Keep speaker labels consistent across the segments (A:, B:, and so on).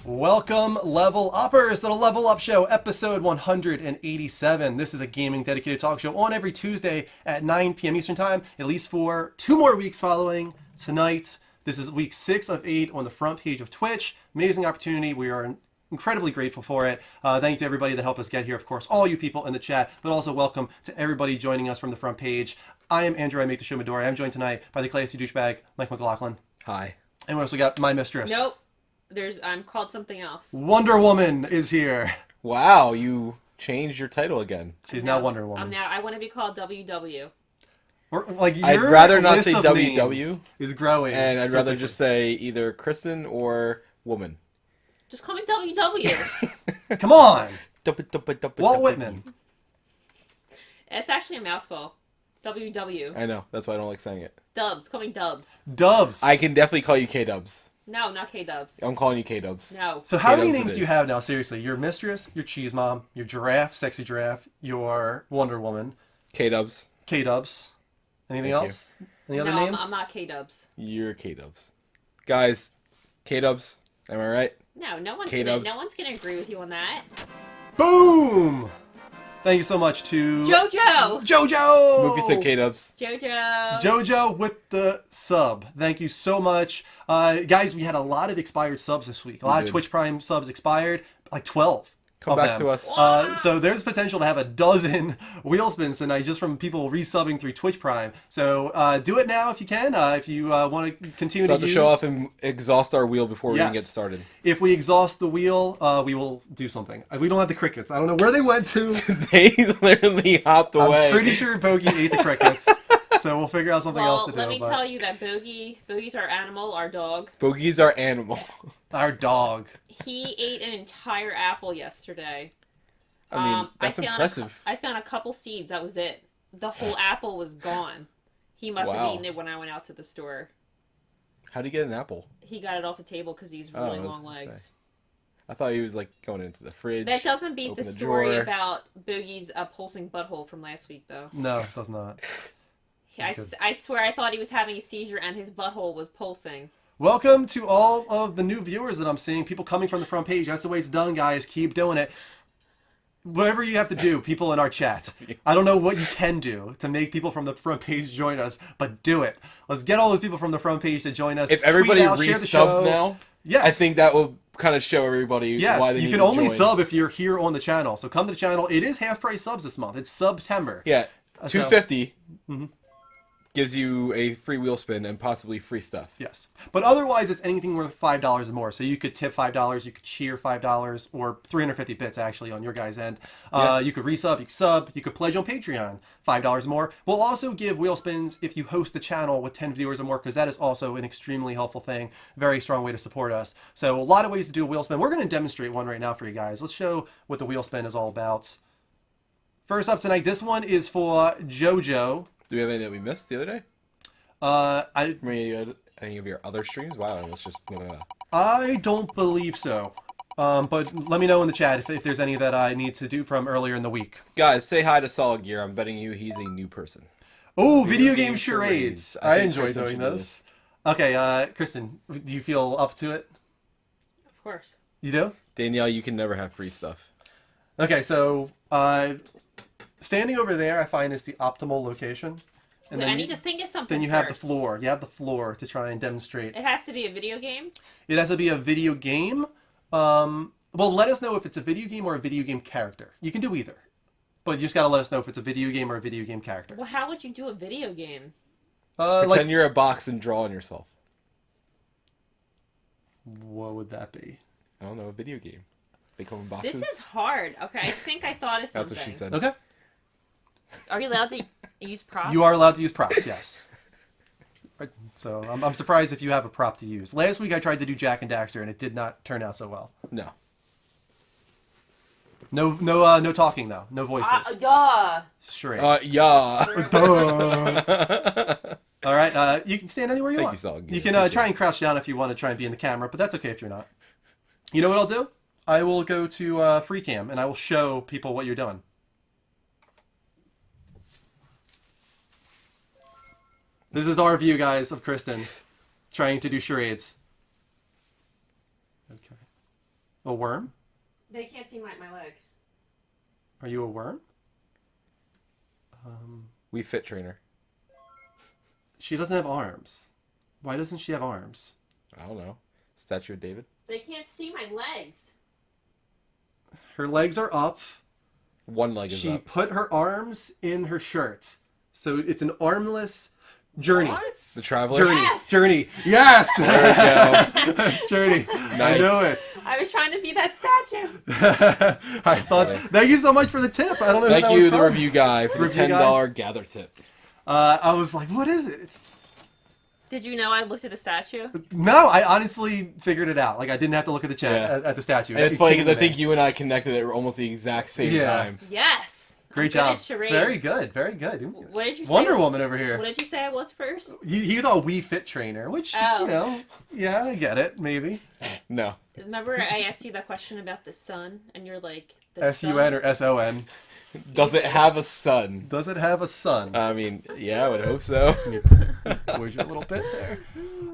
A: Welcome, Level Uppers, to the Level Up Show, episode 187. This is a gaming dedicated talk show on every Tuesday at 9 p.m. Eastern Time, at least for 2 more weeks following tonight. This is week 6 of 8 on the front page of Twitch. Amazing opportunity. We are incredibly grateful for it. Thank you to everybody that helped us get here. Of course, all you people in the chat, but also welcome to everybody joining us from the front page. I am Andrew. I make the show Midori. I'm joined tonight by the classy douchebag, Mike McLaughlin.
B: Hi.
A: And we also got my mistress.
C: Nope. I'm called something else.
A: Wonder Woman is here.
B: Wow, you changed your title again.
A: She's now Wonder Woman.
C: I want to be called WW.
A: Like,
B: I'd rather not say WW.
A: Is growing.
B: And I'd rather just say either Kristen or woman.
C: Just call me WW.
A: Come on.
B: Walt
A: Whitman.
C: It's actually a mouthful. WW.
B: I know. That's why I don't like saying it.
C: Dubs. Call me Dubs.
A: Dubs.
B: I can definitely call you K-Dubs.
C: No, not K-Dubs.
B: I'm calling you K-Dubs.
C: No.
A: So how many
B: K-Dubs
A: names
B: it
A: do you
B: is.
A: have now? Seriously. Your mistress, your cheese mom, your giraffe, sexy giraffe, your Wonder Woman,
B: K-Dubs.
A: K-Dubs. Anything
B: Thank
A: else? Any other
C: No,
A: names?
C: I'm not K-Dubs.
B: You're K-Dubs. Guys, K-Dubs. Am I right?
C: No one's
B: K-Dubs.
C: gonna agree with you on that.
A: Boom! Thank you so much to...
C: JoJo!
A: JoJo!
B: Movie said K-Dubs.
C: JoJo!
A: JoJo with the sub. Thank you so much. Guys, we had a lot of expired subs this week. A lot of Twitch Prime subs expired. Like 12.
B: Come back
A: them.
B: to us.
A: So there's potential to have a dozen wheel spins tonight just from people resubbing through Twitch Prime. So do it now if you can. If you want to continue
B: Start
A: to
B: the
A: use...
B: show off and exhaust our wheel before we
A: Yes.
B: can get started.
A: If we exhaust the wheel, we will do something. We don't have the crickets. I don't know where they went to.
B: They literally hopped away.
A: I'm pretty sure Bogey ate the crickets. So we'll figure out something else to do.
C: Let me tell you that Bogey's our animal, our dog.
B: Bogey's our animal.
A: Our dog.
C: He ate an entire apple yesterday.
B: I mean, that's impressive.
C: I found a couple seeds. That was it. The whole apple was gone. He must have eaten it when I went out to the store.
B: How'd he get an apple?
C: He got it off the table because he's really long legs.
B: I thought he was like going into the fridge.
C: That doesn't beat the
B: open
C: story
B: drawer.
C: about Boogie's pulsing butthole from last week, though.
A: No, it does not.
C: I swear I thought he was having a seizure and his butthole was pulsing.
A: Welcome to all of the new viewers that I'm seeing. People coming from the front page. That's the way it's done, guys. Keep doing it. Whatever you have to do, people in our chat. I don't know what you can do to make people from the front page join us, but do it. Let's get all those people from the front page to join us.
B: If everybody
A: Tweet out, share the
B: resubs
A: show.
B: now,
A: yes.
B: I think that will kind of show everybody
A: yes,
B: why they
A: you
B: need
A: can
B: to
A: only
B: join.
A: sub if you're here on the channel. So come to the channel. It is half price subs this month. It's September.
B: Yeah, $250
A: Mhm.
B: gives you a free wheel spin and possibly free stuff.
A: Yes. But otherwise, it's anything worth $5 or more. So you could tip $5, you could cheer $5, or 350 bits actually on your guys' end. You could resub, you could sub, you could pledge on Patreon, $5 or more. We'll also give wheel spins if you host the channel with 10 viewers or more, because that is also an extremely helpful thing. Very strong way to support us. So a lot of ways to do a wheel spin. We're going to demonstrate one right now for you guys. Let's show what the wheel spin is all about. First up tonight, this one is for JoJo.
B: Do we have any that we missed the other day? Any of your other streams? Wow, let's just...
A: I don't believe so. But let me know in the chat if there's any that I need to do from earlier in the week.
B: Guys, say hi to Solid Gear. I'm betting you he's a new person.
A: Oh, video game charades. I
B: think
A: enjoy
B: Kristen
A: doing
B: should do
A: those. Okay, Kristen, do you feel up to it?
C: Of course.
A: You do?
B: Danielle, you can never have free stuff.
A: Okay, so standing over there, I find is the optimal location. And
C: Wait,
A: then
C: I need to think of something
A: Then you have the
C: first.
A: floor. You have the floor to try and demonstrate.
C: It has to be a video game?
A: It has to be a video game. Well, let us know if it's a video game or a video game character. You can do either. But you just gotta let us know if it's a video game or a video game character.
C: Well, how would you do a video game?
B: Pretend you're a box and draw on yourself.
A: What would that be?
B: I don't know, a video game. They come in boxes.
C: This is hard. Okay, I think I thought of something.
B: That's what she said.
A: Okay.
C: Are you allowed to use props?
A: You are allowed to use props, yes. So I'm surprised if you have a prop to use. Last week I tried to do Jack and Daxter, and it did not turn out so well.
B: No.
A: No talking though. No voices.
C: Yeah.
A: Charades.
B: Yeah.
A: Duh. All right. You can stand anywhere you
B: Thank
A: want.
B: you, Saul.
A: You can try and crouch down if you want to try and be in the camera, but that's okay if you're not. You know what I'll do? I will go to free cam and I will show people what you're doing. This is our view, guys, of Kristen trying to do charades. Okay. A worm?
C: They can't see my leg.
A: Are you a worm?
B: We fit trainer.
A: She doesn't have arms. Why doesn't she have arms?
B: I don't know. Statue of David.
C: They can't see my legs.
A: Her legs are up.
B: One leg is
A: She
B: up.
A: put her arms in her shirt. So it's an armless journey.
C: What?
B: The Traveler.
A: Journey.
C: Yes!
A: Journey. Yes!
B: There we go.
A: It's Journey. I
B: Nice.
A: know it.
C: I was trying to be that statue.
A: I thought.
B: funny.
A: Thank you so much for the tip. I don't know if
B: Thank
A: that
B: you,
A: was
B: the
A: fun.
B: review guy, for the
A: Review
B: $10 gather tip.
A: I was like, what is it? It's
C: Did you know I looked at the statue?
A: no. I honestly figured it out. Like I didn't have to look at the chat
B: Yeah.
A: at the statue.
B: And it's
A: It
B: funny
A: came
B: because I
A: to
B: think
A: me.
B: you and I connected at almost the exact same
A: Yeah.
B: time.
C: Yes.
A: Great
C: I'm good
A: job.
C: at charades.
A: Very good. Very good.
C: What did you say?
A: Wonder Woman over here.
C: What did you say I was first?
A: You thought we fit trainer, which
C: Oh.
A: you know, yeah, I get it. Maybe
B: No.
C: Remember I asked you that question about the sun, and you're like, the
A: SUN or SON.
B: Does it have a son?
A: Does it have a sun?
B: I mean, yeah, I would hope so.
A: Just towards you a little bit there.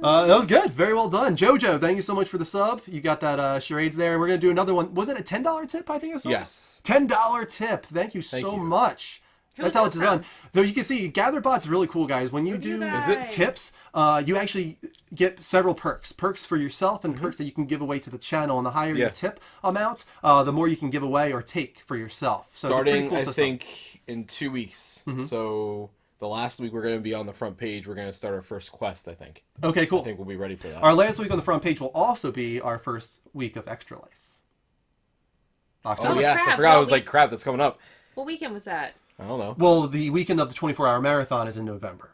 A: That was good. Very well done. Jojo, thank you so much for the sub. You got that charades there. And we're going to do another one. Was it a $10 tip, I think I saw?
B: Yes.
A: $10 tip. Thank you
B: Thank
A: so
B: you.
A: much. That's how it's done. So you can see, GatherBot's really cool, guys. When you
C: Review
A: do
C: guy.
A: tips, you actually get several perks. Perks for yourself and perks that you can give away to the channel. And the higher your
B: Yeah.
A: tip amount, the more you can give away or take for yourself. So it's a pretty
B: Starting,
A: cool
B: I
A: system.
B: think, in 2 weeks. So the last week we're going to be on the front page. We're going to start our first quest, I think.
A: Okay, cool.
B: I think we'll be ready for that.
A: Our last week on the front page will also be our first week of Extra Life. October.
B: Oh, yes. I
C: crap.
B: forgot. I
C: Well,
B: was like, crap, that's coming up.
C: What weekend was that?
B: I don't know.
A: Well, the weekend of the 24-hour marathon is in November.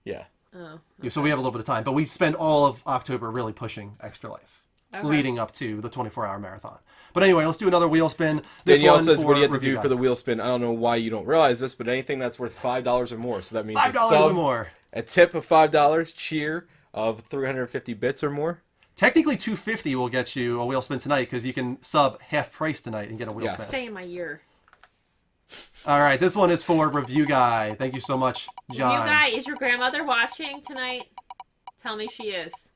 B: Yeah.
C: Oh.
A: So we have a little bit of time. But we spend all of October really pushing Extra Life,
C: Okay.
A: leading up to the 24-hour marathon. But anyway, let's do another wheel spin. This
B: Danielle
A: one
B: says,
A: for
B: what do you have to
A: review
B: do for
A: guide.
B: the wheel spin? I don't know why you don't realize this, but anything that's worth $5 or more. So that means a
A: $5
B: sub,
A: or more.
B: a tip of $5, cheer of 350 bits or more.
A: Technically, $250 will get you a wheel spin tonight because you can sub half price tonight and get a wheel
B: Yes.
A: spin.
C: Stay in my ear.
A: All right, this one is for Review Guy. Thank you so much, John.
C: You guy, is your grandmother watching tonight? Tell me she is.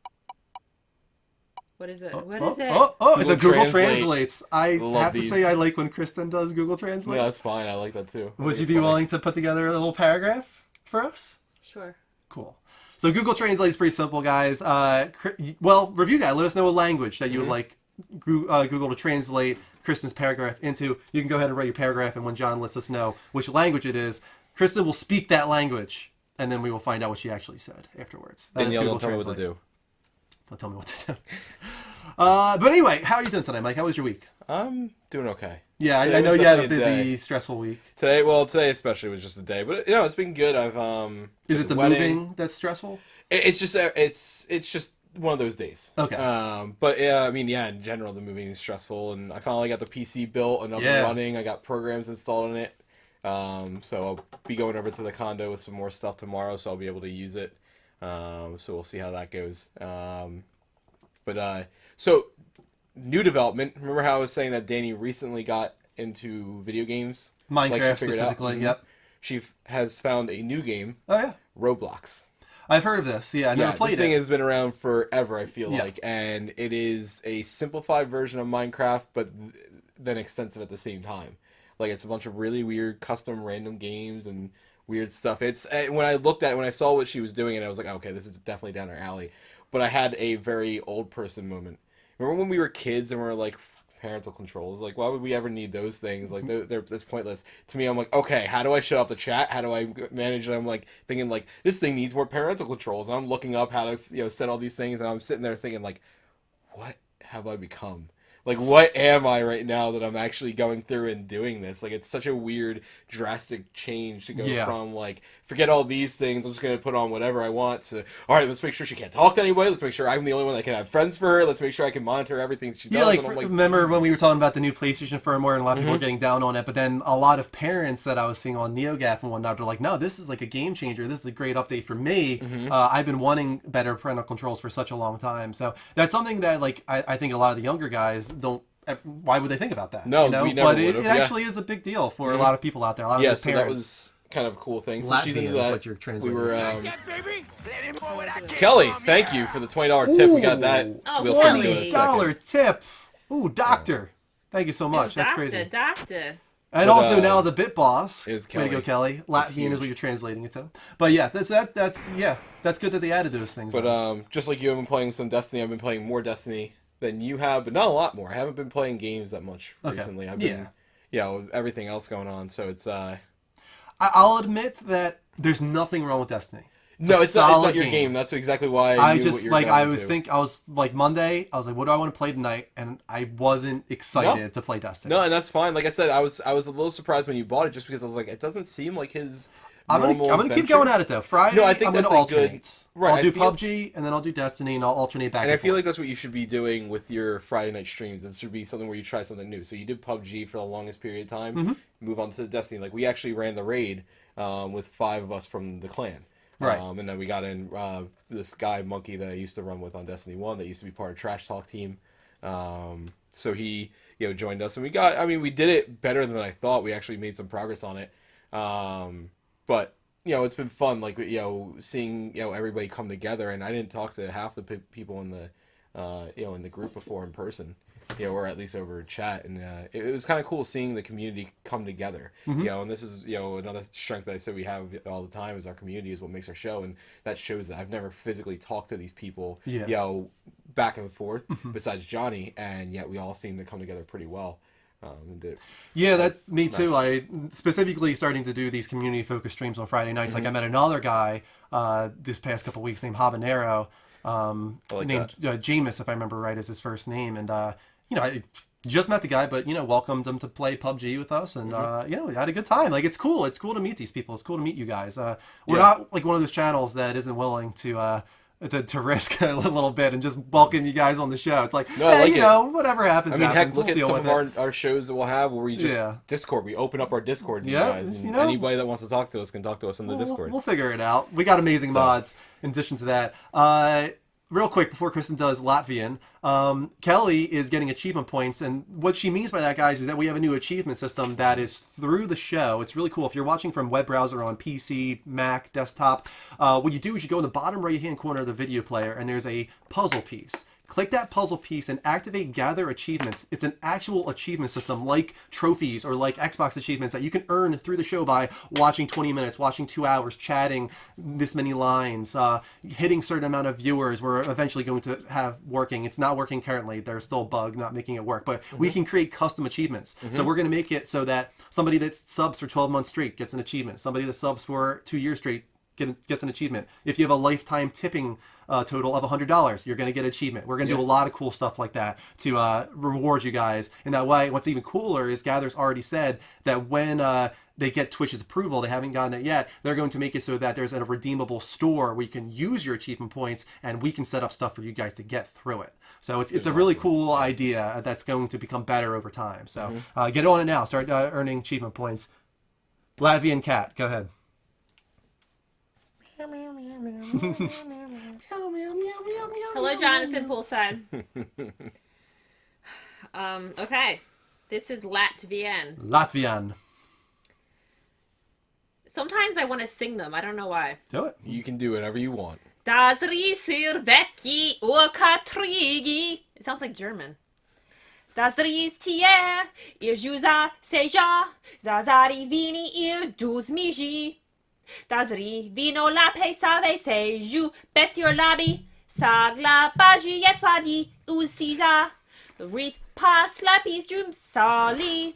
C: What is it? What is it?
A: It's a
B: Google
A: Google
B: Translate.
A: Translates. I
B: Love
A: have to
B: these.
A: say I like when Kristen does Google Translate.
B: No, that's fine. I like that too.
A: Would you
B: It's
A: be
B: funny.
A: willing to put together a little paragraph for us?
C: Sure.
A: Cool. So Google Translate is pretty simple, guys. Well, Review Guy, let us know a language that you would like Google to translate Kristen's paragraph into. You can go ahead and write your paragraph, and when John lets us know which language it is, Kristen will speak that language, and then we will find out what she actually said afterwards. That is
B: Danielle,
A: Google
B: don't tell me what
A: Translate.
B: to do.
A: Don't tell me what to do. But anyway, how are you doing tonight, Mike? How was your week?
B: I'm doing okay.
A: Yeah,
B: Today
A: I know
B: was
A: you had a
B: definitely
A: busy, stressful week.
B: Today especially was just a day, but it's been good. I've
A: Is
B: with
A: it the
B: wedding.
A: moving that's stressful?
B: It's just one of those days.
A: Okay.
B: But I mean, in general, the moving is stressful, and I finally got the PC built and up and running. I got programs installed on it, so I'll be going over to the condo with some more stuff tomorrow, so I'll be able to use it. So we'll see how that goes. So new development. Remember how I was saying that Danny recently got into video games? Like she
A: Minecraft
B: figured out?
A: specifically,
B: Mhm.
A: yep.
B: She has found a new game,
A: Oh, yeah.
B: Roblox.
A: I've heard of this. Yeah, I never played
B: this thing
A: it.
B: has been around forever, I feel
A: Yeah.
B: like, and it is a simplified version of Minecraft, but then extensive at the same time. Like, it's a bunch of really weird custom random games and weird stuff. It's when I saw what she was doing, and I was like, okay, this is definitely down her alley. But I had a very old person moment. Remember when we were kids and we were like, parental controls, like, why would we ever need those things? Like, that's pointless to me. I'm like, okay, how do I shut off the chat? How do I manage it? I'm like thinking, like, this thing needs more parental controls, and I'm looking up how to set all these things, and I'm sitting there thinking, like, what have I become? Like, what am I right now that I'm actually going through and doing this? Like, it's such a weird, drastic change to go from, like, forget all these things, I'm just going to put on whatever I want, to, all right, let's make sure she can't talk to anybody, let's make sure I'm the only one that can have friends for her, let's make sure I can monitor everything she does.
A: Yeah, like,
B: and I'm like,
A: remember when we were talking about the new PlayStation firmware and a lot of people were getting down on it, but then a lot of parents that I was seeing on NeoGAF and whatnot are like, no, this is like a game changer, this is a great update for me. I've been wanting better parental controls for such a long time. So that's something that, like, I think a lot of the younger guys don't. Why would they think about that?
B: No,
A: you know?
B: we never
A: But it
B: would've,
A: actually is a big deal for a lot of people out there. A lot of those
B: so
A: parents.
B: that was kind of a cool thing. So she's into
A: Latvian is
B: that.
A: what you're translating.
B: We were, Kelly, thank you for the $20 tip. We got that.
C: Oh,
B: we'll start doing in a
C: Kelly.
B: second.
A: $20 tip. Ooh, doctor. Thank you so much. That's crazy.
C: Doctor.
A: And
B: But,
A: also now the Bit Boss.
B: is
A: Way to go,
B: Kelly.
A: Kelly. Latvian is what you're translating it to. But yeah, that's good that they added those things.
B: But just like you have been playing some Destiny, I've been playing more Destiny than you have, but not a lot more. I haven't been playing games that much recently. I've been, with everything else going on. So it's
A: I'll admit that there's nothing wrong with Destiny.
B: It's not your game. That's exactly why I
A: just like I was like Monday. I was like, what do I want to play tonight? And I wasn't excited to play Destiny.
B: No, and that's fine. Like I said, I was a little surprised when you bought it, just because I was like, it doesn't seem like his.
A: I'm gonna keep going at it though. Friday,
B: I think
A: I'm gonna
B: that's
A: alternate.
B: Right,
A: I'll do PUBG and then I'll do Destiny and I'll alternate back.
B: And I feel
A: forth.
B: like that's what you should be doing with your Friday night streams. It should be something where you try something new. So you did PUBG for the longest period of time. Move on to Destiny. Like we actually ran the raid with 5 of us from the clan.
A: Right.
B: And then we got in this guy Monkey that I used to run with on Destiny 1 that used to be part of Trash Talk team. So he joined us, and we did it better than I thought. We actually made some progress on it. But it's been fun, like seeing everybody come together. And I didn't talk to half the people in the group before in person, or at least over chat, and it was kind of cool seeing the community come together. And this is another strength that I said we have all the time is our community is what makes our show, and that shows that I've never physically talked to these people, back and forth besides Johnny, and yet we all seem to come together pretty well.
A: That's me too. I specifically starting to do these community focused streams on Friday nights. Like I met another guy this past couple weeks named Habanero, named Jameis, if I remember right, is his first name. And I just met the guy, but welcomed him to play PUBG with us, and we had a good time. Like it's cool. It's cool to meet these people. It's cool to meet you guys. We're not like one of those channels that isn't willing to risk a little bit and just welcome you guys on the show. It's like, whatever happens.
B: I mean,
A: happens.
B: heck, look
A: We'll
B: at
A: deal
B: some
A: with
B: of our shows that we'll have where we just Discord. We open up our Discord to you guys, and anybody that wants to talk to us can talk to us in the Discord.
A: We'll figure it out. We got amazing mods in addition to that. Real quick, before Kristen does Latvian, Kelly is getting achievement points, and what she means by that, guys, is that we have a new achievement system that is through the show. It's really cool. If you're watching from web browser on PC, Mac, desktop, what you do is you go in the bottom right-hand corner of the video player, and there's a puzzle piece. Click that puzzle piece and activate Gather Achievements. It's an actual achievement system like trophies or like Xbox achievements that you can earn through the show by watching 20 minutes, watching 2 hours, chatting this many lines, hitting certain amount of viewers we're eventually going to have working. It's not working currently. There's still a bug not making it work, but we can create custom achievements. So we're going to make it so that somebody that subs for 12 months straight gets an achievement. Somebody that subs for 2 years straight gets an achievement. If you have a lifetime tipping total of $100, you're going to get an achievement. We're going to do a lot of cool stuff like that to reward you guys in that way. What's even cooler is Gather's already said that when they get Twitch's approval, they haven't gotten it yet, they're going to make it so that there's a redeemable store where you can use your achievement points, and we can set up stuff for you guys to get through it. So it's a really cool idea that's going to become better over time. So get on it now. Start earning achievement points. Latvian cat, go ahead.
C: Hello, Jonathan Poolside. Okay. This is Latvian. Sometimes I want to sing them. I don't know why.
A: Do it.
B: You can do whatever you want.
C: Das Riesir vecchi o katrigi. It sounds like German. Das Ries tier, ir juza seja, zazari vini ir dus miji. Das ri vino la pesave seju, bet your labi, sagla baji yetzwadi usija, rit pas lapis jum sali,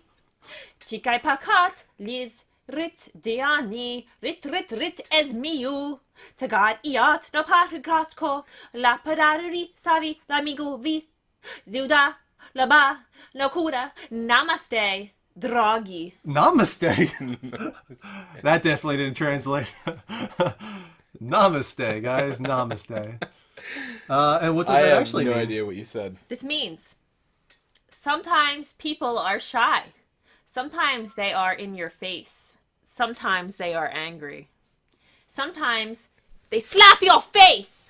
C: tikai pakat liz rit deani, rit es miu, tagat iat no parigratko, la padari savi lamigo vi, ziuda, laba, no kuda, namaste, drogi.
A: Namaste. That definitely didn't translate. Namaste, guys. Namaste. And what does
B: I
A: that
B: have
A: actually
B: no
A: mean?
B: idea what you said.
C: This means sometimes people are shy. Sometimes they are in your face. Sometimes they are angry. Sometimes they slap your face.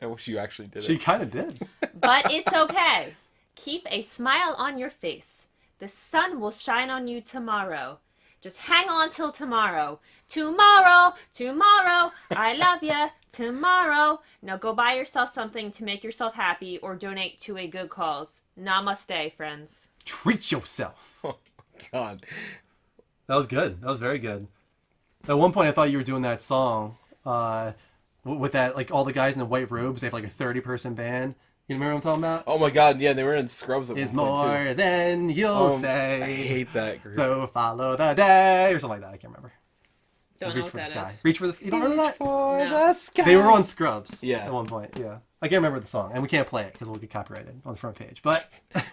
B: I wish you actually did
A: She
B: it.
A: kind of did.
C: But it's okay. Keep a smile on your face. The sun will shine on you tomorrow. Just hang on till tomorrow. Tomorrow, tomorrow, I love ya. Tomorrow. Now go buy yourself something to make yourself happy or donate to a good cause. Namaste, friends.
A: Treat yourself.
B: Oh, God.
A: That was good. That was very good. At one point, I thought you were doing that song with that, like, all the guys in the white robes. They have, like, a 30-person band. You remember what I'm talking about?
B: Oh, my God. Yeah, they were in Scrubs at
A: Is
B: one point,
A: more
B: too.
A: than you'll
B: I
A: say.
B: hate that group.
A: So follow the day. Or something like that. I can't remember.
C: Don't know
A: Reach
C: what
A: for the
C: that
A: sky.
C: is.
A: Reach for the sky. You don't remember that?
B: For
C: No.
B: the sky.
A: They were on Scrubs.
B: Yeah.
A: At one point, yeah. I can't remember the song. And we can't play it because we'll get copyrighted on the front page. But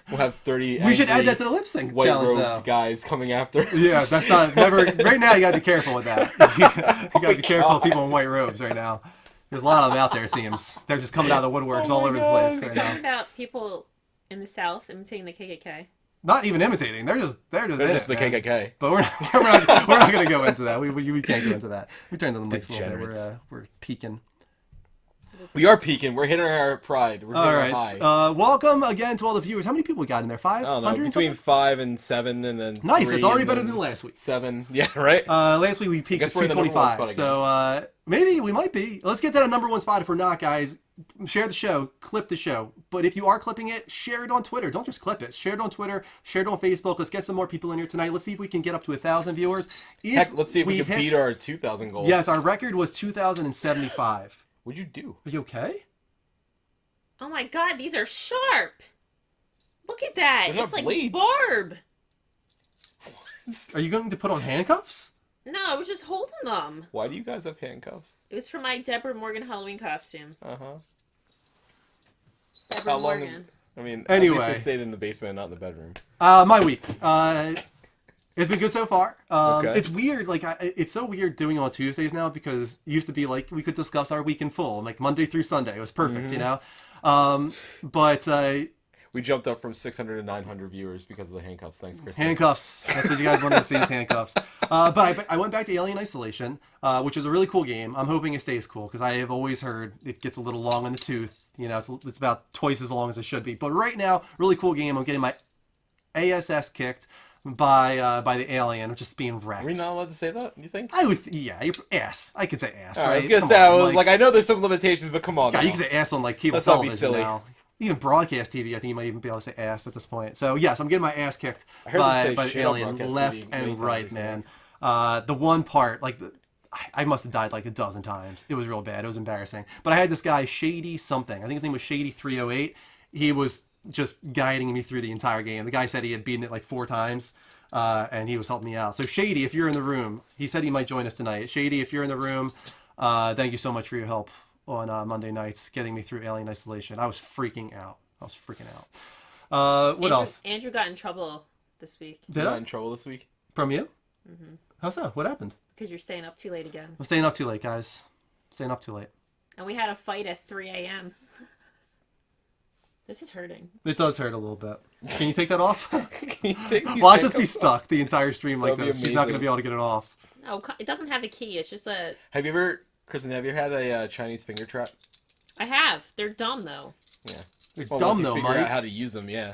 B: We'll have 30
A: we should add
B: angry
A: that to the lip sync
B: white
A: challenge,
B: robed
A: though.
B: guys coming after us.
A: Yeah, that's not never. Right now, you gotta be careful with that. You gotta be careful of people in white robes right now. There's a lot of them out there. It seems they're just coming out of the woodworks
B: Oh
A: all
B: my
A: over
B: God.
A: the place
C: We're
A: right
C: talking
A: now.
C: about people in the South imitating the KKK.
A: Not even imitating. They're just
B: They're
A: in
B: just
A: it,
B: the
A: man.
B: KKK.
A: But we're not gonna go into that. We can't go into that. We turned on the mics a little bit.
B: Degenerates.
A: We're peaking.
B: We are peaking. We're hitting our pride. We're hitting
A: All
B: our high.
A: right. Welcome again to all the viewers. How many people we got in there?
B: I don't know,
A: 500?
B: between 5 and 7, and then
A: Nice.
B: 3
A: It's already
B: and
A: better
B: then
A: than last week.
B: 7. Yeah, right.
A: Last week we peaked at
B: Guess we're in the number one
A: 225.
B: spot
A: So maybe we might be. Let's get to that number one spot. If we're not, guys, share the show, clip the show. But if you are clipping it, share it on Twitter. Don't just clip it. Share it on Twitter. Share it on Facebook. Let's get some more people in here tonight. Let's see if we can get up to 1,000 viewers. If
B: Heck, let's see if we can
A: hit-
B: beat our 2,000 goal.
A: Yes, our record was 2,075.
B: What'd you do?
A: Are you okay?
C: Oh my God, these are sharp. Look at that.
B: They're not
C: It's like
B: blades.
C: barb.
A: Are you going to put on handcuffs?
C: No, I was just holding them.
B: Why do you guys have handcuffs?
C: It was for my Deborah Morgan Halloween costume.
B: Uh-huh.
C: Deborah
B: How long?
C: Morgan.
B: I mean,
A: Anyway.
B: at least they stayed in the basement, not in the bedroom.
A: My week. It's been good so far.
B: Okay.
A: It's weird. Like, it's so weird doing it on Tuesdays now because it used to be like we could discuss our week in full, like Monday through Sunday. It was perfect, you know? But
B: We jumped up from 600 to 900 viewers because of the handcuffs. Thanks, Chris.
A: handcuffs. That's what you guys wanted to see is handcuffs. But I went back to Alien Isolation, which is a really cool game. I'm hoping it stays cool because I have always heard it gets a little long in the tooth. You know, it's about twice as long as it should be. But right now, really cool game. I'm getting my ASS kicked by the alien, which is being wrecked.
B: Are we not allowed to say that, you think?
A: I would, yeah, your ass. I could say ass,
B: All right,
A: right?
B: I was gonna
A: Come
B: say, I
A: on,
B: was like, I know there's some limitations, but come on.
A: God,
B: now.
A: you can say ass on like cable
B: Let's not be
A: television
B: silly.
A: now. Even broadcast TV, I think you might even be able to say ass at this point. So yes, I'm getting my ass kicked
B: I heard them say
A: by the
B: shit on
A: alien,
B: broadcast
A: left
B: TV many
A: and
B: times
A: right,
B: recently.
A: man. The one part, like, I must have died like a dozen times. It was real bad. It was embarrassing. But I had this guy, Shady something. I think his name was Shady308. He was just guiding me through the entire game. The guy said he had beaten it like 4 times. And he was helping me out. So Shady, if you're in the room, he said he might join us tonight. Shady, if you're in the room, thank you so much for your help on Monday nights, getting me through Alien Isolation. I was freaking out. What else?
C: Andrew got in trouble this week
B: You
A: Did
B: got
A: I?
B: in trouble this week?
A: From you? How so? What happened?
C: because you're staying up too late again.
A: I'm staying up too late, guys. Staying up too late.
C: And we had a fight at 3 a.m. This is hurting.
A: It does hurt a little bit. Can you take that off?
B: Can you take these
A: Watch us be
B: handcuffs
A: stuck the entire stream like
B: That'd be
A: this. She's not going to
B: amazing.
A: be able to get it off.
C: No, it doesn't have a key. It's just a...
B: Have you ever, Kristen, have you ever had a Chinese finger trap?
C: I have. They're dumb, though.
B: Yeah.
A: They're
B: Well,
A: dumb
B: once you
A: though,
B: figure
A: Mike.
B: out how to use them, yeah.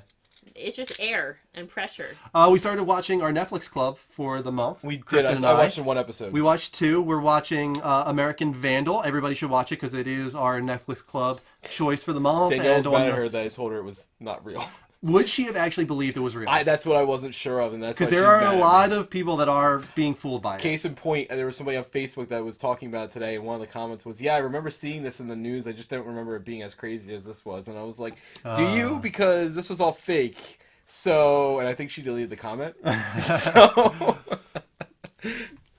C: It's just air and pressure.
A: We started watching our Netflix club for the month.
B: We did.
A: Kristen and
B: I watched one episode.
A: We watched 2. We're watching American Vandal. Everybody should watch it because it is our Netflix club choice for the month.
B: Danielle's
A: and
B: mad
A: on
B: at
A: the-
B: her that I told her it was not real.
A: Would she have actually believed it was real?
B: That's what I wasn't sure of, and that's
A: Because
B: why
A: there
B: she's
A: are
B: mad
A: a
B: at me.
A: lot of people that are being fooled by it.
B: Case in point, there was somebody on Facebook that was talking about it today, and one of the comments was, "Yeah, I remember seeing this in the news. I just don't remember it being as crazy as this was." And I was like, "Do you? Because this was all fake." So, and I think she deleted the comment. So,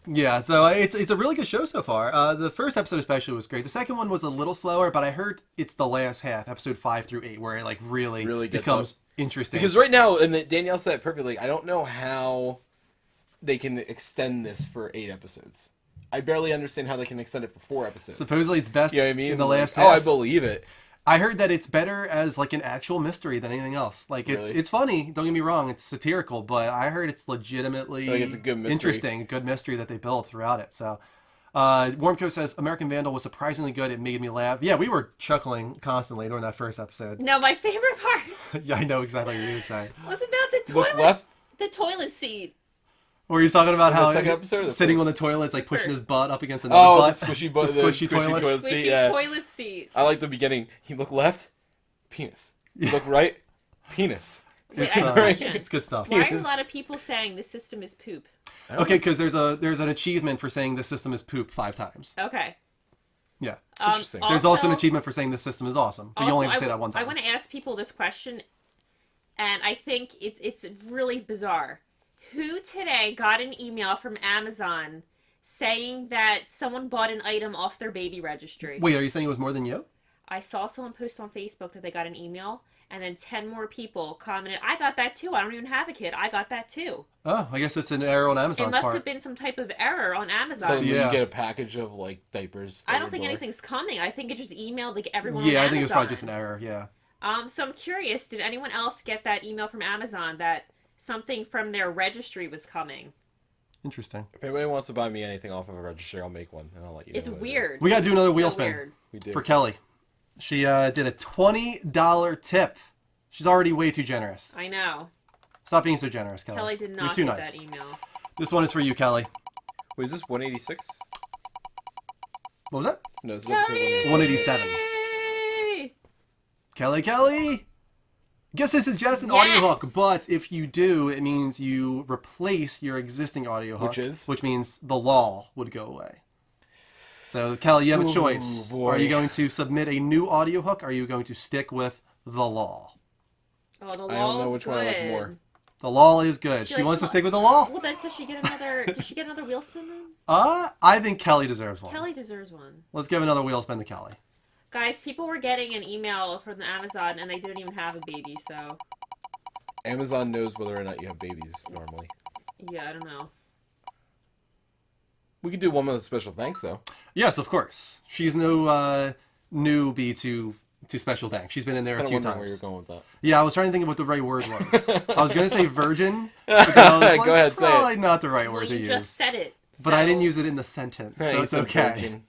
A: Yeah, so it's a really good show so far. The first episode especially was great. The second one was a little slower, but I heard it's the last half, episode 5 through 8, where it like really
B: Really gets
A: becomes Interesting.
B: Because right now, and Danielle said it perfectly, I don't know how they can extend this for 8 episodes. I barely understand how they can extend it for 4 episodes.
A: Supposedly it's best
B: You know what I mean?
A: in the last
B: Oh, I
A: half.
B: believe it.
A: I heard that it's better as like an actual mystery than anything else. Like
B: Really?
A: it's funny, don't get me wrong, it's satirical, but I heard it's legitimately
B: Like it's a good mystery.
A: interesting, a good mystery that they build throughout it. So Warmco says American Vandal was surprisingly good. It made me laugh. Yeah, we were chuckling constantly during that first episode.
C: No, my favorite part
A: Yeah, I know exactly what you're gonna say.
C: was about the
B: Look
C: toilet.
B: left.
C: The toilet seat.
A: Were you talking about
B: In the
A: how
B: second episode or the
A: sitting
B: first?
A: on the toilet, it's like pushing
C: First.
A: his butt up against another
B: Oh,
A: butt?
B: the squishy butt,
A: the squishy toilet.
B: toilet.
C: Squishy
B: Yeah.
C: toilet seat.
B: I like the beginning. He look left, penis. You look right, penis.
C: Wait,
A: It's,
C: I have a question.
A: it's good stuff.
C: Why are a lot of people saying the system is poop?
A: Okay, because there's an achievement for saying the system is poop 5 times.
C: Okay.
A: Yeah.
B: Interesting.
A: There's also an achievement for saying the system is awesome, but you only have to say that one time.
C: I want to ask people this question, and I think it's really bizarre. Who today got an email from Amazon saying that someone bought an item off their baby registry?
A: Wait, are you saying it was more than you?
C: I saw someone post on Facebook that they got an email, and then 10 more people commented, I got that too. I don't even have a kid. I got that too.
A: Oh, I guess it's an error on
C: It
A: Amazon's
C: must
A: part.
C: have been some type of error on Amazon.
B: So
A: Yeah.
B: you get a package of like diapers.
C: I
B: at
C: don't
B: your
C: think
B: door.
C: anything's coming. I think it just emailed like everyone
A: Yeah,
C: on
A: I think it was
C: Amazon.
A: probably just an error, yeah.
C: So I'm curious, did anyone else get that email from Amazon that something from their registry was coming?
A: Interesting.
B: If anybody wants to buy me anything off of a registry, I'll make one and I'll let you know.
C: It's
B: what it is.
C: weird.
A: We gotta do another
C: It's
A: wheel
C: so
A: spin.
C: weird.
B: We do.
A: For Kelly. She did a $20 tip. She's already way too generous.
C: I know.
A: Stop being so generous, Kelly.
C: Kelly did
A: You're
C: not
A: too
C: get
A: nice.
C: that email.
A: This one is for you, Kelly.
B: Wait, is this 186?
A: What was that?
B: No, this is episode
C: Kelly!
A: 187.
C: Yay!
A: Kelly! Guess this is just an
C: Yes!
A: audio hook, but if you do, it means you replace your existing audio hook. Which means the law would go away. So, Kelly, you have a
B: Ooh,
A: choice.
B: boy.
A: Are you going to submit a new audio hook, or are you going to stick with the law?
C: Oh, the
B: I don't know
C: law's
B: which
C: good.
B: one I like more.
A: The law is good.
C: She
A: She
C: likes
A: wants
C: the
A: to
C: law.
A: stick with the law?
C: Well, then does she get another? Does she get another wheel spin then?
A: I think Kelly deserves one.
C: Kelly deserves one.
A: Let's give another wheel spin to Kelly.
C: Guys, people were getting an email from Amazon and they didn't even have a baby, so
B: Amazon knows whether or not you have babies normally.
C: yeah, I don't know.
B: We could do one with a special thanks though.
A: Yes, of course. She's no newbie to special thanks. She's been in there a
B: Kind of
A: few
B: wondering where
A: times.
B: you're going with that.
A: Yeah, I was trying to think of what the right word was. I was going to say virgin, but then I was like,
B: Go ahead, say it.
A: probably not the right
C: Well,
A: word to
C: you
A: use.
C: just said it.
A: But I
C: so-
A: didn't use it in the sentence, so
B: Hey,
A: it's
B: a
A: okay.
B: virgin.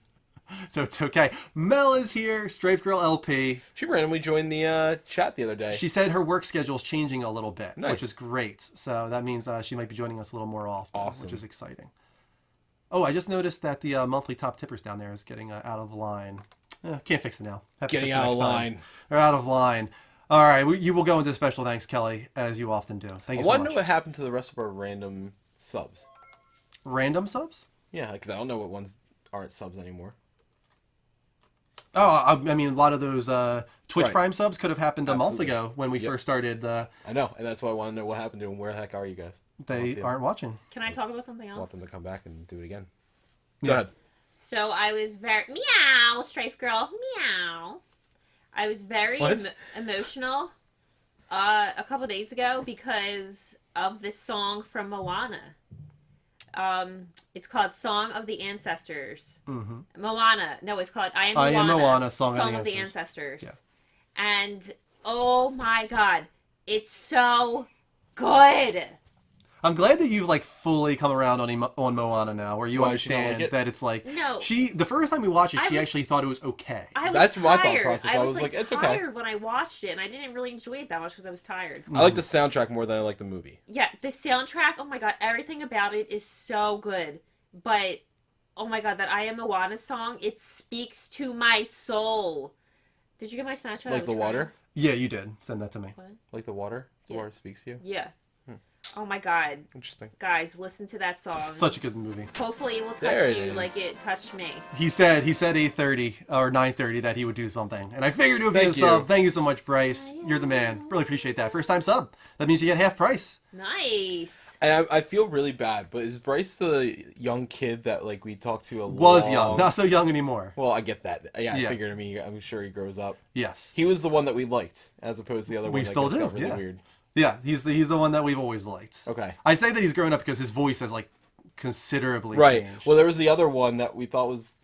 A: So it's okay. Mel is here, Strafe Girl LP.
B: She randomly joined the chat the other day.
A: She said her work schedule is changing a little bit,
B: Nice.
A: which is great. So that means she might be joining us a little more often,
B: Awesome.
A: which is exciting. Oh, I just noticed that the monthly top tippers down there is getting out of line. Can't fix it now. Have to
B: Getting
A: fix it
B: out
A: next
B: of
A: time.
B: line.
A: They're out of line. All right, you will go into special thanks, Kelly, as you often do. Thank
B: I
A: you so
B: want to
A: much.
B: know what happened to the rest of our random subs.
A: Random subs?
B: Yeah, because I don't know what ones aren't subs anymore.
A: Oh, I mean, a lot of those Twitch
B: Right.
A: Prime subs could have happened a month
B: Absolutely.
A: ago when we
B: Yep.
A: first started.
B: I know, and that's why I want to know what happened to them. Where the heck are you guys? I wanna
A: They
B: see
A: aren't watching.
C: Can I talk about something
B: I want
C: else?
B: them to come back and do it again.
A: Yeah.
B: Go ahead.
C: So I was very meow, Strafe Girl, meow. I was very
B: What?
C: emotional a couple days ago because of this song from Moana. It's called "Song of the Ancestors."
A: Mm-hmm.
C: Moana. No, it's called "I Am
A: I
C: Moana."
A: Am Moana, Song of the
C: of the
A: Ancestors.
C: Ancestors. And oh my god, it's so good.
A: I'm glad that you've like fully come around on Moana now, where you
B: Why, she don't
A: understand
B: like it?
A: that it's like
C: No.
A: the first time we watched it,
C: I
A: she
C: was-
A: actually thought it was okay.
C: I was
B: That's my thought
C: tired.
B: process.
C: I
B: I
C: was
B: was
C: like,
B: like, it's okay.
C: tired when I watched it, and I didn't really enjoy it that much because I was tired.
B: I like the soundtrack more than I like the movie.
C: Yeah, the soundtrack, oh my god, everything about it is so good. But, oh my god, that I Am Moana song, it speaks to my soul. Did you get my Snapchat? I
B: Like
C: was
B: the
C: crying.
B: water?
A: Yeah, you did. Send that to me.
C: What?
B: Like the water? The
C: Yeah.
B: water speaks to you?
C: Yeah. Oh my god.
B: Interesting.
C: Guys, listen to that song.
A: Such a good movie.
C: Hopefully it will
B: There
C: touch
B: it
C: you
B: is.
C: like it touched me.
A: He said 8:30 or 9:30 that he would do something, and I figured it would be a
B: Thank you.
A: sub. Thank you so much, Bryce. You're the man. Really appreciate that. First time sub. That means you get half price.
C: Nice.
B: And I feel really bad, but is Bryce the young kid that like we talked to
A: Was young, not so young anymore.
B: Well, I get that. Yeah,
A: Yeah.
B: I figured. I'm sure he grows up.
A: Yes.
B: He was the one that we liked, as opposed to the other
A: We
B: one that
A: still
B: just
A: do,
B: got really
A: yeah.
B: weird.
A: Yeah, he's the one that we've always liked.
B: Okay.
A: I say that he's grown up because his voice has like considerably
B: Right.
A: changed.
B: Well, there was the other one that we thought was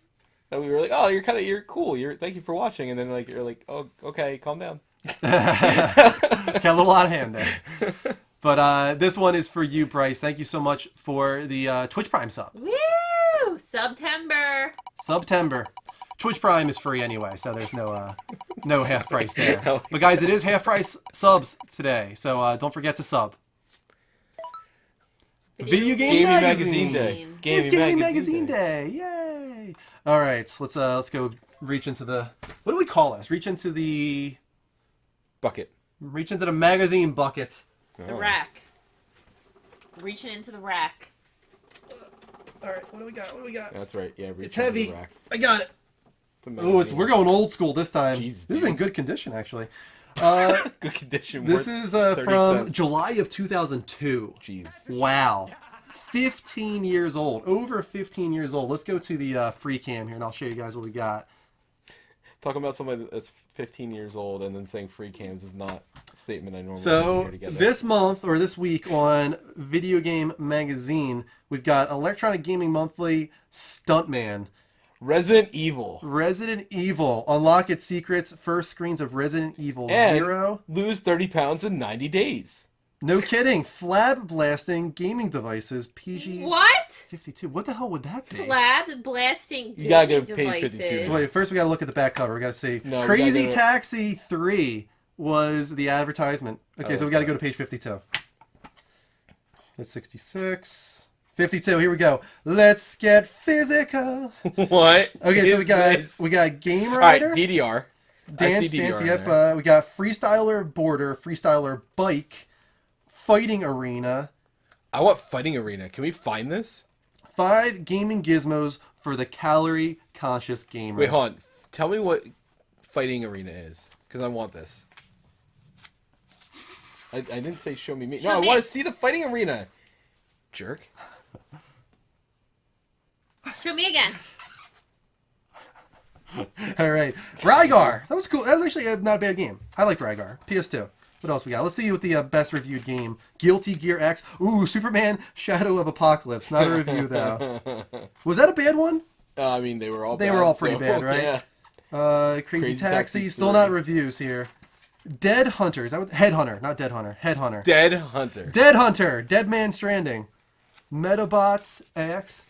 B: that we were like, oh, you're cool. Thank you for watching, and then like you're like, oh, okay, calm down.
A: Got a little out of hand there. But this one is for you, Bryce. Thank you so much for the Twitch Prime sub.
C: Woo! September.
A: September. Twitch Prime is free anyway, so there's no half price there. But guys, it is half price subs today, so don't forget to sub. Video Game Magazine
B: Day.
A: It's Gaming Magazine Day. Yay! All right, so let's go reach into the what do we call this? Reach into the
B: Bucket.
A: magazine buckets.
C: The rack. Reaching into the rack.
A: All right, what do we got? What do we got?
B: That's right. Yeah,
A: It's
B: reach into the
A: heavy.
B: rack.
A: I got it.
B: It's a
A: Oh,
B: magazine.
A: we're going old school this time.
B: Jeez,
A: this is
B: dude.
A: in good condition, actually.
B: Good condition.
A: This
B: worth
A: is
B: 30
A: from
B: cents.
A: July of 2002.
B: Jeez.
A: Wow. 15 years old. Over 15 years old. Let's go to the free cam here, and I'll show you guys what we got.
B: Talking about somebody that's 15 years old and then saying free cams is not a statement I normally
A: So
B: hear together.
A: this month, or this week, on Video Game Magazine, we've got Electronic Gaming Monthly Stuntman.
B: Resident Evil.
A: Resident Evil. Unlock its secrets. First screens of Resident Evil
B: And
A: 0.
B: lose 30 pounds in 90 days.
A: No kidding. Flab blasting gaming devices. PG
C: What?
A: 52. What the hell would that be?
C: Flab blasting
B: You gotta
C: gaming
B: go to page
C: devices.
B: 52.
A: Wait, first we gotta look at the back cover. We gotta see.
B: No, we
A: Crazy
B: gotta go to-
A: Taxi 3 was the advertisement. Okay, so we gotta go to page 52. That's 66. 52, here we go. Let's get physical.
B: What?
A: Okay, so
B: is this?
A: we got Game
B: All right,
A: Rider.
B: DDR. I
A: Dance,
B: see DDR
A: Dance,
B: in
A: yep.
B: there.
A: We got Freestyler Border, Freestyler Bike, Fighting Arena,
B: I want Fighting Arena. Can we find this?
A: 5 gaming gizmos for the calorie conscious gamer.
B: Wait, hold on. Tell me what Fighting Arena is, because I want this. I didn't say show me me. No,
C: Show
B: I
C: me.
B: want to see the Fighting Arena. Jerk.
C: Show me again.
A: All right, Rygar. That was cool. That was actually not a bad game. I liked Rygar. PS2. What else we got? Let's see what the best reviewed game. Guilty Gear X. Ooh, Superman Shadow of Apocalypse. Not a review though. Was that a bad one?
B: I mean, they were all
A: They
B: bad,
A: were all pretty
B: so,
A: bad, right?
B: Yeah.
A: Crazy
B: Crazy
A: Taxi.
B: Taxi
A: Still
B: 3.
A: not reviews here. Dead Hunter. Is that what? Headhunter, not Dead Hunter. Headhunter.
B: Dead Hunter.
A: Dead Hunter. Dead Man Stranding. Metabots X.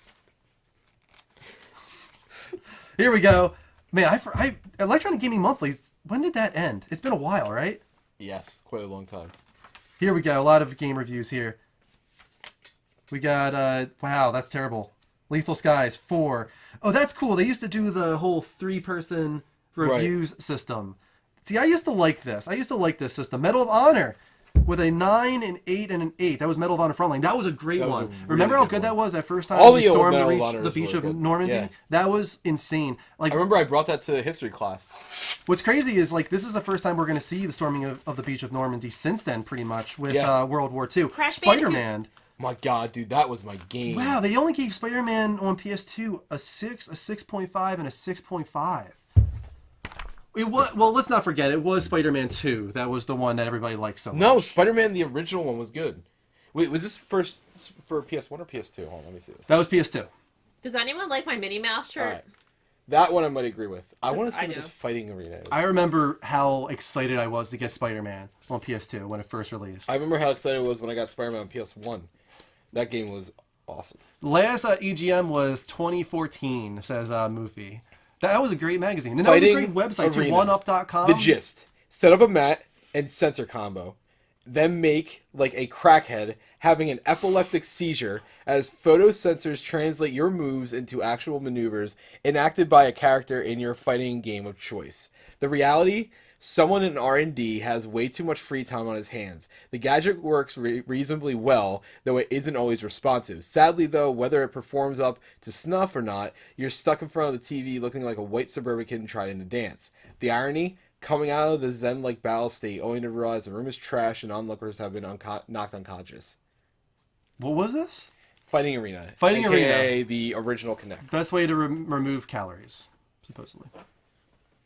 A: Here we go. Man, I Electronic Gaming Monthlies. When did that end? It's been a while, right?
B: Yes, quite a long time.
A: Here we go. A lot of game reviews here. We got wow, that's terrible. Lethal Skies 4. Oh, that's cool. They used to do the whole 3-person reviews system. See, I used to like this. I used to like this system. Medal of Honor with a 9, an 8, and an 8. That was Medal of Honor Frontline. That was a great
B: That was
A: one.
B: a really
A: Remember how
B: good
A: good that
B: one.
A: was that first time
B: All
A: we
B: the old
A: stormed
B: Medal of
A: the
B: Honor was
A: beach
B: really
A: of
B: good.
A: Normandy?
B: Yeah.
A: That was insane. Like,
B: I remember I brought that to history class.
A: what's crazy is like this is the first time we're going to see the storming of the beach of Normandy since then, pretty much with
B: Yeah.
A: World War II.
C: Crash
A: Spider-Man.
B: My God, dude, that was my game.
A: Wow, they only gave Spider-Man on PS2 a 6, a 6.5, and a 6.5. It was, well, let's not forget, it was Spider-Man 2. That was the one that everybody liked so much.
B: No, Spider-Man, the original one, was good. Wait, was this first for PS1 or PS2? Hold on, let me see this.
A: That was PS2.
C: Does anyone like my Minnie Mouse shirt?
B: All right. That one I might agree with. I want to see
C: I
B: what
C: do.
B: this Fighting Arena is.
A: I remember how excited I was to get Spider-Man on PS2 when it first released.
B: I remember how excited I was when I got Spider-Man on PS1. That game was awesome.
A: Last EGM was 2014, says Moofy. That was a great magazine. And that
B: Fighting
A: was a great website, too.
B: Arena.
A: OneUp.com.
B: The gist. Set up a mat and sensor combo. Then make like a crackhead having an epileptic seizure as photo sensors translate your moves into actual maneuvers enacted by a character in your fighting game of choice. The reality, Someone in R&D has way too much free time on his hands. The gadget works reasonably well, though it isn't always responsive. Sadly, though, whether it performs up to snuff or not, you're stuck in front of the TV looking like a white suburban kid trying to dance. The irony? Coming out of the Zen-like battle state, only to realize the room is trash and onlookers have been knocked unconscious.
A: What was this?
B: Fighting Arena.
A: Fighting
B: AKA
A: Arena.
B: The original Kinect.
A: Best way to remove calories, supposedly.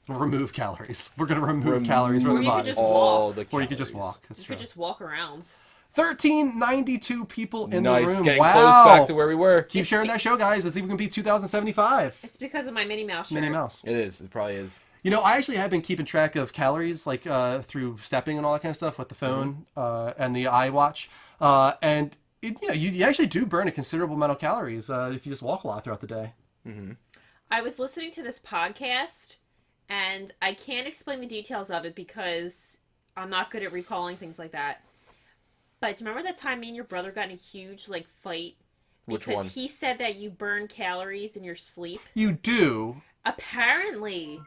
A: Remove calories. We're going to remove calories from
C: Or
A: the
C: you could
A: body.
C: just
B: All
C: walk.
B: the
A: Or you could just
B: calories.
A: walk. That's
C: You
A: true.
C: could just walk around.
A: 1392 people in
B: Nice.
A: the room.
B: Getting
A: Wow.
B: close back to where we were.
A: Keep sharing that show, guys. Let's see if we can beat 2075.
C: It's because of my Minnie Mouse shirt.
A: Minnie Mouse.
B: It is. It probably is.
A: You know, I actually have been keeping track of calories, like through stepping and all that kind of stuff with the phone and the iWatch. And it, you actually do burn a considerable amount of calories if you just walk a lot throughout the day.
C: I was listening to this podcast, and I can't explain the details of it because I'm not good at recalling things like that. But do you remember that time me and your brother got in a huge fight?
B: Which
C: Because
B: one?
C: he said that you burn calories in your sleep.
A: You do.
C: Apparently,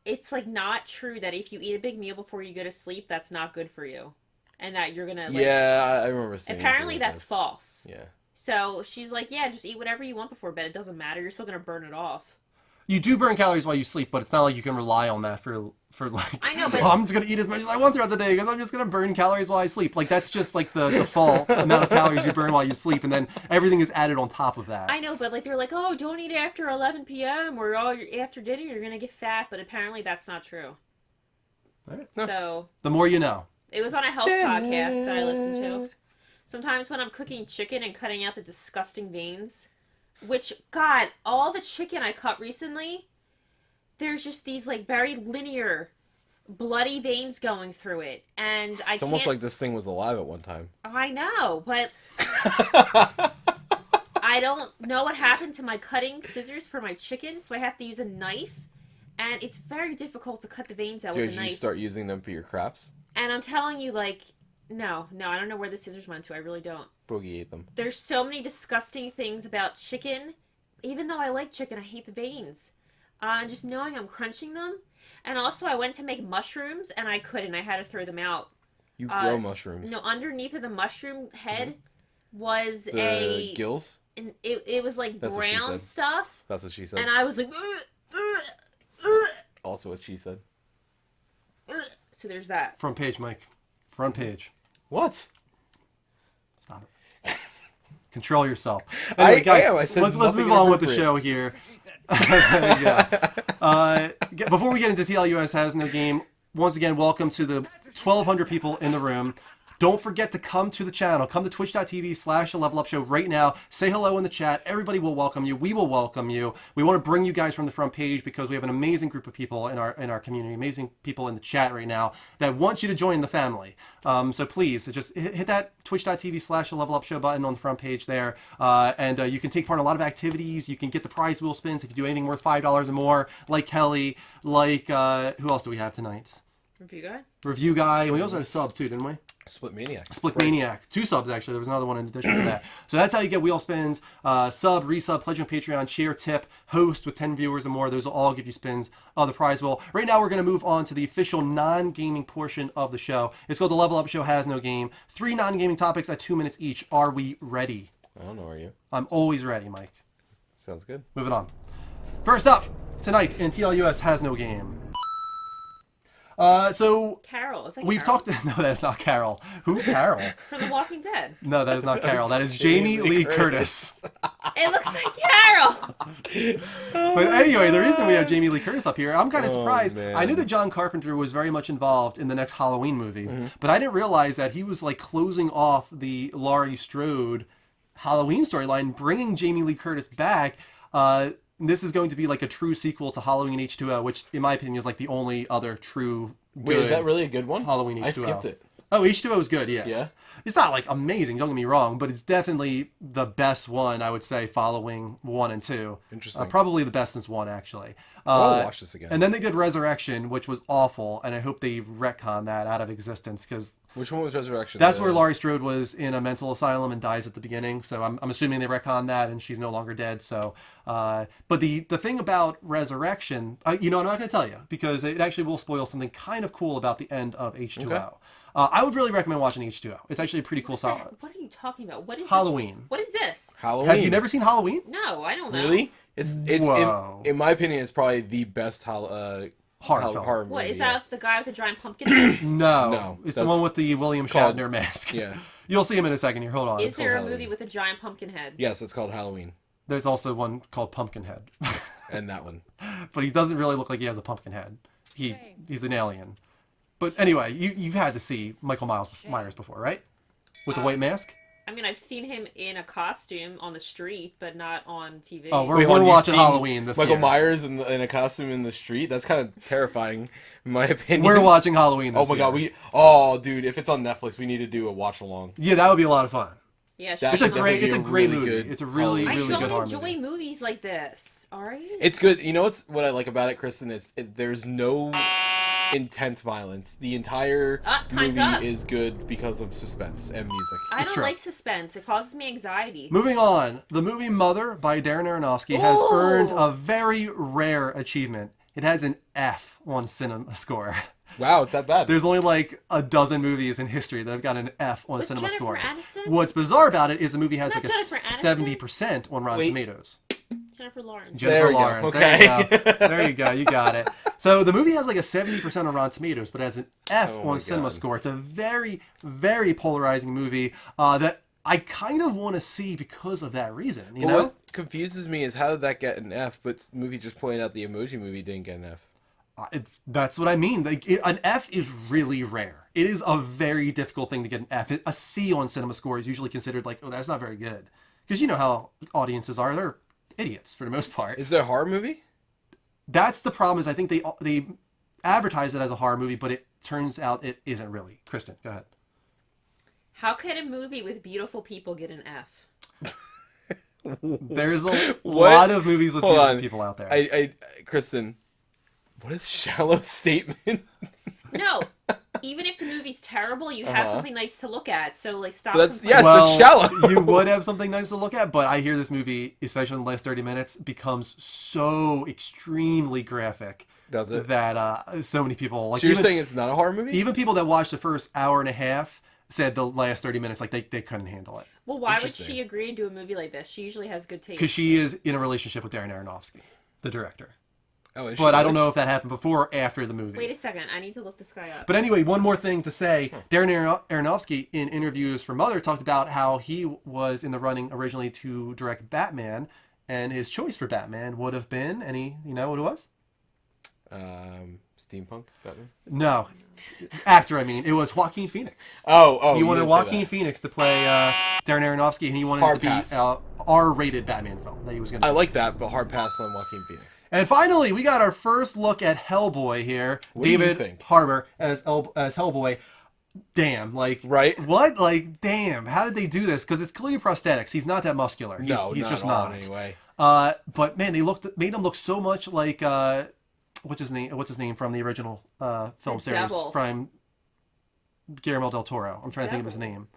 C: it's not true that if you eat a big meal before you go to sleep, that's not good for you. And that you're gonna
B: Yeah, I remember saying
C: apparently
B: something like
C: that's
B: this.
C: false.
B: Yeah.
C: So she's like, yeah, just eat whatever you want before bed. It doesn't matter. You're still gonna burn it off.
A: You do burn calories while you sleep, but it's not like you can rely on that for
C: I know, but-
A: well, I'm just going to eat as much as I want throughout the day because I'm just going to burn calories while I sleep. That's just the default amount of calories you burn while you sleep, and then everything is added on top of that.
C: I know, but they're like, oh, don't eat after 11 p.m. or after dinner you're gonna get fat. But apparently that's not true.
A: All right.
C: So
A: The more you know.
C: it was on a health podcast that I listened to. Sometimes when I'm cooking chicken and cutting out the disgusting veins, which, God, all the chicken I cut recently, there's just these very linear bloody veins going through it, and
B: It's almost like this thing was alive at one time.
C: I know, but I don't know what happened to my cutting scissors for my chicken, so I have to use a knife, and it's very difficult to cut the veins out with
B: Did
C: a
B: you
C: knife.
B: start using them for your crafts?
C: And I'm telling you, no, I don't know where the scissors went to. I really don't.
B: Boogie ate them.
C: There's so many disgusting things about chicken. Even though I like chicken, I hate the veins. And just knowing I'm crunching them. And also, I went to make mushrooms, and I couldn't. I had to throw them out.
B: You grow mushrooms.
C: No, underneath of the mushroom head was
B: The gills?
C: it was
B: That's what she
C: brown
B: said.
C: stuff.
B: That's what she said.
C: And I was like, ugh, ugh, ugh,
B: Also what she said.
C: ugh. So there's that.
A: Front page, Mike. Front page.
B: What?
A: Stop it. Control yourself.
B: I
A: Anyway, guys,
B: am. I said
A: let's
B: nothing
A: move on with the
B: inappropriate.
A: show here. There you go. Before we get into TLUS Has No Game, once again, welcome to the 1,200 people in the room. Don't forget to come to the channel. Come to twitch.tv/levelupshow right now. Say hello in the chat. Everybody will welcome you. We will welcome you. We want to bring you guys from the front page because we have an amazing group of people in our community, amazing people in the chat right now that want you to join the family. So please, just hit that twitch.tv/levelupshow button on the front page there. And you can take part in a lot of activities. You can get the prize wheel spins if you do anything worth $5 or more, like Kelly, like, who else do we have tonight? Review guy. And we also had a sub too, didn't we?
B: Split Maniac.
A: Split Maniac. 2 subs, actually. There was another one in addition to that. So that's how you get wheel spins. Sub, resub, pledge on Patreon, share, tip, host with 10 viewers or more. Those will all give you spins of the prize wheel. Right now, we're going to move on to the official non-gaming portion of the show. It's called The Level Up Show Has No Game. 3 non-gaming topics at 2 minutes each. Are we ready?
B: I don't know, are you?
A: I'm always ready, Mike.
B: Sounds good.
A: Moving on. First up, tonight in TLUS Has No Game. So
C: Carol. Is that
A: we've
C: Carol?
A: talked... No, that's not Carol. Who's Carol?
C: From The Walking Dead.
A: No, that is not Carol. That is Jamie Lee Curtis.
C: It looks like Carol!
A: But anyway, the reason we have Jamie Lee Curtis up here, I'm kind of surprised.
B: man.
A: I knew that John Carpenter was very much involved in the next Halloween movie, but I didn't realize that he was closing off the Laurie Strode Halloween storyline, bringing Jamie Lee Curtis back. This is going to be a true sequel to Halloween H2O, which, in my opinion, is the only other true good
B: Wait, is that really a good one?
A: Halloween H2O.
B: I skipped it.
A: Oh, H2O is good, yeah.
B: Yeah?
A: It's not amazing, don't get me wrong, but it's definitely the best one, I would say, following 1 and 2.
B: Interesting.
A: Probably the best since 1, actually.
B: I'll watch this again.
A: And then they did Resurrection, which was awful, and I hope they retcon that out of existence, because
B: Which one was Resurrection?
A: that's where Laurie Strode was in a mental asylum and dies at the beginning. So I'm assuming they retcon that, and she's no longer dead. So, but the thing about Resurrection, I'm not going to tell you, because it actually will spoil something kind of cool about the end of H2O.
B: Okay.
A: I would really recommend watching H2O. It's actually a pretty cool solid.
C: What are you talking about? What is
A: Halloween.
C: This? What is this?
B: Halloween.
A: Have you never seen Halloween?
C: No, I don't know.
B: Really? It's
A: Whoa.
B: in my opinion, it's probably the best horror movie.
C: What is that? The guy with the giant pumpkin head?
A: No, it's the
B: that's
A: one with the William
B: called-
A: Shatner mask.
B: Yeah.
A: You'll see him in a second here. Hold on.
C: Is there a
B: Halloween.
C: movie with a giant pumpkin head?
B: Yes, it's called Halloween,
A: There's also one called Pumpkinhead.
B: and that one.
A: But he doesn't really look like he has a pumpkin head. He's an alien. But anyway, you've had to see Michael Myers before, right? With the white mask?
C: I mean, I've seen him in a costume on the street, but not on TV.
A: Oh,
B: Wait,
A: we're
B: you've
A: watching
B: seen
A: Halloween this
B: Michael
A: year.
B: Myers in a costume in the street. That's kind of terrifying, in my opinion.
A: We're watching Halloween this
B: Oh my
A: year.
B: god, dude, if it's on Netflix, we need to do a watch along.
A: Yeah, that would be a lot of fun.
C: yeah,
B: That
A: It's a
B: should
A: great
B: definitely be a really
A: movie.
B: good
A: It's a really,
B: Halloween.
A: really
C: I
A: good
C: don't
A: horror
C: enjoy
A: movie.
C: movies like this. All right.
B: It's good. You know what I like about it, Kristen? There's no intense violence. The entire
C: Time's
B: movie
C: up.
B: is good because of suspense and music.
C: I
A: It's
C: don't
A: true.
C: like suspense. It causes me anxiety.
A: Moving on, the movie Mother by Darren Aronofsky has
C: Ooh.
A: earned a very rare achievement. It has an F on Cinema Score.
B: Wow, it's that bad.
A: There's only like a dozen movies in history that have got an F on
C: With
A: Cinema
C: Jennifer
A: Score.
C: Aniston?
A: What's bizarre about it is the movie has
C: Not
A: like a
C: Jennifer Aniston?
A: 70% on Rotten
B: Wait.
A: Tomatoes.
C: Jennifer Lawrence.
A: Jennifer
B: we go.
A: Lawrence.
B: Okay.
A: There you go. There you go. You got it. So the movie has like a 70% on Rotten Tomatoes, but has an F
B: Oh my
A: on Cinema
B: God.
A: Score. It's a very, very polarizing movie that I kind of want to see because of that reason. You know?
B: What confuses me is how did that get an F, but the movie just pointed out the Emoji Movie didn't get an F.
A: That's what I mean. Like an F is really rare. It is a very difficult thing to get an F. A C on Cinema Score is usually considered like, oh, that's not very good, because you know how audiences are. They're idiots for the most part.
B: Is it a horror movie?
A: That's the problem. Is I think they advertise it as a horror movie, but it turns out it isn't really. Kristen, go ahead.
C: How could a movie with beautiful people get an F?
A: There's a
B: What?
A: lot of movies with
B: Hold
A: beautiful
B: on.
A: people out there.
B: Kristen, what is shallow statement?
C: No. Even if the movie's terrible, you have something nice to look at. So, like, stop
B: That's-
C: complaining.
B: yes. that's shallow.
A: You would have something nice to look at, but I hear this movie, especially in the last 30 minutes, becomes so extremely graphic.
B: Does it?
A: That so many people like
B: So you're
A: even,
B: saying it's not a horror movie?
A: even people that watched the first hour and a half said the last 30 minutes like they couldn't handle it
C: Well, why would
B: Interesting.
C: she agree to do a movie like this? She usually has good taste.
A: because she is in a relationship with Darren Aronofsky, the director.
B: Oh, is she
A: But I don't
B: really?
A: know if that happened before or after the movie.
C: Wait a second. I need to look this guy up.
A: But anyway, one more thing to say. Darren Aronofsky, in interviews for Mother, talked about how he was in the running originally to direct Batman, and his choice for Batman would have been, you know what it was?
B: Steampunk Batman?
A: No. Actor, I mean. It was Joaquin Phoenix.
B: Oh,
A: He
B: you
A: wanted
B: didn't say
A: Joaquin
B: that.
A: Phoenix to play Darren Aronofsky, and he wanted
B: Hard
A: it to
B: pass.
A: be R-rated Batman film that he was going to
B: I like that, but hard pass on Joaquin Phoenix.
A: And finally, we got our first look at Hellboy here.
B: What do you
A: David
B: think?
A: Harbour as Hellboy. Damn, like
B: Right?
A: What? Like, damn, how did they do this? Because it's clearly prosthetics. He's not that muscular. He's
B: Not
A: just
B: at all,
A: not.
B: anyway.
A: But man, they made him look so much like what's his name from the original film
C: The
A: series
C: devil.
A: from Guillermo del Toro. I'm trying to think of his
C: Devil.
A: name.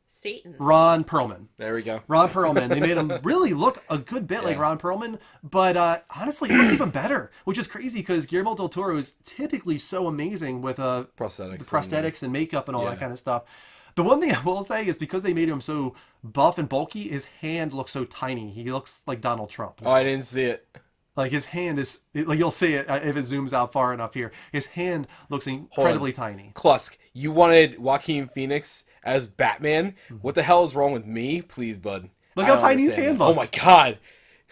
C: Satan.
A: Ron Perlman.
B: There we go.
A: Ron Perlman. They made him really look a good bit like
B: Yeah.
A: Ron Perlman, but honestly, he looks even better, which is crazy because Guillermo del Toro is typically so amazing with
B: Prosthetics.
A: and makeup and all that
B: Yeah.
A: kind of stuff. The one thing I will say is because they made him so buff and bulky, his hand looks so tiny. He looks like Donald Trump.
B: Oh, I didn't see it.
A: Like his hand is, like you'll see it if it zooms out far enough here. His hand looks incredibly tiny.
B: Klusk, you wanted Joaquin Phoenix as Batman? What the hell is wrong with me? Please, bud.
A: Look
B: I
A: how
B: don't
A: tiny his
B: understand
A: hand
B: that. Oh
A: looks.
B: my god.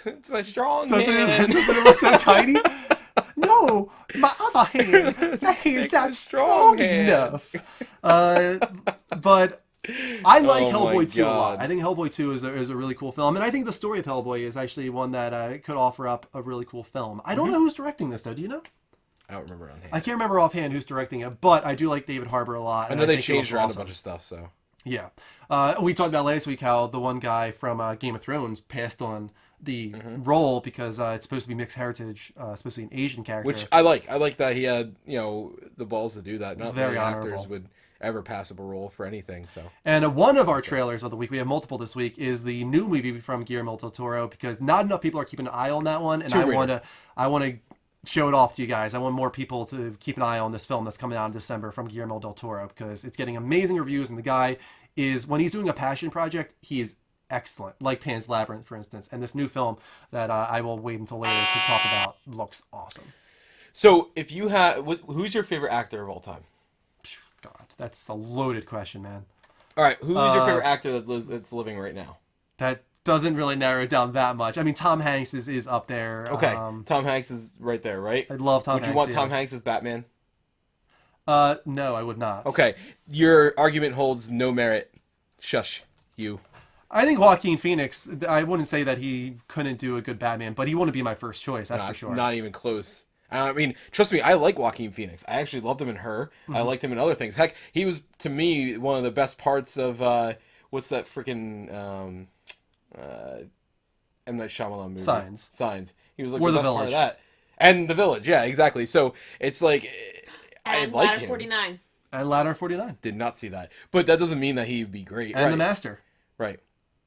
B: It's my strong
A: Doesn't
B: hand.
A: doesn't it look so tiny? No, my other hand. That hand's not strong
B: hand.
A: enough. But I like
B: Oh my
A: Hellboy 2 a lot.
B: God.
A: I think Hellboy 2 is a really cool film. And I think the story of Hellboy is actually one that could offer up a really cool film. I don't know who's directing this, though. Do you know?
B: I don't remember on hand.
A: I can't remember offhand who's directing it, but I do like David Harbour a lot.
B: I
A: and
B: know they
A: think it
B: changed
A: looks
B: around
A: awesome.
B: a bunch of stuff, so.
A: Yeah. We talked about last week how the one guy from Game of Thrones passed on the role because it's supposed to be mixed heritage, supposed to be an Asian character.
B: Which I like. I like that he had, the balls to do that. Not
A: Very
B: many
A: honorable.
B: actors would ever pass up a role for anything. So.
A: And one of our trailers of the week, we have multiple this week, is the new movie from Guillermo del Toro because not enough people are keeping an eye on that one, and
B: Tomb Raider.
A: I want to show it off to you guys. I want more people to keep an eye on this film that's coming out in December from Guillermo del Toro because it's getting amazing reviews, and the guy is, when he's doing a passion project, he is excellent, like Pan's Labyrinth, for instance. And this new film that I will wait until later to talk about looks awesome.
B: So, if you have, who's your favorite actor of all time?
A: God, that's a loaded question, man.
B: All right, who is your favorite actor that's living right now?
A: That doesn't really narrow it down that much. I mean, Tom Hanks is up there.
B: Okay, Tom Hanks is right there, right?
A: I love Tom Hanks.
B: Would you want Tom Hanks as Batman?
A: No, I would not.
B: Okay, your argument holds no merit. Shush, you.
A: I think Joaquin Phoenix, I wouldn't say that he couldn't do a good Batman, but he wouldn't be my first choice, that's for sure.
B: Not even close. I mean, trust me, I like Joaquin Phoenix. I actually loved him in Her. I liked him in other things. Heck, he was, to me, one of the best parts of, what's that freaking, M. Night Shyamalan movie? Signs. He was like
A: Or
B: the
A: The
B: best part
A: Village.
B: of that. And The Village, yeah, exactly. So, it's like, I
C: And
B: like
C: Ladder
B: him.
C: 49.
A: And Ladder 49.
B: Did not see that. But that doesn't mean that he'd be great.
A: And
B: right.
A: The Master.
B: Right.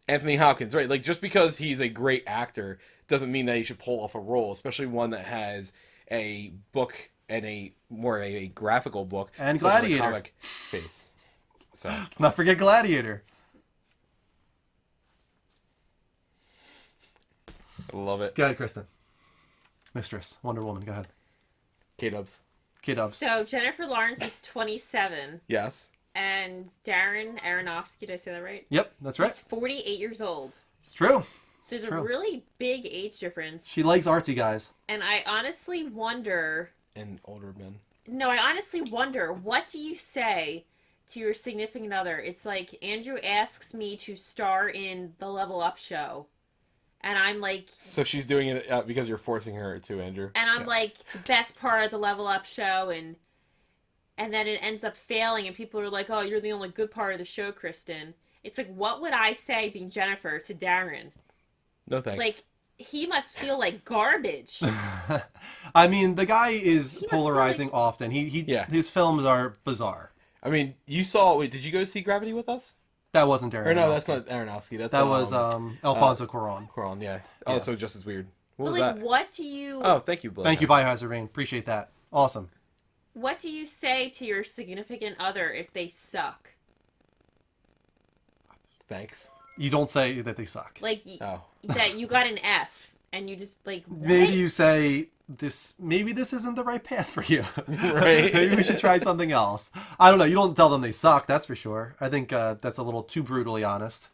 B: Anthony Hopkins, right? Like, just because he's a great actor doesn't mean that he should pull off a role, especially one that has a book and a graphical book
A: And
B: instead of a
A: Gladiator.
B: comic face. So
A: Let's not forget Gladiator.
B: I love it.
A: Go ahead, Kristen. Mistress, Wonder Woman, go ahead.
B: K-Dubs.
A: K-Dubs.
C: So Jennifer Lawrence is 27,
B: Yes.
C: and Darren Aronofsky, did I say that right?
A: Yep, that's right.
C: He's 48 years old.
A: It's true.
C: So there's
A: It's
C: a
A: true.
C: really big age difference.
A: She likes artsy guys.
C: And I honestly wonder...
B: And older men.
C: No, I honestly wonder, what do you say to your significant other? It's like Andrew asks me to star in the Level Up show. And I'm like...
B: So she's doing it because you're forcing her to, Andrew.
C: And I'm like, the best part of the Level Up show, and then it ends up failing, and people are like, oh, you're the only good part of the show, Kristen. It's like, what would I say, being Jennifer, to Darren?
B: No thanks.
C: Like, he must feel like garbage.
A: I mean, the guy is
C: He must
A: polarizing
C: feel
A: often.
B: Yeah.
A: His films are bizarre.
B: I mean, you saw... Wait, did you go see Gravity with us?
A: That wasn't Darren
B: Or no,
A: Aronofsky.
B: that's not Aronofsky. That's,
A: That was Alfonso Cuarón.
B: Cuarón, yeah.
A: Yeah.
B: Oh, so just as weird. What
C: But
B: was
C: like,
B: that?
C: what do you...
B: Oh, thank you, Blake.
A: Thank you, Biohazard Rain. Appreciate that. Awesome.
C: What do you say to your significant other if they suck?
B: Thanks.
A: You don't say that they suck.
C: Like,
B: Oh.
C: that you got an F, and you just, like, what?
A: Maybe you say, maybe this isn't the right path for you.
B: Right.
A: Maybe we should try something else. I don't know. You don't tell them they suck, that's for sure. I think that's a little too brutally honest.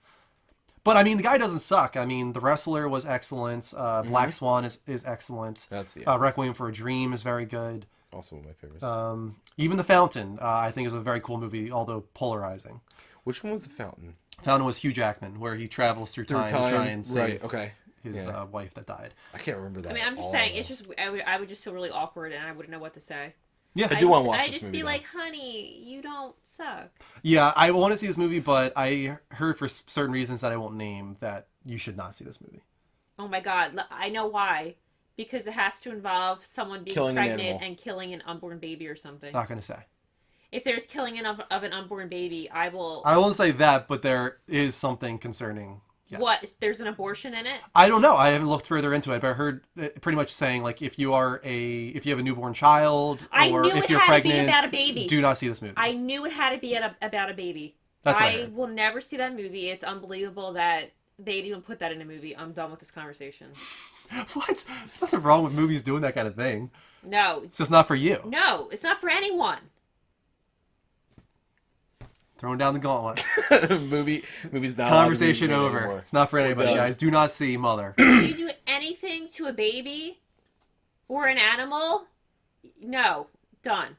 A: But, I mean, the guy doesn't suck. I mean, The Wrestler was excellent. Black Swan is excellent.
B: That's
A: Requiem for a Dream is very good.
B: also one of my favorites.
A: Even The Fountain, I think, is a very cool movie, although polarizing.
B: Which one was The Fountain?
A: Fountain was Hugh Jackman, where he travels through time to try and save his wife that died.
B: I can't remember that.
C: I mean, I'm just saying, it's just, I would just feel really awkward, and I wouldn't know what to say.
A: Yeah,
B: I do want to watch
C: I'd
B: this
C: just
B: movie,
C: be
B: though.
C: like, honey, you don't suck.
A: Yeah, I want to see this movie, but I heard for certain reasons that I won't name that you should not see this movie.
C: Oh my god, I know why. Because it has to involve someone being
B: Killing an
C: pregnant
B: animal.
C: and killing an unborn baby or something.
A: Not going to say.
C: If there's killing of an unborn baby, I will...
A: I won't say that, but there is something concerning. Yes.
C: What? There's an abortion in it?
A: I don't know. I haven't looked further into it, but I heard pretty much saying, like, if you have a newborn child,
C: I
A: or
C: knew
A: if
C: it
A: you're
C: had to be
A: pregnant,
C: about a baby.
A: do not see this movie.
C: I knew it had to be about a baby.
A: That's what I
C: I
A: heard.
C: will never see that movie. It's unbelievable that they'd even put that in a movie. I'm done with this conversation.
A: What? There's nothing wrong with movies doing that kind of thing.
C: No.
A: It's just not for you.
C: No, it's not for anyone.
A: Throwing down the gauntlet.
B: Movie's not
A: Conversation
B: allowed to be made
A: over.
B: anymore.
A: It's not for anybody,
B: done.
A: guys. Do not see Mother.
C: If you do anything to a baby or an animal, no. Done.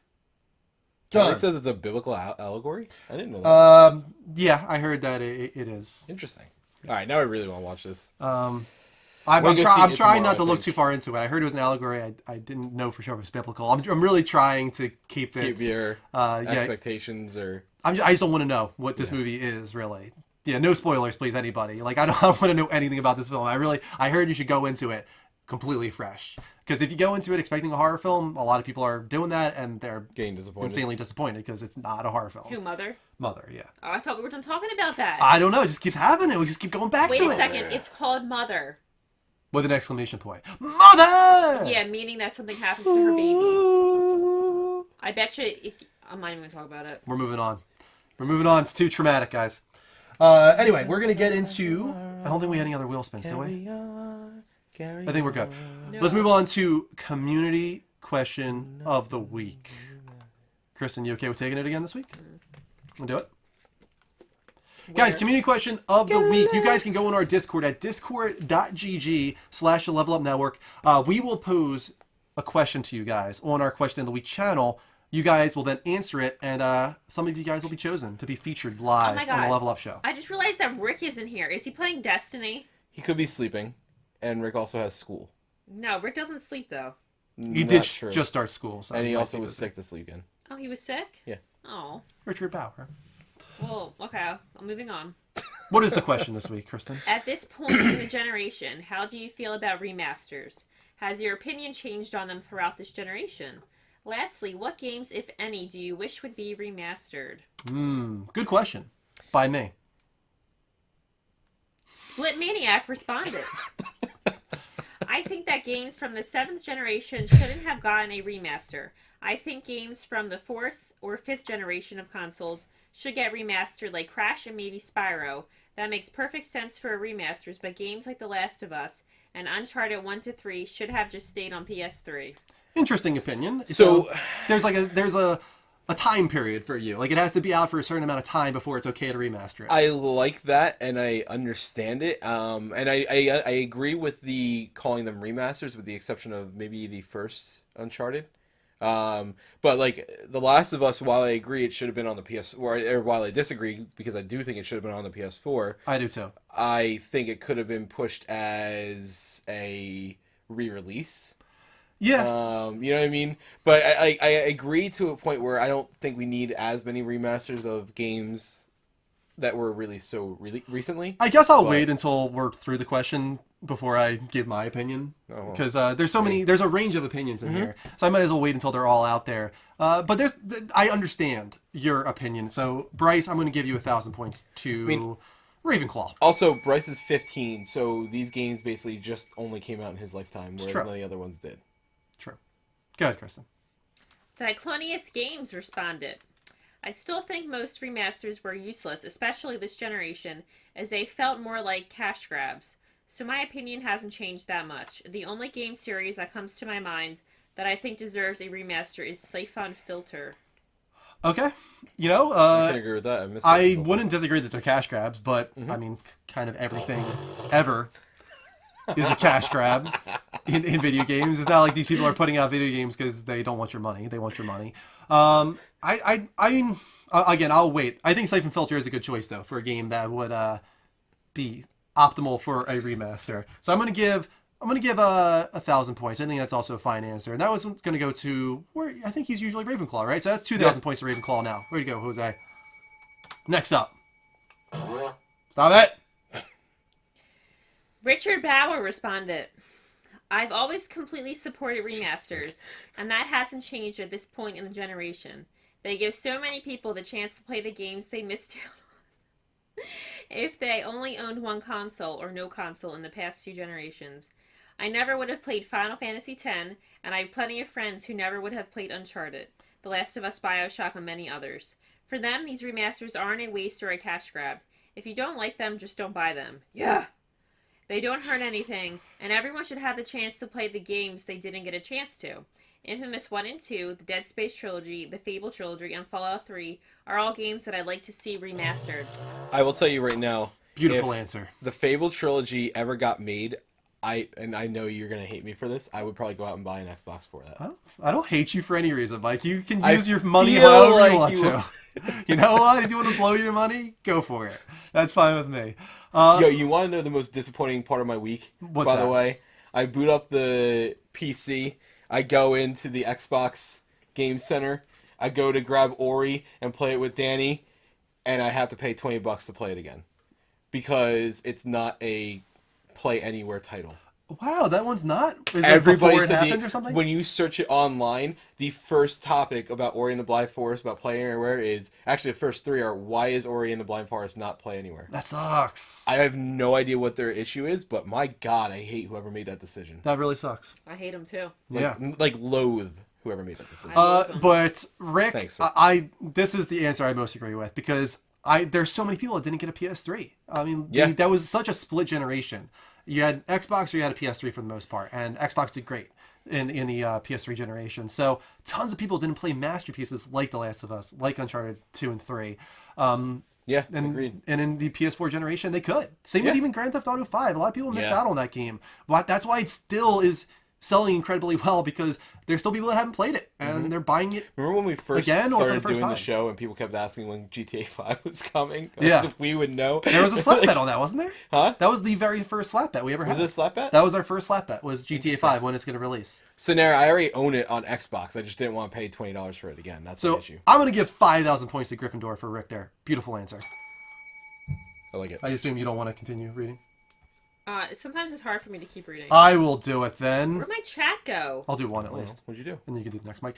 B: Kelly says it's a biblical allegory? I didn't know that.
A: Yeah, I heard that it is.
B: Interesting. All right, now I really want to watch this.
A: I'm
B: We'll go see
A: trying
B: it
A: not
B: tomorrow,
A: to
B: I
A: look
B: think.
A: too far into it. I heard it was an allegory. I didn't know for sure if it was biblical. I'm really trying to keep it.
B: Keep your
A: yeah,
B: expectations or...
A: I just don't want to know what this movie is, really. Yeah, no spoilers, please, anybody. Like, I don't want to know anything about this film. I heard you should go into it completely fresh. Because if you go into it expecting a horror film, a lot of people are doing that, and they're
B: Getting disappointed.
A: insanely disappointed because it's not a horror film.
C: Who, Mother?
A: Mother, yeah.
C: Oh, I thought we were done talking about that.
A: I don't know. It just keeps happening. We just keep going back
C: Wait
A: to
C: a
A: it.
C: second. It's called Mother.
A: With an exclamation point. Mother!
C: Yeah, meaning that something happens to her baby. I bet you... I'm not even going to talk about it.
A: We're moving on. It's too traumatic, guys. Anyway, we're going to get into... I don't think we had any other wheel spins, do we? I think we're good.
C: No.
A: Let's move on to community question of the week. Kristen, you okay with taking it again this week? We'll do it. Guys, community question of the week. You guys can go on our Discord at discord.gg/the level up network. We will pose a question to you guys on our question of the week channel. You guys will then answer it, and some of you guys will be chosen to be featured live
C: Oh my God.
A: on the Level Up Show.
C: I just realized that Rick isn't here. Is he playing Destiny?
B: He could be sleeping, and Rick also has school.
C: No, Rick doesn't sleep, though.
A: He
B: Not
A: did
B: true.
A: just start school, so
B: And he
A: might
B: also
A: be
B: was
A: busy.
B: sick this weekend.
C: Oh, he was sick?
B: Yeah.
C: Oh.
A: Richard Bauer.
C: Well, okay. I'm moving on.
A: What is the question this week, Kristen?
C: At this point in the generation, how do you feel about remasters? Has your opinion changed on them throughout this generation? Lastly, what games, if any, do you wish would be remastered?
A: Good question. By me.
C: Split Maniac responded. I think that games from the 7th generation shouldn't have gotten a remaster. I think games from the 4th or 5th generation of consoles should get remastered like Crash and maybe Spyro. That makes perfect sense for remasters, but games like The Last of Us and Uncharted 1-3 should have just stayed on PS3.
A: Interesting opinion.
B: So
A: there's a time period for you. Like, it has to be out for a certain amount of time before it's okay to remaster it.
B: I like that, and I understand it. And I agree with the calling them remasters, with the exception of maybe the first Uncharted. But like The Last of Us, while I agree it should have been on the PS, or while I disagree because I do think it should have been on the PS4.
A: I do too.
B: I think it could have been pushed as a re-release.
A: Yeah.
B: You know what I mean? But I agree to a point where I don't think we need as many remasters of games that were released so recently.
A: I guess I'll wait until we're through the question before I give my opinion.
B: Oh, well.
A: Because there's a range of opinions in here. So I might as well wait until they're all out there. But I understand your opinion. So, Bryce, I'm going to give you 1,000 points to Ravenclaw.
B: Also, Bryce is 15, so these games basically just only came out in his lifetime, whereas
A: true.
B: none of the other ones did.
A: True. Go ahead, Kristen.
C: Cyclonius Games responded. I still think most remasters were useless, especially this generation, as they felt more like cash grabs. So my opinion hasn't changed that much. The only game series that comes to my mind that I think deserves a remaster is Siphon Filter.
A: Okay.
B: I can agree with that.
A: I wouldn't disagree that they're cash grabs, but I mean, kind of everything ever is a cash grab in video games. It's not like these people are putting out video games because they don't want your money. They want your money. I mean, again, I'll wait. I think Siphon Filter is a good choice, though, for a game that would be optimal for a remaster. So I'm gonna give 1,000 points. I think that's also a fine answer. And that was gonna go to where I think he's usually Ravenclaw, right? So that's 2,000 points to Ravenclaw now. Where you go, Jose? Next up. Stop it.
C: Richard Bauer responded. I've always completely supported remasters, and that hasn't changed at this point in the generation. They give so many people the chance to play the games they missed out on if they only owned one console or no console in the past 2 generations. I never would have played Final Fantasy X, and I have plenty of friends who never would have played Uncharted, The Last of Us, BioShock, and many others. For them, these remasters aren't a waste or a cash grab. If you don't like them, just don't buy them. Yeah! They don't hurt anything, and everyone should have the chance to play the games they didn't get a chance to. Infamous 1 and 2, the Dead Space trilogy, the Fable trilogy, and Fallout 3 are all games that I'd like to see remastered.
B: I will tell you right now.
A: Beautiful
B: if
A: answer.
B: The Fable trilogy ever got made, I know you're gonna hate me for this, I would probably go out and buy an Xbox for that.
A: I don't hate you for any reason, Mike. You can
B: I
A: use your money
B: feel
A: however
B: like
A: you want
B: you-
A: to. You know what? If you want to blow your money, go for it. That's fine with me.
B: Yo, you want to know the most disappointing part of my week?
A: What's
B: by
A: that?
B: the way, I boot up the PC. I go into the Xbox Game Center. I go to grab Ori and play it with Danny, and I have to pay $20 to play it again. because it's not a play anywhere title.
A: Wow, that one's not. Is it
B: Everybody
A: before it
B: said
A: happened or something?
B: when you search it online, the first topic about Ori and the Blind Forest about play anywhere is actually the first three are why is Ori and the Blind Forest not play anywhere?
A: That sucks.
B: I have no idea what their issue is, but my God, I hate whoever made that decision.
A: That really sucks.
C: I hate him too.
A: Yeah.
B: Like loathe whoever made that decision.
A: But Rick,
B: Thanks, Rick.
A: This is the answer I most agree with because there's so many people that didn't get a PS3. I mean,
B: Yeah.
A: that was such a split generation. You had Xbox or you had a PS3 for the most part, and Xbox did great in the PS3 generation. So tons of people didn't play masterpieces like The Last of Us, like Uncharted 2 and 3.
B: Yeah,
A: And,
B: agreed.
A: and in the PS4 generation, they could. Same with
B: Yeah.
A: even Grand Theft Auto 5. A lot of people missed
B: Yeah.
A: out on that game. But that's why it still is selling incredibly well because there's still people that haven't played it and they're buying it.
B: Remember when we first
A: Again, or for the
B: started
A: first
B: doing the
A: time?
B: show and people kept asking when GTA 5 was coming?
A: Yeah.
B: As if we would know.
A: There was a slap bet on that, wasn't there?
B: Huh?
A: That was the very first slap bet we ever had.
B: Was it a slap bet?
A: That was our first slap bet, was GTA 5 when it's going to release.
B: So now I already own it on Xbox. I just didn't want to pay $20 for it again. That's the
A: So
B: issue.
A: I'm going to give 5,000 points to Gryffindor for Rick there. Beautiful answer.
B: I like it.
A: I assume you don't want to continue reading?
C: Sometimes it's hard for me to keep reading.
A: I will do it then.
C: Where'd my chat go?
A: I'll do one at least.
B: What'd you do?
A: And you can do the next, Mike.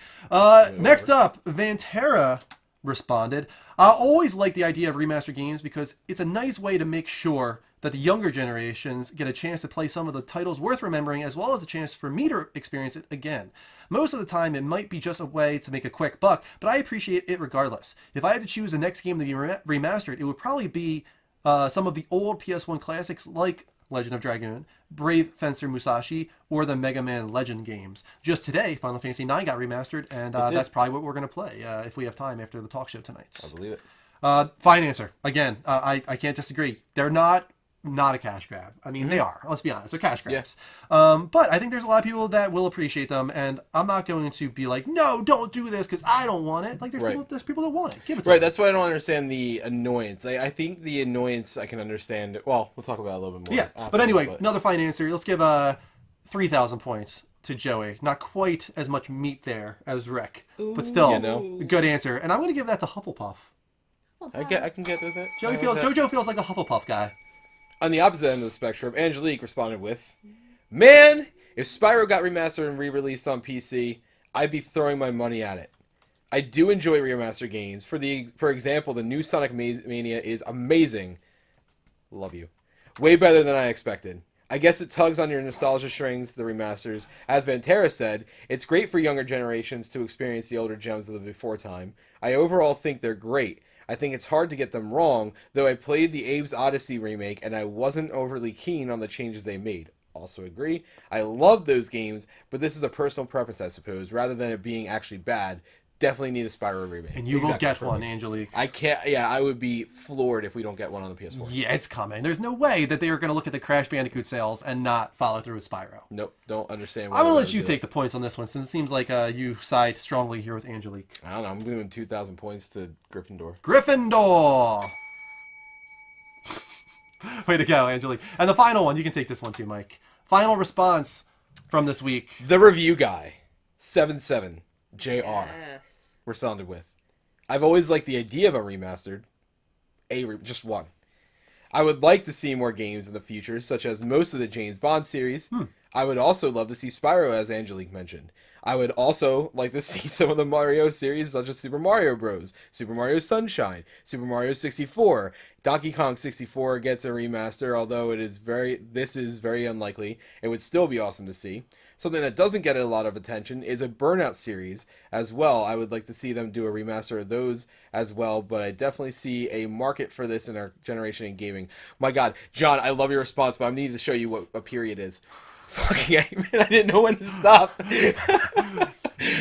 A: Next up, Vantera responded, I always like the idea of remastered games because it's a nice way to make sure that the younger generations get a chance to play some of the titles worth remembering as well as a chance for me to experience it again. Most of the time, it might be just a way to make a quick buck, but I appreciate it regardless. If I had to choose the next game to be remastered, it would probably be some of the old PS1 classics like Legend of Dragoon, Brave Fencer Musashi, or the Mega Man Legend games. Just today, Final Fantasy IX got remastered, and that's probably what we're going to play if we have time after the talk show tonight.
B: I believe it.
A: Fine answer. Again, I can't disagree. They're not a cash grab. I mean, they are. Let's be honest. They're cash grabs. But I think there's a lot of people that will appreciate them, and I'm not going to be like, no, don't do this because I don't want it. Like, there's people that want it. Give it to
B: Right,
A: them.
B: that's why I don't understand the annoyance. I think the annoyance I can understand. Well, we'll talk about it a little bit more.
A: Yeah,
B: after,
A: but anyway, another fine answer. Let's give 3,000 points to Joey. Not quite as much meat there as Rick, but still
B: You know.
A: a good answer. And I'm going to give that to Hufflepuff.
B: I can get with it.
A: JoJo feels like a Hufflepuff guy.
B: On the opposite end of the spectrum, Angelique responded with, "Man, if Spyro got remastered and re-released on PC, I'd be throwing my money at it. I do enjoy remastered games. For example, the new Sonic Mania is amazing. Love you. Way better than I expected. I guess it tugs on your nostalgia strings, the remasters. As Vantera said, it's great for younger generations to experience the older gems of the before time. I overall think they're great. I think it's hard to get them wrong, though I played the Abe's Odyssey remake and I wasn't overly keen on the changes they made. Also agree. I love those games, but this is a personal preference, I suppose. Rather than it being actually bad, definitely need a Spyro remake."
A: And you will get one, Angelique.
B: I can't. Yeah, I would be floored if we don't get one on the PS4.
A: Yeah, it's coming. There's no way that they are going to look at the Crash Bandicoot sales and not follow through with Spyro.
B: Nope, don't understand.
A: I'm going to let you take the points on this one since it seems like you side strongly here with Angelique.
B: I don't know. I'm doing 2,000 points to Gryffindor.
A: Gryffindor! Way to go, Angelique. And the final one, you can take this one too, Mike. Final response from this week.
B: The review guy, 77 JR.
C: Yes.
B: Responded with, "I've always liked the idea of a remastered. Just one. I would like to see more games in the future, such as most of the James Bond series. I would also love to see Spyro, as Angelique mentioned. I would also like to see some of the Mario series, such as Super Mario Bros., Super Mario Sunshine, Super Mario 64. Donkey Kong 64 gets a remaster, although this is very unlikely. It would still be awesome to see. Something that doesn't get a lot of attention is a Burnout series as well. I would like to see them do a remaster of those as well, but I definitely see a market for this in our generation in gaming." My God, John, I love your response, but I need to show you what a period is. Fucking I didn't know when to stop.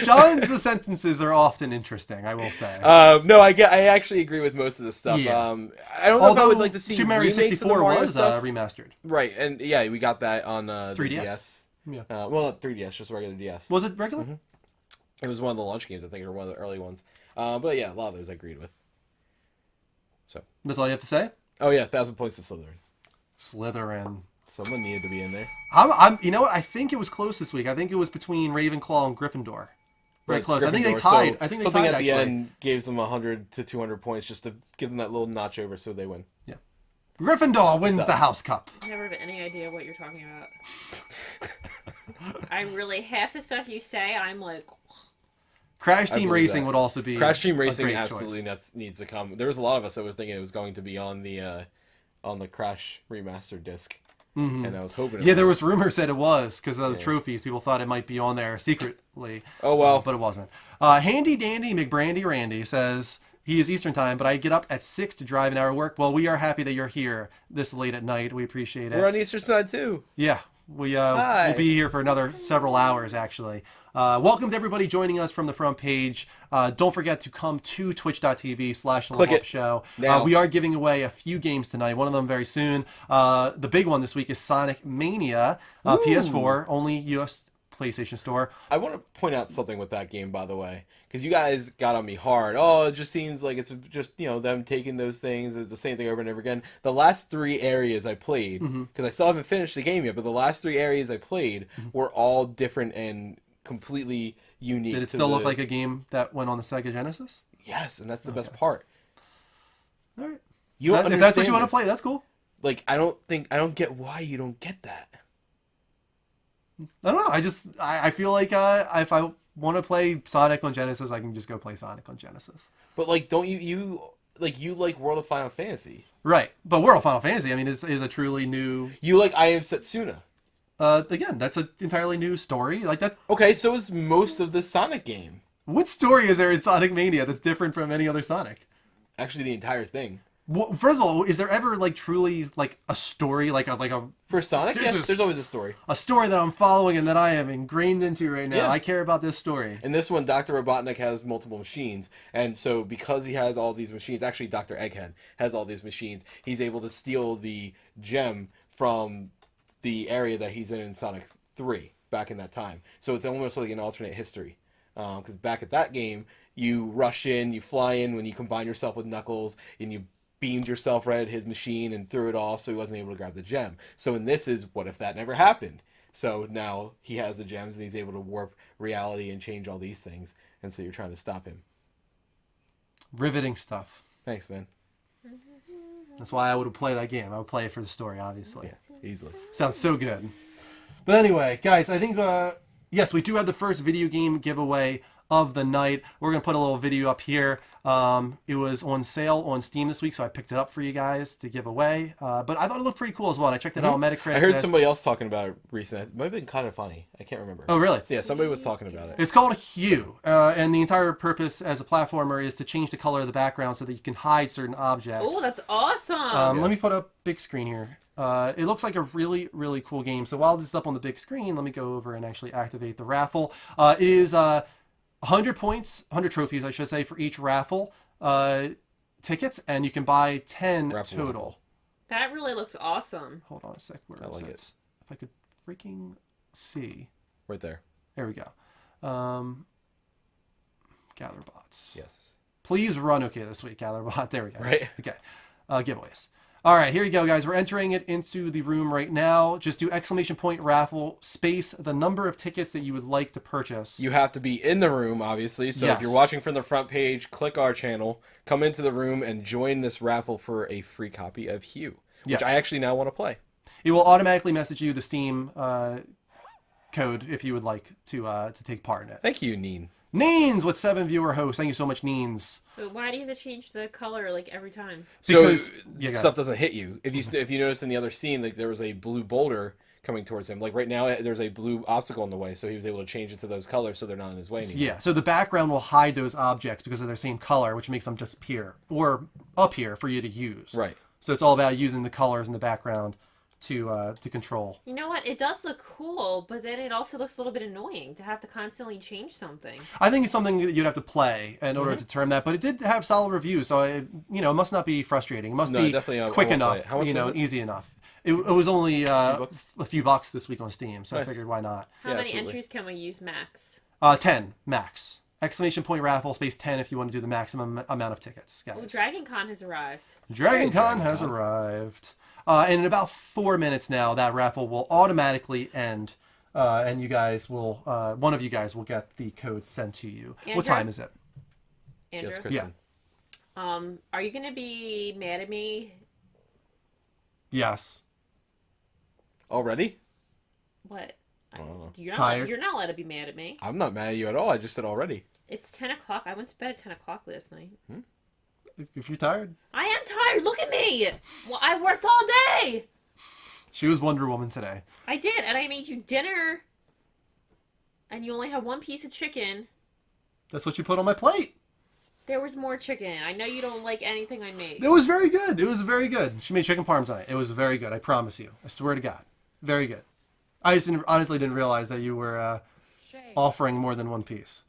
A: John's sentences are often interesting, I will say.
B: No, I actually agree with most of the stuff.
A: Yeah.
B: I don't know if I would like to see
A: Super Mario
B: remakes of the
A: 64
B: Mario
A: was
B: stuff.
A: remastered.
B: Right, and yeah, we got that on
A: 3DS.
B: the DS.
A: Yeah.
B: Well, not 3DS, just regular DS.
A: Was it regular?
B: It was one of the launch games, I think, or one of the early ones. But yeah, a lot of those I agreed with. So.
A: That's all you have to say?
B: Oh yeah, 1,000 points to Slytherin.
A: Slytherin.
B: Someone needed to be in there.
A: You know what? I think it was close this week. I think it was between Ravenclaw and Gryffindor. Very
B: Right,
A: close. I think they
B: Gryffindor,
A: tied.
B: so
A: I think they
B: something
A: tied,
B: at the
A: actually.
B: end gives them 100 to 200 points just to give them that little notch over so they win.
A: Yeah. Gryffindor wins the House Cup.
C: I never have any idea what you're talking about. I really, half the stuff you say, I'm like...
A: Crash Team
B: believe
A: Racing
B: that.
A: would also be
B: Crash Team
A: a
B: Racing
A: great
B: absolutely
A: choice.
B: needs to come. There was a lot of us that were thinking it was going to be on the Crash remastered disc, and I was hoping.
A: Yeah, there was rumors that it was because of the trophies. People thought it might be on there secretly.
B: Oh well,
A: but it wasn't. Handy Dandy McBrandy Randy says he is Eastern time, but I get up at 6 to drive an hour to work. Well, we are happy that you're here this late at night. We appreciate it.
B: we're on Eastern side too.
A: Yeah, we'll
B: Hi.
A: be here for another several hours actually. Welcome to everybody joining us from the front page. Don't forget to come to twitch.tv/levelupshow.
B: Now.
A: We are giving away a few games tonight, one of them very soon. The big one this week is Sonic Mania, PS4, only US PlayStation Store.
B: I want to point out something with that game, by the way, because you guys got on me hard. Oh, it just seems like it's just them taking those things. It's the same thing over and over again. The last 3 areas I played, because I still haven't finished the game yet, but the last 3 areas I played were all different and completely unique.
A: Did it still look like a game that went on the Sega Genesis?
B: Yes, and that's the best part.
A: All right.
B: You don't
A: If that's what you want to
B: understand
A: play,
B: this.
A: that's cool.
B: Like, I don't get why you don't get that.
A: I don't know. I feel like if I want to play Sonic on Genesis, I can just go play Sonic on Genesis.
B: But like, don't you like World of Final Fantasy?
A: Right. But World of Final Fantasy, I mean, is a truly new...
B: You like I Am Setsuna.
A: Again, that's an entirely new story. Like that.
B: Okay, so is most of the Sonic game.
A: What story is there in Sonic Mania that's different from any other Sonic?
B: Actually, the entire thing.
A: Well, first of all, is there ever like truly like a story, like a
B: For Sonic,
A: This
B: yeah,
A: is-
B: there's always a story.
A: story that I'm following and that I am ingrained into right now?
B: Yeah.
A: I care about this story.
B: In this one, Dr. Robotnik has multiple machines, and so because he has all these machines, actually Dr. Egghead has all these machines, he's able to steal the gem from the area that he's in Sonic 3 back in that time. So it's almost like an alternate history. Because back at that game, you rush in, you fly in when you combine yourself with Knuckles, and you beamed yourself right at his machine and threw it off so he wasn't able to grab the gem. So in this is, what if that never happened? So now he has the gems and he's able to warp reality and change all these things. And so you're trying to stop him.
A: Riveting stuff.
B: Thanks, man.
A: That's why I would play that game. I would play it for the story, obviously.
B: Yeah, easily.
A: Sounds so good. But anyway, guys, I think, yes, we do have the first video game giveaway of the night. We're going to put a little video up here. It was on sale on Steam this week, so I picked it up for you guys to give away. But I thought it looked pretty cool as well, and I checked it out on Metacritic.
B: I heard somebody else talking about it recently. It might have been kind of funny. I can't remember.
A: Oh, really?
B: So yeah, somebody was talking about it.
A: It's called Hue, and the entire purpose as a platformer is to change the color of the background so that you can hide certain objects.
C: Oh, that's awesome.
A: Let me put up big screen here. It looks like a really, really cool game. So while this is up on the big screen, let me go over and actually activate the raffle. It is 100 points, 100 trophies, I should say, for each raffle tickets, and you can buy 10
B: Raffle,
A: total.
B: raffle.
C: That really looks awesome.
A: Hold on a sec. Where
B: I
A: is
B: like
A: it?
B: it.
A: If I could freaking see.
B: Right there.
A: There we go. Gather bots.
B: Yes.
A: Please run okay this week, Gather bot. There we go.
B: Right.
A: Okay. Giveaways. All right, here you go, guys. We're entering it into the room right now. Just do exclamation point raffle space the number of tickets that you would like to purchase.
B: You have to be in the room, obviously. So if you're
A: Yes.
B: watching from the front page, click our channel, come into the room, and join this raffle for a free copy of Hue, which
A: Yes.
B: I actually now want to play.
A: It will automatically message you the Steam code if you would like to take part in it.
B: Thank you, Neen.
A: Neens with 7 viewer hosts. Thank you so much, Neens.
C: But why do you have to change the color like every time?
A: Because
B: So
A: yeah, go
B: stuff doesn't hit you. If you notice in the other scene, like there was a blue boulder coming towards him. Like right now, there's a blue obstacle in the way, so he was able to change it to those colors, so they're not in his way anymore.
A: Yeah, so the background will hide those objects because of their same color, which makes them disappear or appear for you to use.
B: Right.
A: So it's all about using the colors in the background to control.
C: You know what? It does look cool, but then it also looks a little bit annoying to have to constantly change something.
A: I think it's something that you'd have to play in order to determine that, but it did have solid reviews, so it must not be frustrating. It must
B: No,
A: be
B: definitely, I
A: quick
B: won't play
A: enough,
B: it. How much was it?
A: easy enough. It was only a
B: bucks?
A: few bucks this week on Steam, so I
B: Nice.
A: figured why not.
C: How
B: Yeah,
C: many
B: absolutely.
C: entries can we use max?
A: 10 max. Exclamation point raffle space 10 if you want to do the maximum amount of tickets, guys.
C: Oh, Dragon Con has arrived.
A: Dragon Con
B: Dragon
A: has
B: Con.
A: arrived. And in about 4 minutes now, that raffle will automatically end, and you guys will, one of you guys will get the code sent to you.
C: Andrew?
A: What time is it?
C: Andrew,
B: Yes, Kristen.
A: Yeah.
C: are you gonna be mad at me
A: Yes.
B: Already?
C: What?
B: know.
A: Tired?
C: You're not allowed to be mad at me.
B: I'm not mad at you at all. I just said already.
C: It's 10 o'clock. I went to bed at 10 o'clock last night.
A: If you're tired.
C: I am tired. Look at me. Well, I worked all day.
A: She was Wonder Woman today.
C: I did, and I made you dinner. And you only had one piece of chicken.
A: That's what you put on my plate.
C: There was more chicken. I know you don't like anything I made.
A: It was very good. It was very good. She made chicken parm tonight. It was very good. I promise you. I swear to God. Very good. I just honestly didn't realize that you were offering more than one piece.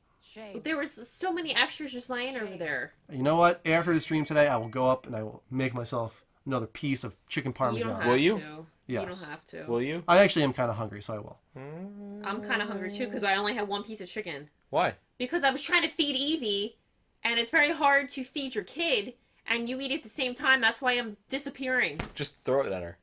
C: There was so many extras just laying over there.
A: You know what? After the stream today, I will go up and I will make myself another piece of chicken
C: You don't
A: parmesan.
C: have
B: Will you?
C: to.
A: Yes.
C: You don't have to.
B: Will you?
A: I actually am kind of hungry, so I will.
C: I'm kind of hungry too because I only had one piece of chicken.
B: Why?
C: Because I was trying to feed Evie, and it's very hard to feed your kid, and you eat at the same time. That's why I'm disappearing.
B: Just throw it at her.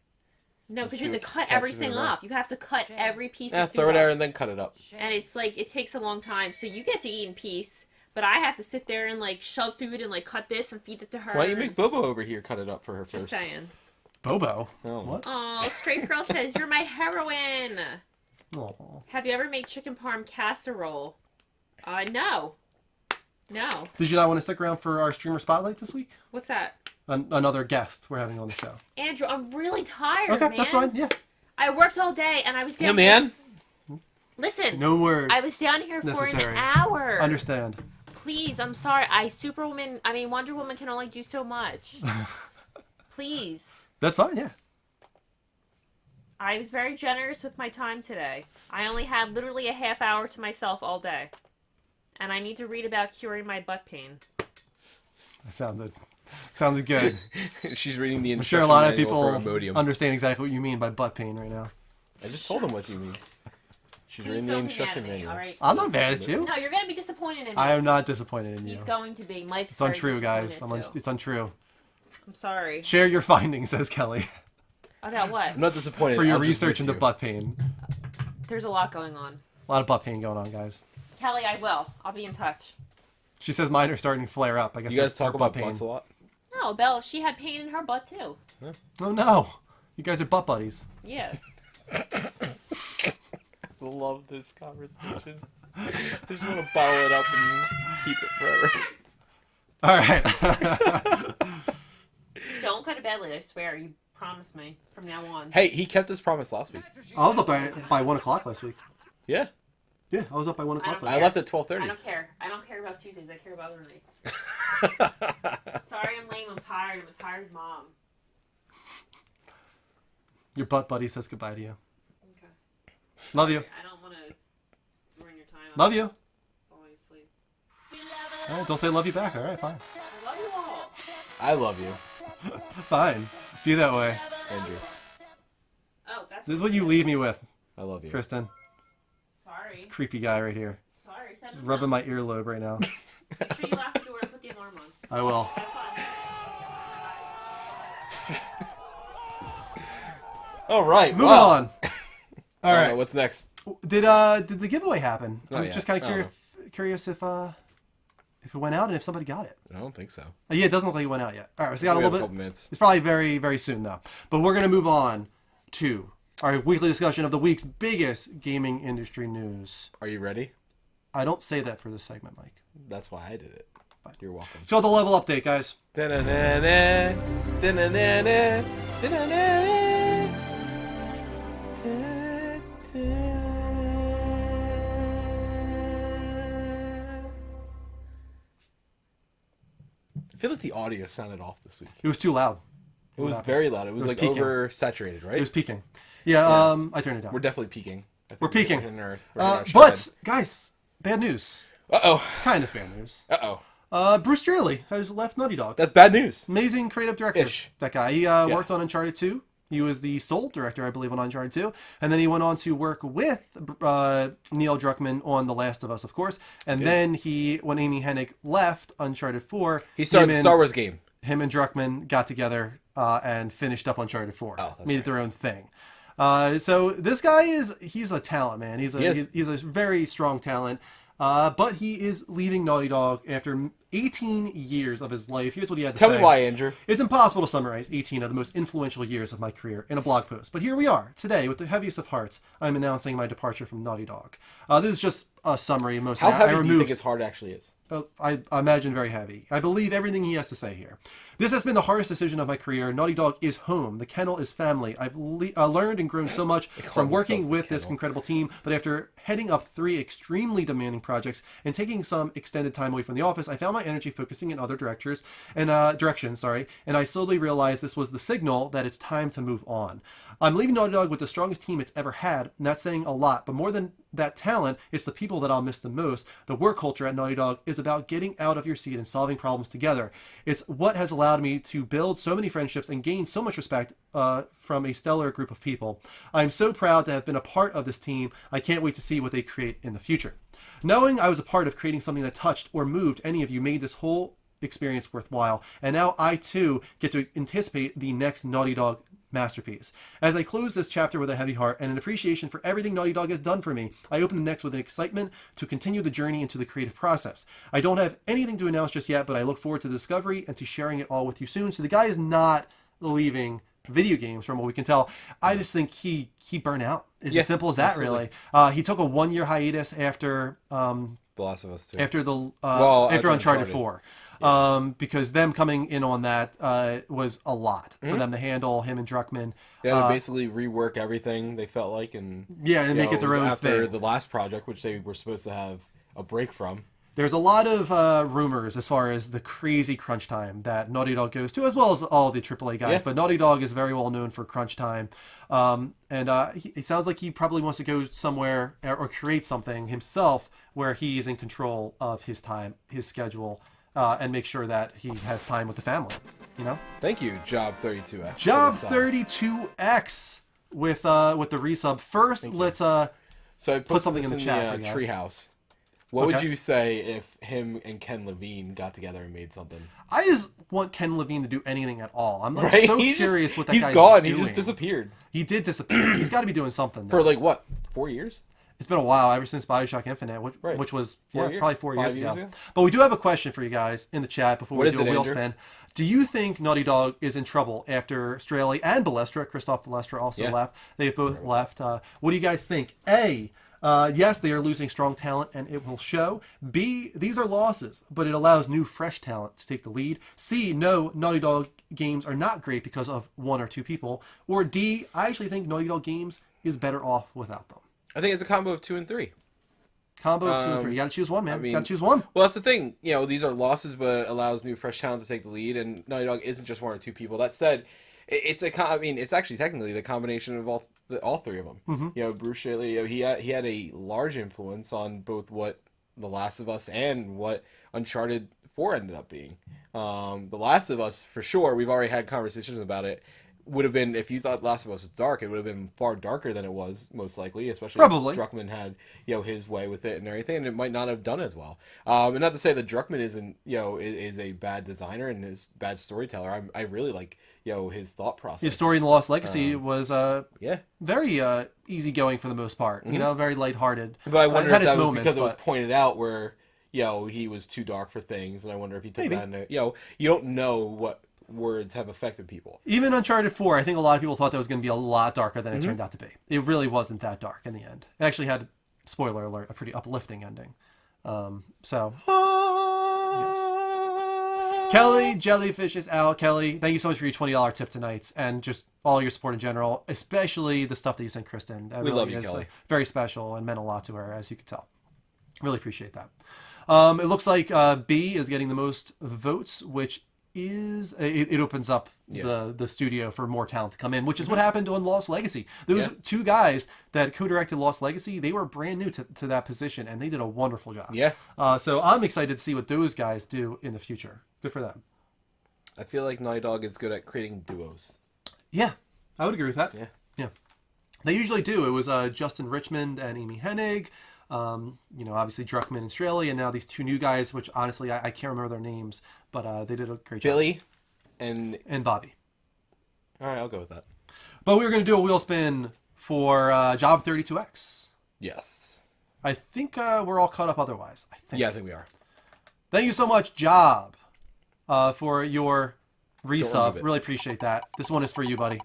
C: No, because
B: See
C: you have
B: what
C: to cut
B: catches
C: everything
B: in her mouth.
C: up. You have to cut every piece
B: Yeah,
C: of food
B: throw it
C: up.
B: at her and then cut it up.
C: And it's like, it takes a long time. So you get to eat in peace, but I have to sit there and like shove food and like cut this and feed it to her.
B: Why don't you make Bobo over here cut it up for her
C: Just
B: first?
C: saying.
A: Bobo?
B: Oh.
A: What?
C: Oh, Straight Girl says, you're my heroine.
A: Oh.
C: Have you ever made chicken parm casserole? No. No.
A: Did you not want to stick around for our streamer spotlight this week?
C: What's that?
A: Another guest we're having on the show.
C: Andrew, I'm really tired,
A: Okay,
C: man.
A: that's fine. Yeah.
C: I worked all day and I was
B: Yeah,
C: down
B: man.
C: Listen,
A: No word.
C: I was down here for
A: necessary.
C: an hour.
A: Understand.
C: Please, I'm sorry. Wonder Woman can only do so much. Please.
A: That's fine. Yeah.
C: I was very generous with my time today. I only had literally a half hour to myself all day. And I need to read about curing my butt pain.
A: That sounded good.
B: She's reading the
A: I'm sure a lot of
B: instruction manual
A: people
B: for Imodium.
A: understand exactly what you mean by butt pain right now.
B: I just told him what she means. She's
C: Please
B: reading the
C: don't be mad
B: instruction
C: at me,
B: manual.
C: all right?
A: I'm not mad at you.
C: No, you're going to be disappointed in me.
A: I am not disappointed in you.
C: He's going to be. Mike's
A: It's
C: very
A: untrue, guys.
C: disappointed, too.
A: It's untrue.
C: I'm sorry.
A: Share your findings, says Kelly,
C: About what?
B: I'm not disappointed.
A: for your
B: I'll just
A: research
B: miss
A: into
B: you.
A: butt pain.
C: There's a lot going on.
A: A lot of butt pain going on, guys.
C: Kelly, I will. I'll be in touch.
A: She says mine are starting to flare up. I guess
B: You guys
A: her
B: talk
A: butt
B: about butts a lot?
C: No, Belle, she had pain in her butt too.
A: Oh no, you guys are butt buddies.
C: Yeah.
B: Love this conversation. I just want to bottle it up and keep it forever.
A: All right.
C: Don't go to bed late, I swear. You promised me from now on.
B: Hey, he kept his promise last week.
A: I was up by 1 o'clock last week.
B: Yeah.
A: Yeah, I was up by 1 o'clock
C: don't
A: last
B: I
A: week.
B: left at
C: I
B: 12:30.
C: don't care. I don't care about Tuesdays. I care about other nights. Sorry I'm lame. I'm tired. I'm a tired mom.
A: Your butt buddy says goodbye to you.
C: Okay.
A: Love you.
C: I don't want to ruin your time.
A: Love you.
C: Falling asleep.
A: All right, don't say love you back. All right, fine.
C: I love you all.
B: I love you,
A: Fine. Be that way.
B: Andrew.
C: Oh, that's
A: This is what you leave me with,
B: I love you.
A: Kristen.
C: Sorry.
A: This creepy guy right here.
C: Sorry. Send him
A: Rubbing
C: down.
A: my earlobe right now.
C: Make sure you lock the door and put the alarm on.
A: I will.
C: Have fun.
B: All right.
A: Moving
B: wow.
A: on. All right.
B: What's next?
A: Did the giveaway happen?
B: Not
A: I'm
B: yet.
A: just kind
B: I
A: of
B: don't
A: curious if it went out and if somebody got it.
B: I don't think so.
A: Yeah, it doesn't look like it went out yet. All right, so we got a
B: We have
A: little
B: a couple
A: bit.
B: minutes.
A: It's probably very, very soon though. But we're gonna move on to our weekly discussion of the week's biggest gaming industry news.
B: Are you ready?
A: I don't say that for this segment, Mike.
B: That's why I did it. You're welcome.
A: So the level update, guys.
B: Da-na-na-na, da-na-na-na, da-na-na-na, da-da. I feel like the audio sounded off this week.
A: It was too loud.
B: It was very loud. It was,
A: was
B: like
A: peaking.
B: oversaturated, right?
A: It was peaking. Yeah, I turned it down.
B: We're definitely peaking. I think
A: We're peaking.
B: We're in our
A: But
B: stride.
A: guys, bad news.
B: Uh-oh.
A: Kind of bad news.
B: Uh-oh.
A: Bruce Straley has left Naughty Dog.
B: That's bad news.
A: Amazing creative director.
B: Ish.
A: That guy. He worked on Uncharted 2. He was the sole director, I believe, on Uncharted 2. And then he went on to work with Neil Druckmann on The Last of Us, of course. And then when Amy Hennig left Uncharted 4,
B: He started the Star Wars game.
A: him and Druckmann got together and finished up Uncharted 4.
B: Oh, that's
A: Made it
B: right.
A: their own thing. So this guy he's a talent, man. He's a very strong talent. But he is leaving Naughty Dog after 18 years of his life. Here's what he had to
B: Tell
A: say.
B: me why, Andrew.
A: It's impossible to summarize 18 of the most influential years of my career in a blog post. But here we are. Today, with the heaviest of hearts, I'm announcing my departure from Naughty Dog. This is just a summary. Mostly.
B: How heavy
A: I
B: do you
A: removed,
B: think his heart actually is?
A: I imagine very heavy. I believe everything he has to say here. This has been the hardest decision of my career. Naughty Dog is home. The kennel is family. I've learned and grown so much from working with this incredible team, but after heading up 3 extremely demanding projects and taking some extended time away from the office, I found my energy focusing in other directions, and I slowly realized this was the signal that it's time to move on. I'm leaving Naughty Dog with the strongest team it's ever had, and that's saying a lot, but more than that talent, it's the people that I'll miss the most. The work culture at Naughty Dog is about getting out of your seat and solving problems together. It's what has allowed me to build so many friendships and gain so much respect from a stellar group of people. I'm so proud to have been a part of this team. I can't wait to see what they create in the future. Knowing I was a part of creating something that touched or moved any of you made this whole experience worthwhile. And now I too get to anticipate the next Naughty Dog masterpiece. As I close this chapter with a heavy heart and an appreciation for everything Naughty Dog has done for me, I open the next with an excitement to continue the journey into the creative process. I don't have anything to announce just yet, but I look forward to the discovery and to sharing it all with you soon. So the guy is not leaving video games from what we can tell. I just think he burned out. It's as simple as that,
B: absolutely.
A: really. He took a 1-year hiatus after
B: The Last of Us 2.
A: after the
B: after
A: Uncharted
B: Uncharted.
A: 4. Because them coming in on that was a lot for them to handle, him and Druckmann.
B: They had to basically rework everything, they felt like, and
A: and make it their
B: was
A: own
B: after
A: thing.
B: the last project, which they were supposed to have a break from.
A: There's a lot of rumors as far as the crazy crunch time that Naughty Dog goes to, as well as all the AAA guys.
B: Yeah.
A: But Naughty Dog is very well known for crunch time. It sounds like he probably wants to go somewhere or create something himself where he is in control of his time, his schedule, and make sure that he has time with the family, you know?
B: Thank you, Job 32X.
A: Job 32X with the resub. First, let's
B: So I
A: put something in the chat for you guys.
B: Treehouse. What would
A: Okay.
B: you say if him and Ken Levine got together and made something?
A: I just want Ken Levine to do anything at all. I'm like,
B: Right?
A: so curious what that
B: he's
A: guy's
B: gone.
A: doing.
B: He just disappeared
A: He did disappear. He's got to be doing something.
B: for like what, 4 years?
A: It's been a while, ever since Bioshock Infinite,
B: Right.
A: which was
B: 4 years?
A: probably 4 years
B: 5 years
A: ago.
B: ago?
A: But we do have a question for you guys in the chat before
B: What
A: we
B: is
A: do a
B: it,
A: wheel
B: Andrew?
A: spin. Do you think Naughty Dog is in trouble after Straley and Balestra? Christoph Balestra also
B: Yeah.
A: left. They both left. What do you guys think? A, yes, they are losing strong talent and it will show. B, these are losses, but it allows new, fresh talent to take the lead. C, no, Naughty Dog games are not great because of 1 or 2 people. Or D, I actually think Naughty Dog games is better off without them.
B: I think it's a combo of 2 and 3.
A: Combo of 2 and 3. You got to choose one, man.
B: I mean-
A: You got to choose one.
B: Well, that's the thing. These are losses, but it allows new, fresh talent to take the lead. And Naughty Dog isn't just 1 or 2 people. That said, it's it's actually technically the combination of all 3 of them.
A: Mm-hmm.
B: Bruce Straley, he had a large influence on both what The Last of Us and what Uncharted 4 ended up being. The Last of Us, for sure, we've already had conversations about it. Would have been, if you thought Last of Us was dark, it would have been far darker than it was, most likely, especially
A: Probably.
B: if Druckmann had, his way with it and everything, and it might not have done as well. And not to say that Druckmann isn't, is a bad designer and is bad storyteller. I really like, his thought process.
A: His story in The Lost Legacy was
B: Yeah.
A: very easygoing for the most part. Very lighthearted.
B: But I wonder
A: It had
B: if
A: its
B: that was
A: moments,
B: because it was
A: but-
B: pointed out where, he was too dark for things, and I wonder if he took
A: Maybe.
B: that into, you don't know what words have affected people.
A: Even Uncharted 4, I think a lot of people thought that was going to be a lot darker than it
B: Mm-hmm.
A: turned out to be. It really wasn't that dark in the end. It actually had, spoiler alert, a pretty uplifting ending. Yes. Kelly, Jellyfish is out. Kelly, thank you so much for your $20 tip tonight and just all your support in general, especially the stuff that you sent Kristen. That
B: We
A: really
B: love you,
A: is,
B: Kelly.
A: very special and meant a lot to her, as you can tell. Really appreciate that. It looks like B is getting the most votes, which is it opens up the studio for more talent to come in, which is what happened on Lost Legacy. Those 2 guys that co-directed Lost Legacy, they were brand new to that position, and they did a wonderful job.
B: Yeah.
A: So I'm excited to see what those guys do in the future. Good for them.
B: I feel like Naughty Dog is good at creating duos.
A: Yeah, I would agree with that.
B: Yeah.
A: They usually do. It was Justin Richmond and Amy Hennig. Obviously Druckmann and Straley, and now these 2 new guys, which honestly I can't remember their names, but they did a great
B: Billy
A: job.
B: and
A: Bobby.
B: all right, I'll go with that.
A: But we were going to do a wheel spin for Job 32X.
B: Yes.
A: I think we're all caught up otherwise. I think.
B: Yeah, I think we are.
A: Thank you so much, Job, for your
B: remove
A: resub.
B: it.
A: Really appreciate that. This one is for you, buddy.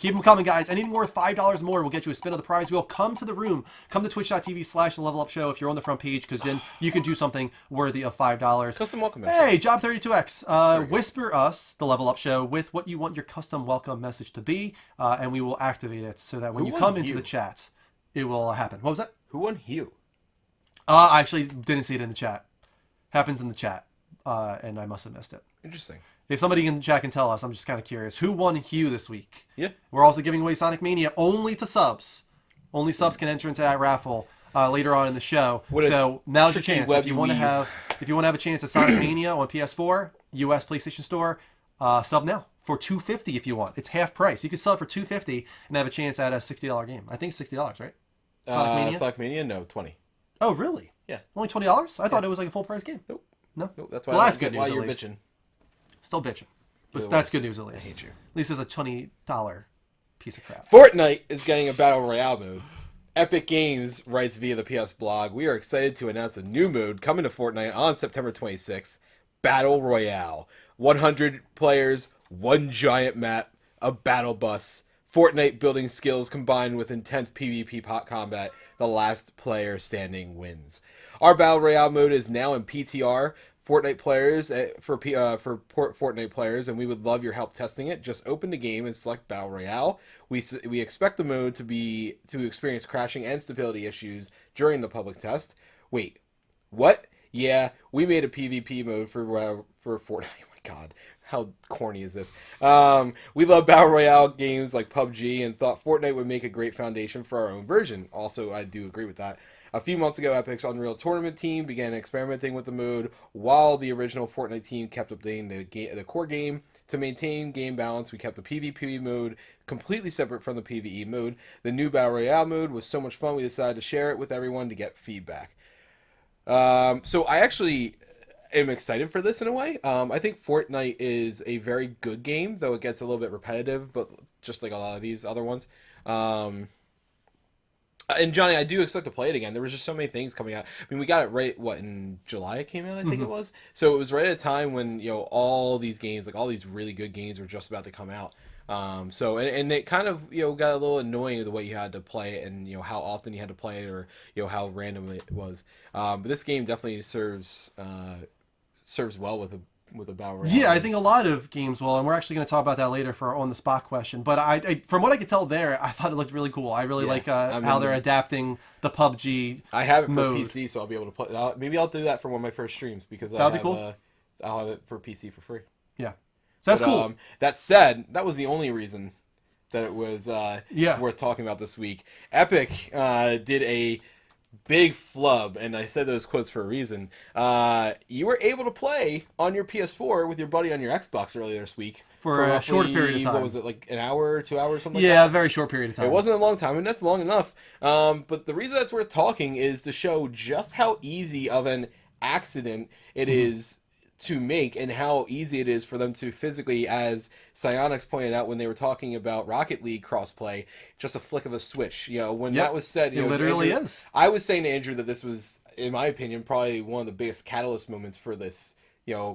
A: Keep them coming, guys. Anything worth $5 more will get you a spin of the prize wheel. Come to the room. Come to twitch.tv/levelupshow if you're on the front page, because then you can do something worthy of $5.
B: Custom welcome.
A: Hey, Job32X. Whisper us, the Level Up Show, with what you want your custom welcome message to be, and we will activate it so that when you come into the chat, it will happen. What was that?
B: Who won Hugh?
A: I actually didn't see it in the chat. Happens in the chat, and I must have missed it.
B: Interesting.
A: If somebody in the chat can tell us, I'm just kind of curious. Who won Hugh this week?
B: Yeah.
A: We're also giving away Sonic Mania only to subs. Only subs can enter into that raffle later on in the show. So now's your chance. If you want to have a chance at Sonic Mania on PS4, US PlayStation Store, sub now for $250 if you want. It's half price. You can sub for $250 and have a chance at a $60 game. I think it's $60, right? Sonic Mania?
B: Sonic Mania? No, 20.
A: Oh, really?
B: Yeah.
A: Only $20? I thought it was like a full price game.
B: Nope.
A: No?
B: Nope. That's why.
A: Well, that's good news.
B: Why
A: At
B: you're
A: least.
B: bitching?
A: Still bitching. But
B: You're
A: that's
B: worse.
A: good news at least.
B: I hate you.
A: At least it's a $20 piece of crap.
B: Fortnite is getting a battle royale mode. Epic Games writes via the PS blog, "We are excited to announce a new mode coming to Fortnite on September 26th. Battle Royale. 100 players, one giant map, a battle bus, Fortnite building skills combined with intense PvP combat. The last player standing wins. Our Battle Royale mode is now in PTR. Fortnite players for Fortnite players, and we would love your help testing it. Just open the game and select Battle Royale. We expect the mode to experience crashing and stability issues during the public test. Wait, what? Yeah, we made a PvP mode for Fortnite. Oh my god, how corny is this? We love Battle Royale games like PUBG and thought Fortnite would make a great foundation for our own version. Also, I do agree with that. A few months ago, Epic's Unreal Tournament team began experimenting with the mode, while the original Fortnite team kept updating the core game. To maintain game balance, we kept the PvP mode completely separate from the PvE mode. The new Battle Royale mode was so much fun, we decided to share it with everyone to get feedback. So I actually am excited for this in a way. I think Fortnite is a very good game, though it gets a little bit repetitive, but just like a lot of these other ones. And Johnny, I do expect to play it again. There was just so many things coming out. I mean, we got it right, in July it came out, I think it was. So it was right at a time when, all these games, like all these really good games were just about to come out. And it kind of, got a little annoying the way you had to play it and, how often you had to play it or, how random it was. But this game definitely serves well with a battle royale.
A: Yeah, I think a lot of games will, and we're actually going to talk about that later for our on the spot question. But I from what I could tell there, I thought it looked really cool. I really like how they're adapting the PUBG.
B: I have it for
A: mode.
B: PC, so I'll be able to play. Maybe I'll do that for one of my first streams because
A: That'd be cool.
B: I'll have it for PC for free.
A: Yeah, so that's cool.
B: That said, that was the only reason that it was worth talking about this week. Epic did a big flub, and I said those quotes for a reason. You were able to play on your PS4 with your buddy on your Xbox earlier this week
A: for a short period of time.
B: What was it, like an hour, 2 hours, something?
A: Yeah,
B: like
A: a very short period of time.
B: It wasn't a long time, and that's long enough. But the reason that's worth talking is to show just how easy of an accident it is to make, and how easy it is for them to physically, as Psyonix pointed out when they were talking about Rocket League crossplay, just a flick of a switch. When that was said,
A: it literally
B: Andrew,
A: is.
B: I was saying to Andrew that this was, in my opinion, probably one of the biggest catalyst moments for this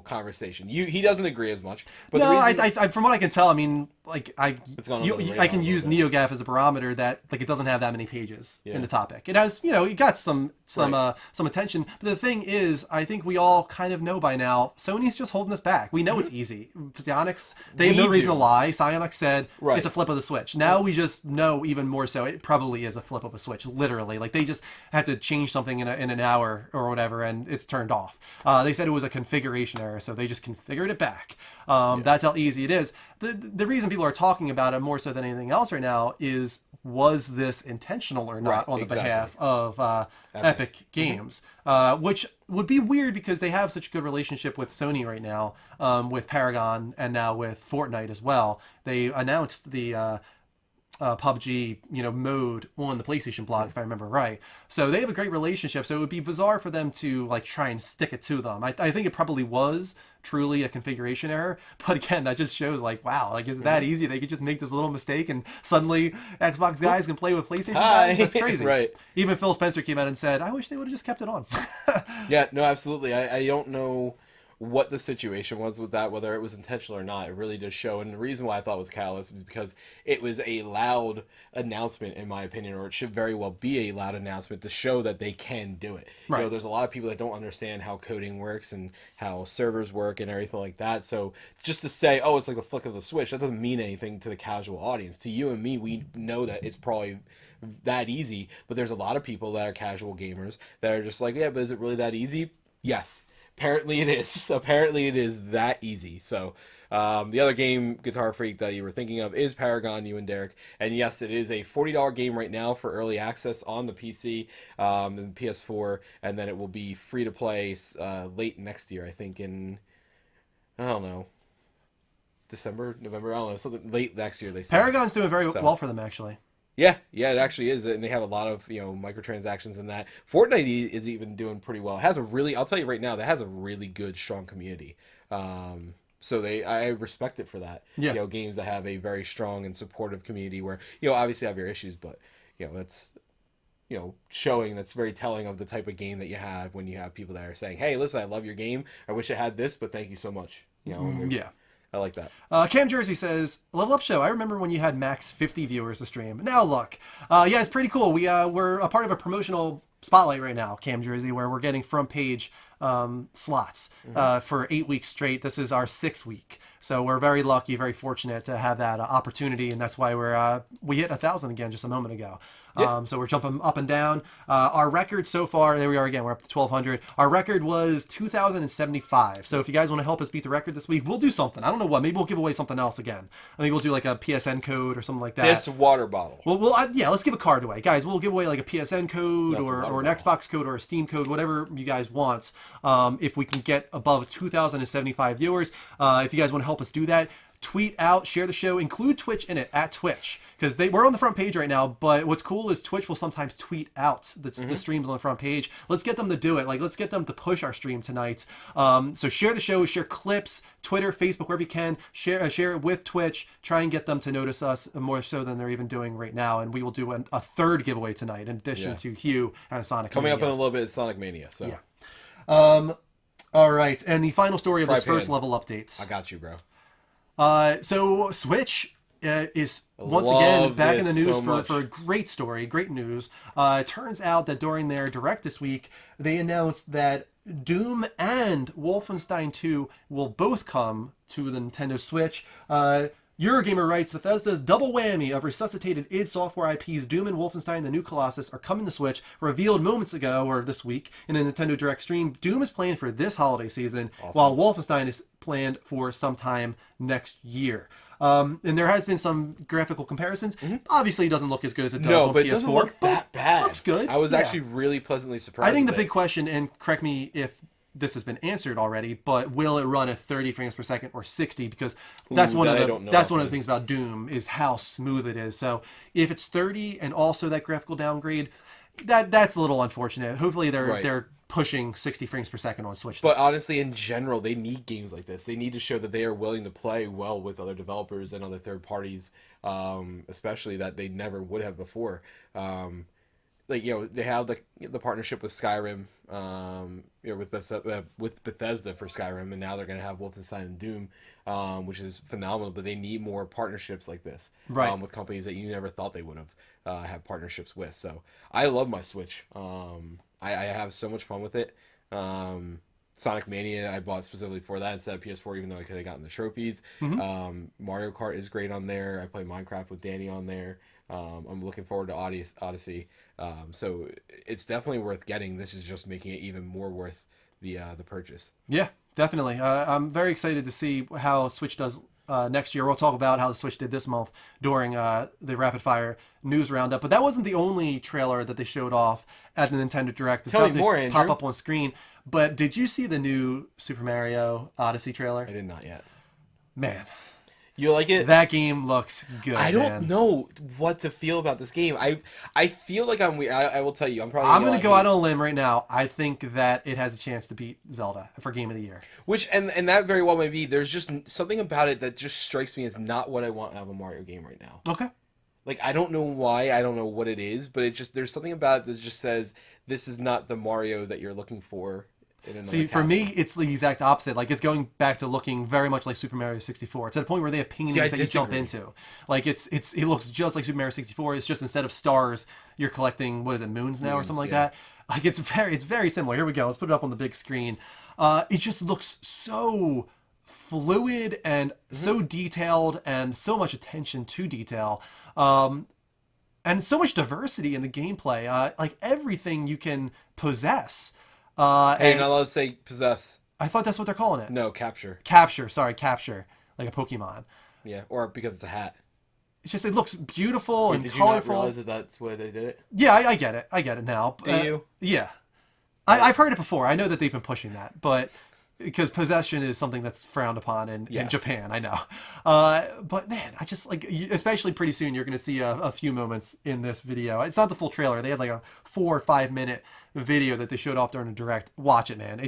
B: conversation. He doesn't agree as much, but
A: no,
B: the reason...
A: I from what I can tell, I mean, like I can use
B: bit.
A: NeoGAF as a barometer that like it doesn't have that many pages in the topic. It has, it got some attention. But the thing is, I think we all kind of know by now, Sony's just holding us back. We know it's easy. Psyonix, they have no reason to lie. Psyonix said it's a flip of the switch. Now we just know even more so it probably is a flip of a switch, literally. Like they just had to change something in an hour or whatever, and it's turned off. They said it was a configuration error, so they just configured it back. That's how easy it is. The reason people are talking about it more so than anything else right now is, was this intentional or not on the behalf of Epic Games? Which would be weird because they have such a good relationship with Sony right now, with Paragon and now with Fortnite as well. They announced the PUBG, mode on the PlayStation blog, if I remember right. So they have a great relationship. So it would be bizarre for them to like try and stick it to them. I think it probably was truly a configuration error. But again, that just shows like, wow, like is it that easy? They could just make this little mistake and suddenly Xbox guys can play with PlayStation guys. That's crazy.
B: Right.
A: Even Phil Spencer came out and said, I wish they would have just kept it on.
B: Yeah, no, absolutely. I don't know what the situation was with that, whether it was intentional or not. It really does show. And the reason why I thought it was catalyst is because it was a loud announcement, in my opinion, or it should very well be a loud announcement to show that they can do it.
A: Right.
B: There's a lot of people that don't understand how coding works and how servers work and everything like that. So just to say, oh, it's like the flick of the switch, that doesn't mean anything to the casual audience. To you and me, we know that it's probably that easy, but there's a lot of people that are casual gamers that are just like, yeah, but is it really that easy? Yes. Apparently it is. Apparently it is that easy. So the other game, Guitar Freak, that you were thinking of is Paragon, you and Derek. And yes, it is a $40 game right now for early access on the PC and PS4. And then it will be free to play late next year, I think I don't know, December, November, I don't know, something late next year, they say.
A: Paragon's doing very well for them, actually.
B: Yeah, it actually is, and they have a lot of microtransactions in that. Fortnite is even doing pretty well. It has I'll tell you right now, that has a really good, strong community. So I respect it for that.
A: Yeah.
B: Games that have a very strong and supportive community where obviously have your issues, but that's showing, that's very telling of the type of game that you have when you have people that are saying, hey, listen, I love your game. I wish it had this, but thank you so much.
A: Yeah.
B: I like that.
A: Cam Jersey says, Level Up Show, I remember when you had max 50 viewers a stream. Now look. Yeah, it's pretty cool. We're a part of a promotional spotlight right now, Cam Jersey, where we're getting front page slots for 8 weeks straight. This is our 6th week. So we're very lucky, very fortunate to have that opportunity, and that's why we hit 1,000 again just a moment ago. Yeah. So we're jumping up and down. Our record so far, there we are again, we're up to 1,200. Our record was 2,075. So if you guys want to help us beat the record this week, we'll do something. I don't know what. Maybe we'll give away something else again. Maybe we'll do like a PSN code or something like that.
B: This water bottle.
A: Well, yeah, let's give a card away. Guys, we'll give away like a PSN code or an Xbox code or a Steam code, whatever you guys want. If we can get above 2,075 viewers. If you guys want to help us do that, tweet out, share the show, include Twitch in it at Twitch, because we're on the front page right now. But what's cool is Twitch will sometimes tweet out the streams on the front page. Let's get them to do it. Like, let's get them to push our stream tonight. So share the show, share clips, Twitter, Facebook, wherever you can. Share it with Twitch. Try and get them to notice us more so than they're even doing right now. And we will do a third giveaway tonight in addition to Hugh and Sonic
B: Coming
A: Mania.
B: up in a little bit is Sonic Mania. So
A: yeah. All right, and the final story of this first level updates.
B: I got you, bro.
A: So Switch is once again back in the news for a great story, great news. It turns out that during their Direct this week, they announced that Doom and Wolfenstein 2 will both come to the Nintendo Switch. Eurogamer writes, Bethesda's double whammy of resuscitated id Software IPs Doom and Wolfenstein the New Colossus are coming to Switch, revealed moments ago, or this week, in a Nintendo Direct stream. Doom is planned for this holiday season, while Wolfenstein is planned for sometime next year. And there has been some graphical comparisons. Obviously, it doesn't look as good as it does on PS4.
B: But it doesn't look that bad.
A: Looks good.
B: I was actually really pleasantly surprised.
A: I think the big question, and correct me if this has been answered already, but will it run at 30 frames per second or 60? Because that's one of the things about Doom is how smooth it is. So if it's 30 and also that graphical downgrade, that's a little unfortunate. Hopefully they're pushing 60 frames per second on Switch.
B: But honestly, in general, they need games like this. They need to show that they are willing to play well with other developers and other third parties, especially that they never would have before. They have the partnership with Skyrim, with Bethesda for Skyrim, and now they're going to have Wolfenstein and Doom, which is phenomenal. But they need more partnerships like this, with companies that you never thought they would have partnerships with. So I love my Switch. I have so much fun with it. Sonic Mania I bought specifically for that instead of PS4, even though I could have gotten the trophies. Mario Kart is great on there. I play Minecraft with Danny on there. I'm looking forward to Odyssey. So it's definitely worth getting. This is just making it even more worth the purchase. Yeah, definitely. I'm very excited to see how Switch does next year. We'll talk about how the Switch did this month during the Rapid Fire News Roundup. But that wasn't the only trailer that they showed off at the Nintendo Direct. It's Tell
A: about
B: me
A: to
B: more, Andrew.
A: pop up on screen. But did you see the new Super Mario Odyssey trailer?
B: I did not yet.
A: Man.
B: You like it?
A: That game looks good.
B: I don't
A: man.
B: know what to feel about this game. I feel like I'm weird. I will tell you, I'm
A: going to go out on a limb right now. I think that it has a chance to beat Zelda for Game of the Year.
B: Which, and that very well may be. There's just something about it that just strikes me as not what I want out of a Mario game right now.
A: Okay.
B: Like, I don't know why, I don't know what it is, but it just, there's something about it that just says, this is not the Mario that you're looking for.
A: See, for me, it's the exact opposite. Like, it's going back to looking very much like Super Mario 64. It's at a point where they have paintings that you jump into. Like, it looks just like Super Mario 64. It's just instead of stars, you're collecting, what is it, moons now or something like that? Like, it's very similar. Here we go. Let's put it up on the big screen. It just looks so fluid and so detailed and so much attention to detail. And so much diversity in the gameplay. Like, everything you can possess.
B: Hey, not allowed to say possess.
A: I thought that's what they're calling it.
B: No, capture.
A: Capture, like a Pokemon.
B: Yeah, or because it's a hat.
A: It's just, it looks beautiful and
B: did
A: colorful.
B: Did you not realize that that's why they did it?
A: Yeah, I get it. I get it now.
B: Do you?
A: Yeah. I've heard it before. I know that they've been pushing that, but because possession is something that's frowned upon in Japan, I know. But man, I just like, especially pretty soon, you're going to see a few moments in this video. It's not the full trailer. They had like a 4 or 5 minute video that they showed off during a direct. Watch it, man.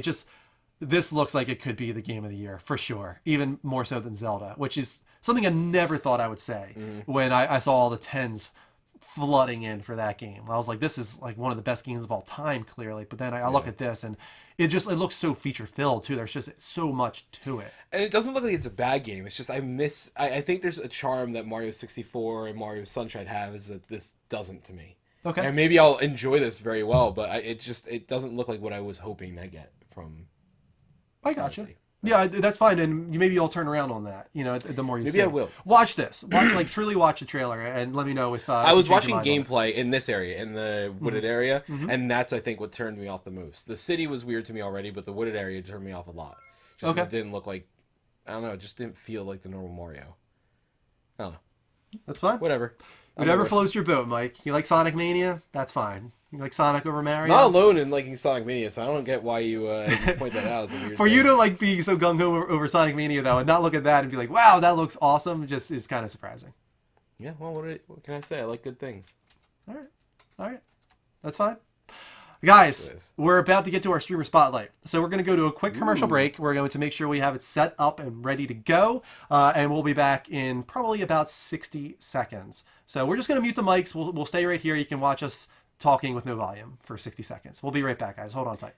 A: This looks like it could be the game of the year for sure. Even more so than Zelda, which is something I never thought I would say when I saw all the tens flooding in for that game. I was like, this is like one of the best games of all time, clearly. But then I look at this and it looks so feature filled too. There's just so much to it.
B: And it doesn't look like it's a bad game. It's just I think there's a charm that Mario 64 and Mario Sunshine have is that this doesn't to me.
A: Okay.
B: And maybe I'll enjoy this very well, but it doesn't look like what I was hoping to get from.
A: I got you. Yeah, that's fine, and maybe you'll turn around on that. You know, the more you
B: maybe
A: see.
B: I will
A: watch this. Truly watch the trailer, and let me know if
B: I was watching gameplay in this area, in the wooded area, and that's I think what turned me off the most. The city was weird to me already, but the wooded area turned me off a lot. Just it didn't look like, I don't know, it just didn't feel like the normal Mario. I don't know.
A: That's fine.
B: Whatever
A: Floats your boat, Mike. You like Sonic Mania? That's fine. You like Sonic over Mario?
B: Not alone in liking Sonic Mania, so I don't get why you point that out. It's a weird
A: For
B: thing.
A: you to like be so gung ho over Sonic Mania though, and not look at that and be like, "Wow, that looks awesome," just is kind of surprising.
B: Yeah, well, what can I say? I like good things.
A: All right, that's fine. Guys, we're about to get to our streamer spotlight. So we're going to go to a quick commercial break. We're going to make sure we have it set up and ready to go. And we'll be back in probably about 60 seconds. So we're just going to mute the mics. We'll stay right here. You can watch us talking with no volume for 60 seconds. We'll be right back, guys. Hold on tight.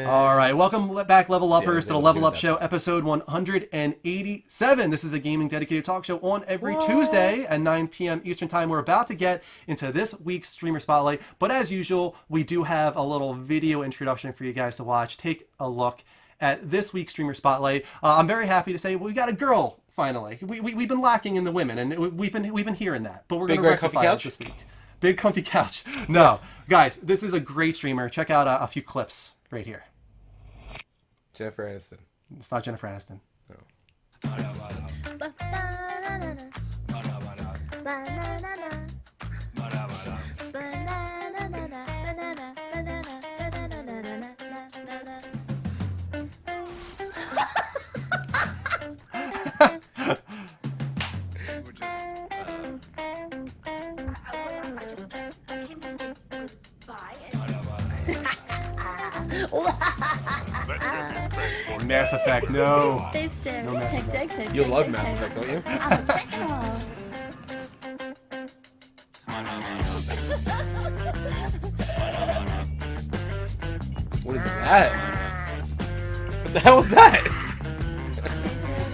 A: All right, welcome back, Level Uppers, to the Level Up Show, episode 187. This is a gaming dedicated talk show on every Tuesday at 9 p.m. Eastern Time. We're about to get into this week's streamer spotlight, but as usual, we do have a little video introduction for you guys to watch. Take a look at this week's streamer spotlight. I'm very happy to say we got a girl finally. We've been lacking in the women, and we've been hearing that, but we're going to rectify it this week. Big comfy couch. No, guys, this is a great streamer. Check out a few clips right here.
B: Jennifer Aniston.
A: It's not Jennifer Aniston. Mass Effect, no. No Mass Effect.
B: You love Mass Effect, don't you? What is that? What the hell was that?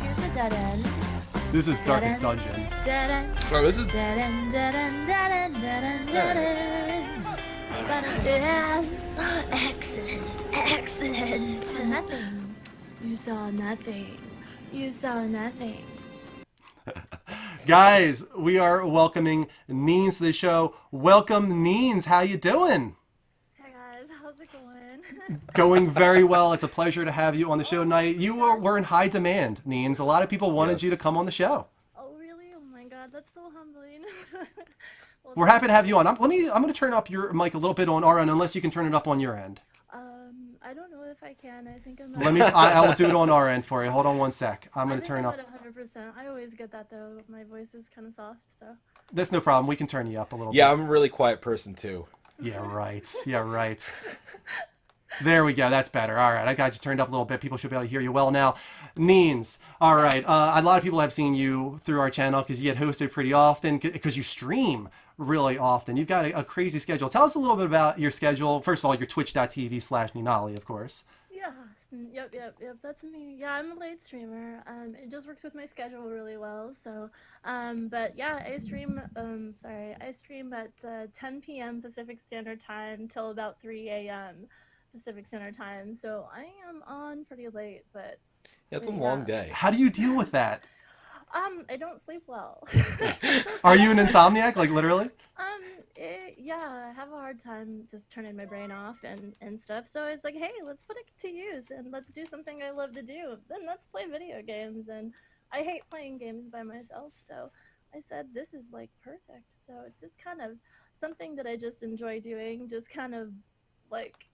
D: Here's a dead end.
A: This is Darkest Dungeon.
D: Dead end.
B: Oh, this is.
D: Dead end, dead end, dead end, dead end, dead end. Yes. Excellent, excellent. Nothing. You saw nothing. You saw nothing.
A: Guys, we are welcoming Neens to the show. Welcome, Neens. How you doing?
D: Hey guys, how's it going?
A: Going very well. It's a pleasure to have you on the show tonight. You were in high demand, Neens. A lot of people wanted you to come on the show.
D: Oh really? Oh my god, that's so humbling. Well,
A: We're happy to have you on. I'm going to turn up your mic a little bit on our end, unless you can turn it up on your end.
D: I don't know if I can. I think I'm.
A: I will do it on our end for you. Hold on one sec. I'm going to turn up.
D: 100%. I always get that though. My voice is kind of soft, so.
A: That's no problem. We can turn you up a little bit.
B: Yeah, I'm a really quiet person too.
A: Yeah, right. Yeah, right. There we go. That's better. All right. I got you turned up a little bit. People should be able to hear you well now. Neens. All right. A lot of people have seen you through our channel because you get hosted pretty often because you stream really often. You've got a crazy schedule. Tell us a little bit about your schedule. First of all, your twitch.tv/Ninali, of course.
D: Yeah. Yep. That's me. Yeah, I'm a late streamer. It just works with my schedule really well. So, but yeah, I stream. I stream at 10 p.m. Pacific Standard Time till about 3 a.m. Pacific Standard Time. So I am on pretty late, but.
B: Yeah, it's a long day.
A: How do you deal with that?
D: I don't sleep well.
A: Are you an insomniac, like literally?
D: Yeah, I have a hard time just turning my brain off and stuff. So I was like, hey, let's put it to use and let's do something I love to do. Then let's play video games. And I hate playing games by myself. So I said, this is like perfect. So it's just kind of something that I just enjoy doing, just kind of like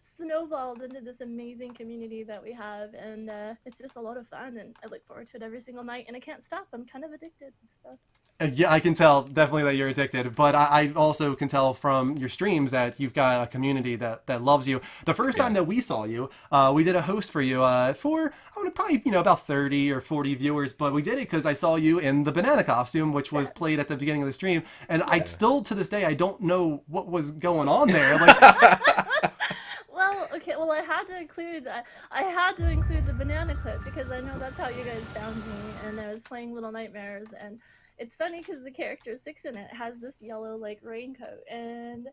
D: snowballed into this amazing community that we have, and it's just a lot of fun, and I look forward to it every single night, and I can't stop. I'm kind of addicted and stuff.
A: Yeah, I can tell definitely that you're addicted, but I also can tell from your streams that you've got a community that loves you. The first time that we saw you, we did a host for you for I would probably about 30 or 40 viewers, but we did it because I saw you in the banana costume, which was played at the beginning of the stream, and I still to this day I don't know what was going on there. Like.
D: Well, I had to include the banana clip because I know that's how you guys found me, and I was playing Little Nightmares, and it's funny because the character 6 in it has this yellow like raincoat, and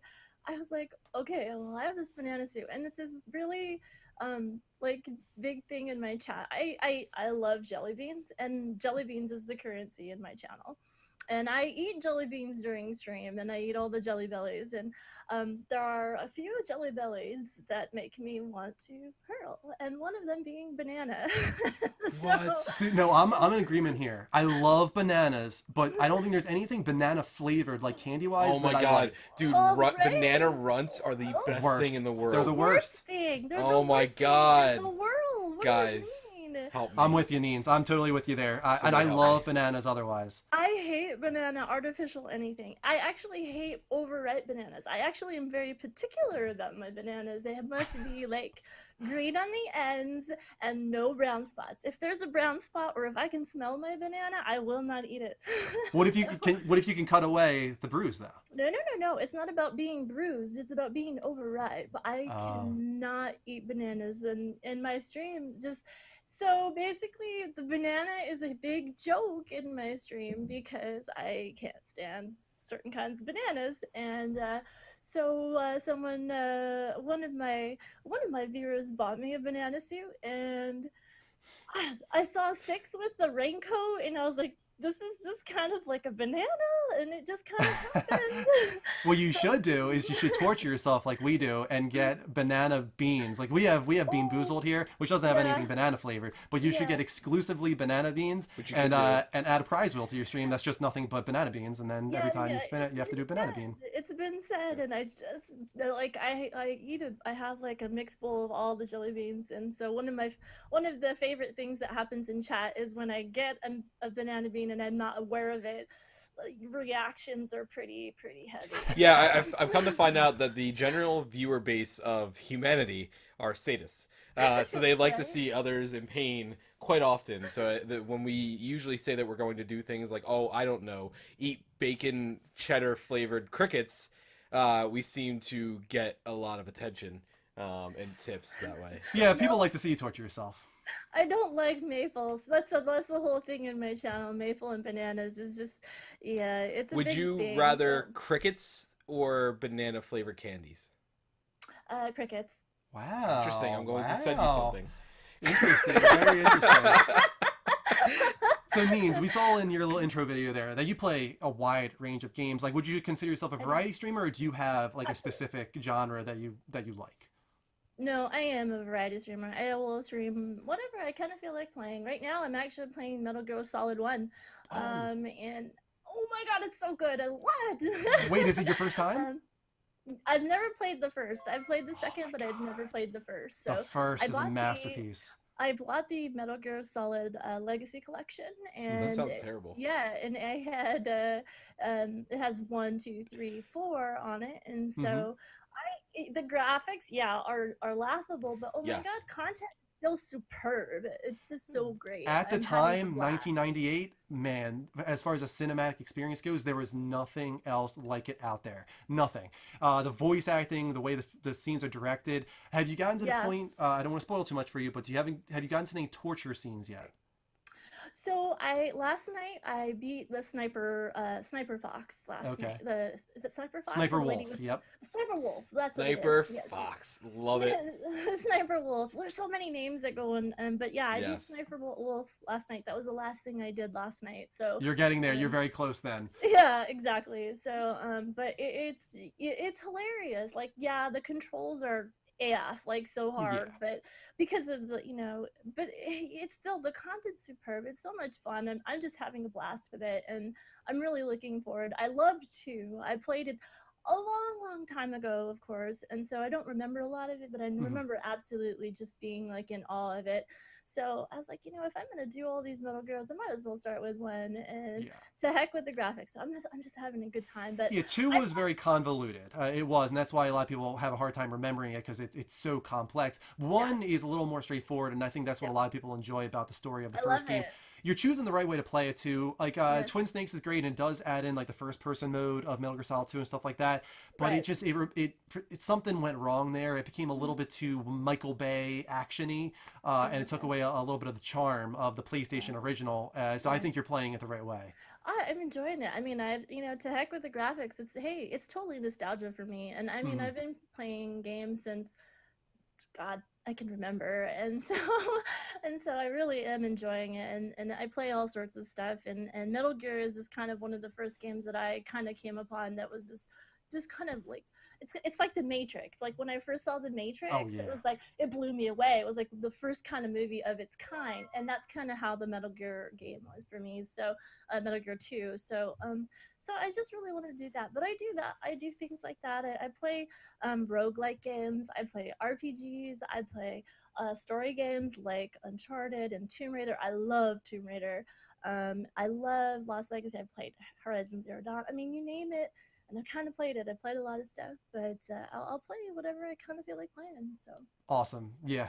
D: I was like, okay, well I have this banana suit, and it's this really like big thing in my chat. I love jelly beans, and jelly beans is the currency in my channel. And I eat jelly beans during stream, and I eat all the jelly bellies, and there are a few jelly bellies that make me want to hurl, and one of them being banana.
A: What? See, no, I'm in agreement here. I love bananas, but I don't think there's anything banana flavored, like candy-wise.
B: Oh my
A: that
B: god,
A: I like.
B: dude!
D: Right?
B: Banana runts are the best
A: Worst.
B: thing in the world.
A: They're the worst.
D: Thing. They're
B: Oh
D: the
B: my
D: worst
B: God.
D: thing in the world. What
B: Guys.
D: do you mean?
B: Help me.
A: I'm with you, Neens. I'm totally with you there. And I
B: Somebody help
A: love
B: me.
A: bananas otherwise.
D: I hate banana artificial anything. I actually hate overripe bananas. I actually am very particular about my bananas. They must be like green on the ends and no brown spots. If there's a brown spot or if I can smell my banana, I will not eat it.
A: What if you can cut away the bruise though?
D: No. It's not about being bruised. It's about being overripe. I cannot eat bananas in my stream. So basically, the banana is a big joke in my stream because I can't stand certain kinds of bananas, and so one of my viewers bought me a banana suit, and I saw 6 with the raincoat, and I was like, this is just kind of like a banana, and it just kind of happened.
A: What you
D: So-
A: should do is you should torture yourself like we do and get banana beans. Like we have Bean
D: Oh,
A: Boozled here, which doesn't have
D: yeah.
A: anything banana flavored, but you should
D: Yeah.
A: get exclusively banana beans
B: Which you
A: and
B: can do.
A: and add a prize wheel to your stream that's just nothing but banana beans, and then every
D: Yeah,
A: time
D: yeah,
A: you spin it, you have to do a
D: it's been
A: banana
D: said.
A: bean.
D: It's been said, and I just like I have like a mixed bowl of all the jelly beans, and so one of the favorite things that happens in chat is when I get a banana bean and I'm not aware of it, like, reactions are pretty heavy.
B: Yeah, I've come to find out that the general viewer base of humanity are sadists. So they like to
D: Right?
B: see others in pain quite often. So when we usually say that we're going to do things like, oh, I don't know, eat bacon cheddar flavored crickets, we seem to get a lot of attention and tips that way.
A: Yeah, people like to see you torture yourself.
D: I don't like maples. That's the whole thing in my channel. Maple and bananas is just, yeah, it's a
B: Would
D: big
B: you
D: thing,
B: rather
D: so-
B: crickets or banana flavored candies?
D: Crickets.
A: Wow.
B: Interesting. I'm going to send you
A: wow.
B: something.
A: Interesting. Very interesting. So, Neens, we saw in your little intro video there that you play a wide range of games. Like, would you consider yourself a variety streamer, or do you have like a specific genre that you like?
D: No, I am a variety streamer. I will stream whatever I kind of feel like playing. Right now, I'm actually playing Metal Gear Solid 1.
A: Oh.
D: And oh my god, it's so good. I love it.
A: Wait, is it your first time?
D: I've never played the first. I've played the second, but I've never played the first. So
A: The first
D: I
A: is a
D: bought
A: masterpiece.
D: I bought the Metal Gear Solid Legacy Collection, and
B: That sounds terrible.
D: yeah, and I had it has 1, 2, 3, 4 on it, and so
A: Mhm.
D: the graphics, yeah, are laughable, but oh my
B: Yes.
D: god, content is still superb. It's just so great.
A: At the
D: I'm having a
A: time,
D: blast.
A: 1998, man, as far as a cinematic experience goes, there was nothing else like it out there. Nothing. The voice acting, the way the scenes are directed. Have you gotten to the
D: Yeah.
A: point? I don't want to spoil too much for you, but have you gotten to any torture scenes yet?
D: So last night I beat the sniper Fox last
A: Okay.
D: night. Is it Sniper Fox?
A: Sniper
D: The lady
A: Wolf.
D: with-
A: Yep.
D: Sniper Wolf. That's
B: Sniper
D: what it is. Yes.
B: Fox. Love it.
D: Sniper Wolf. There's so many names that go in, but yeah, I did
B: Yes.
D: Sniper Wolf last night. That was the last thing I did last night. So
A: You're getting there. You're very close then.
D: yeah, exactly. So but it's hilarious. Like, yeah, the controls are AF, like, so hard,
A: Yeah.
D: but because of the, but it's still, the content's superb. It's so much fun. I'm just having a blast with it, and I'm really looking forward. I loved 2. I played it a long time ago, of course, and so I don't remember a lot of it, but I remember absolutely just being like in awe of it. So I was like, if I'm gonna do all these Metal Gears, I might as well start with 1, and
A: Yeah.
D: to heck with the graphics. So I'm just having a good time. But
A: Yeah, 2 was very convoluted. It was, and that's why a lot of people have a hard time remembering it because it's so complex. 1 is a little more straightforward, and I think that's what a lot of people enjoy about the story of the
D: I
A: first
D: love
A: game.
D: it.
A: You're choosing the right way to play it too. Like
D: Yes.
A: Twin Snakes is great and it does add in like the first person mode of Metal Gear Solid 2 and stuff like that. But
D: Right.
A: it just it something went wrong there. It became a little bit too Michael Bay actiony, and it took away a little bit of the charm of the PlayStation original. So I think you're playing it the right way.
D: I'm enjoying it. I mean, to heck with the graphics. It's totally nostalgia for me. And I mean,
A: Mhm.
D: I've been playing games since, God, I can remember, and so I really am enjoying it. And I play all sorts of stuff. And Metal Gear is just kind of one of the first games that I kind of came upon that was just kind of like, it's like the Matrix. Like when I first saw the Matrix,
A: yeah.
D: it was like, it blew me away. It was like the first kind of movie of its kind, and that's kind of how the Metal Gear game was for me. So Metal Gear 2. So I just really want to do that. But I do that. I do things like that. I play roguelike games. I play RPGs. I play story games like Uncharted and Tomb Raider. I love Tomb Raider. I love Lost Legacy. I played Horizon Zero Dawn. I mean, you name it. And I've kind of played it. I played a lot of stuff, but I'll play whatever I kind of feel like playing. So
A: Awesome. Yeah.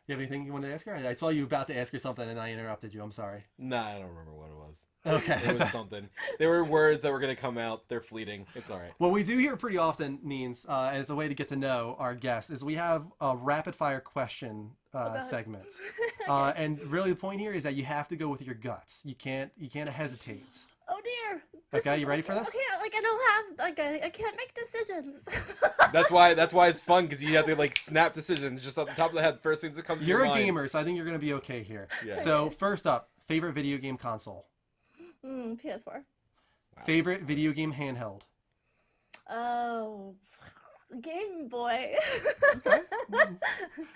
A: You have anything you wanted to ask her? I saw you about to ask her something and I interrupted you. I'm sorry.
B: Nah, I don't remember what it was.
A: Okay.
B: It was something. There were words that were going to come out. They're fleeting. It's all right.
A: What we do here pretty often, Neens, as a way to get to know our guests, is we have a rapid fire question
D: God.
A: segment. And really the point here is that you have to go with your guts. You can't hesitate.
D: oh dear.
A: Okay, you ready for this?
D: Okay, like I don't have, like I can't make decisions.
B: That's why it's fun, because you have to like snap decisions just off the top of the head. First things that comes to
A: You're
B: your
A: a
B: mind.
A: gamer, so I think you're going to be okay here.
B: Yeah.
A: So first up, favorite video game console?
D: PS4.
A: Favorite video game handheld?
D: Oh, Game Boy.
A: Okay.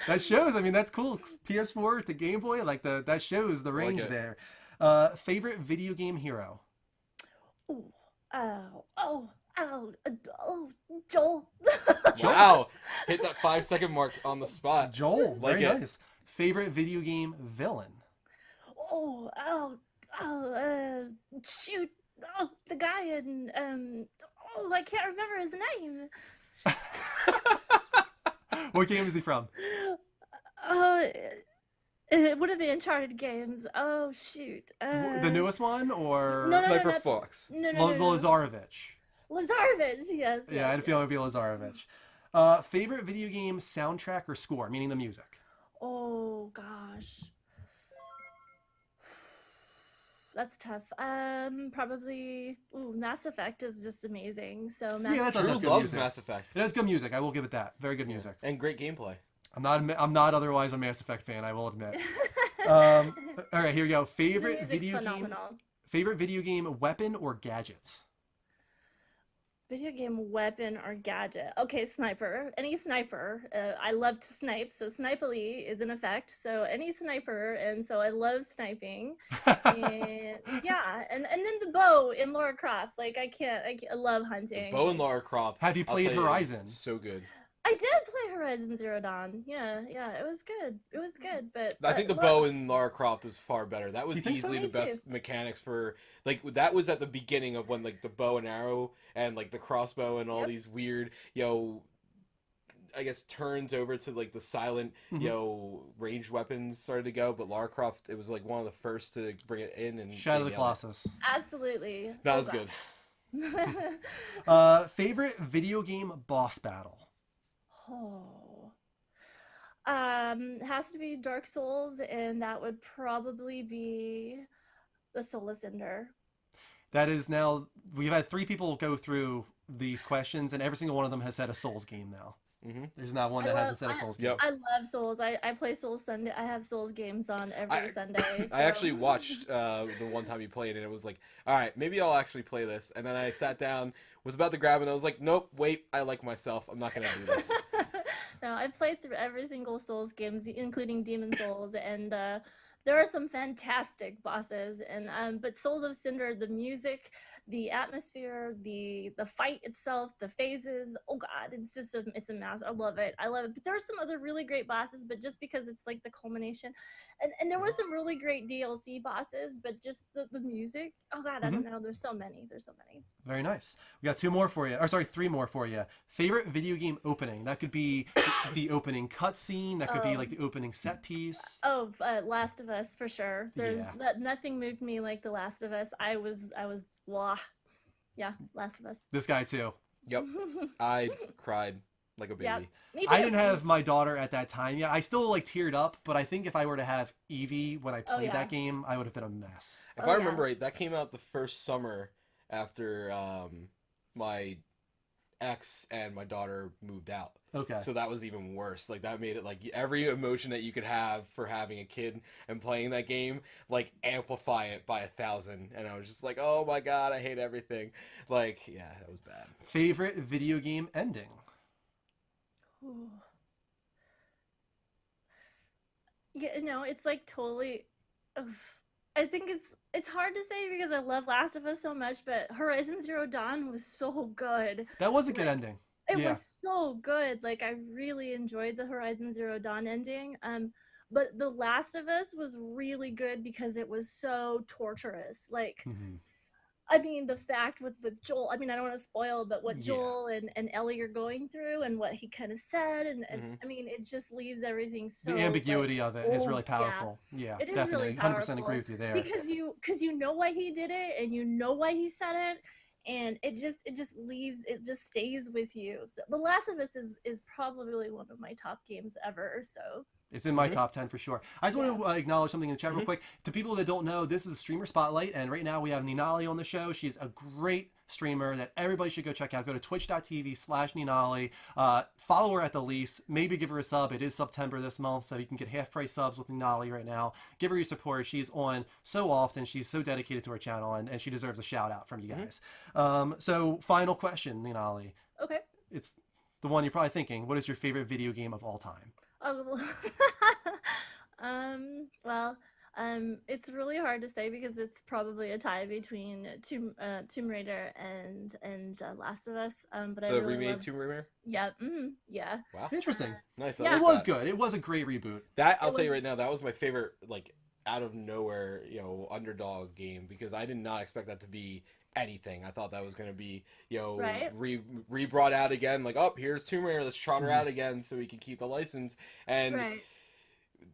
A: That shows. I mean, that's cool. PS4 to Game Boy, like that shows the range
B: it.
A: there. Favorite video game hero?
D: Ooh, oh, Joel.
B: Wow, hit that 5 second mark on the spot.
A: Joel,
B: Like
A: very
B: it.
A: nice. Favorite video game villain?
D: Shoot. Oh, the guy in, I can't remember his name.
A: What game is he from?
D: Oh, one of the Uncharted games. Oh, shoot.
A: The newest one or
D: No,
B: Sniper
D: not-
B: Fox.
D: No,
A: Lazarovich?
D: Lazarevich, yes.
A: Yeah, I had a
D: yes.
A: feeling it would be Lazarovich. Favorite video game soundtrack or score, meaning the music?
D: Oh, gosh. That's tough. Probably. Ooh, Mass Effect is just amazing. So Mass
A: Yeah, that does
B: Drew
A: have good
B: loves
A: music.
B: Mass Effect.
A: It has good music. I will give it that. Very good music.
B: And great gameplay.
A: I'm not otherwise a Mass Effect fan. I will admit. All right, here we go.
D: The
A: Favorite
D: music's
A: video game.
D: phenomenal.
A: Favorite video game weapon or gadget?
D: Video game weapon or gadget. Okay, sniper. Any sniper. I love to snipe, so snipely is in effect. So any sniper, and so I love sniping. And yeah, and then the bow in Lara Croft. Like I love hunting.
B: Bow and Lara Croft.
A: Have you
B: I'll
A: played
B: tell you,
A: Horizon?
B: it's so good.
D: I did play Horizon Zero Dawn. Yeah, it was good. It was good, but
B: I think the bow in Lara Croft was far better. That was
A: You think so?
B: easily the
D: Me too.
B: best mechanics for like that was at the beginning of when like the bow and arrow and like the crossbow and all
D: Yep.
B: these weird I guess turns over to like the silent ranged weapons started to go. But Lara Croft, it was like one of the first to bring it in and
A: Shadow of the
B: nail it.
A: Colossus.
D: absolutely.
B: Not
D: Oh,
B: as good.
D: God.
A: Favorite video game boss battle?
D: Oh. Has to be Dark Souls, and that would probably be the Soulless Ender.
A: That is now, we've had 3 people go through these questions, and every single one of them has said a Souls game now.
B: Mm-hmm.
A: There's not one
D: I
A: that
D: love-
A: hasn't said a Souls game.
B: Yep.
D: I love Souls. I play Souls Sunday. I have Souls games on every Sunday.
B: I actually watched the one time you played and it was like, all right, maybe I'll actually play this. And then I sat down, was about to grab it, and I was like, nope, wait, I like myself. I'm not gonna do this.
D: No, I played through every single Souls games, including Demon Souls, and there are some fantastic bosses. And but Souls of Cinder, the music, the atmosphere, the fight itself, the phases. Oh God, it's just it's a mass. I love it. I love it. But there are some other really great bosses, but just because it's like the culmination, and there was some really great DLC bosses, but just the music. Oh God, I don't know. There's so many. There's so many.
A: Very nice. We got 2 more for you. Or sorry, 3 more for you. Favorite video game opening? That could be the opening cutscene. That could be like the opening set piece.
D: Oh, Last of Us for sure. There's
A: Yeah.
D: nothing moved me like The Last of Us. I was blah. Yeah, Last of Us.
A: This guy too.
B: Yep. I cried like a baby.
D: Yeah, me too.
A: I didn't have my daughter at that time yet. I still like teared up, but I think if I were to have Evie when I played
D: yeah.
A: that game, I would have been a mess.
B: If
D: Oh,
B: I
D: yeah.
B: remember right, that came out the first summer after my ex and my daughter moved out.
A: Okay.
B: So that was even worse. Like that made it like every emotion that you could have for having a kid and playing that game, like amplify it by 1,000. And I was just like, oh my God, I hate everything. Like, yeah, that was bad.
A: Favorite video game ending?
D: Ooh. Yeah, no, it's like totally. Oof. I think it's hard to say because I love Last of Us so much, but Horizon Zero Dawn was so good.
A: That was a good ending.
D: It
A: Yeah.
D: was so good. Like I really enjoyed the Horizon Zero Dawn ending. But The Last of Us was really good because it was so torturous. Like, I mean, the fact with Joel. I mean, I don't want to spoil, but what
A: Yeah.
D: Joel and Ellie are going through, and what he kind of said, and
B: Mhm.
D: I mean, it just leaves everything so.
A: The ambiguity of it is
D: oh,
A: really
D: yeah.
A: powerful. Yeah,
D: It is
A: definitely.
D: really
A: 100% agree
D: powerful
A: with you there.
D: because you know why he did it, and you know why he said it, and it just stays with you. So The Last of Us is probably one of my top games ever. So
A: It's in my top 10 for sure. I just want to acknowledge something in the chat real quick. To people that don't know, this is a streamer spotlight, and right now we have Ninali on the show. She's a great streamer that everybody should go check out. Go to twitch.tv/Ninali. Follow her at the least. Maybe give her a sub. It is September this month, so you can get half price subs with Ninali right now. Give her your support. She's on so often. She's so dedicated to her channel, and she deserves a shout out from you guys. So final question, Ninali.
D: Okay.
A: It's the one you're probably thinking. What is your favorite video game of all time?
D: Oh, well, it's really hard to say because it's probably a tie between Tomb Raider and Last of Us. But I
B: The
D: really
B: remade
D: love...
B: Tomb Raider?
D: Yeah, yeah.
B: Wow.
A: Interesting.
B: Nice. I
A: It
B: like
A: was
B: that.
A: good. It was a great reboot.
B: That, I'll tell you right now, that was my favorite, like, out of nowhere, underdog game, because I did not expect that to be anything. I thought that was going to be,
D: Right.
B: re-brought out again, like, oh, here's Tomb Raider, let's trot her out again so we can keep the license. And
D: Right.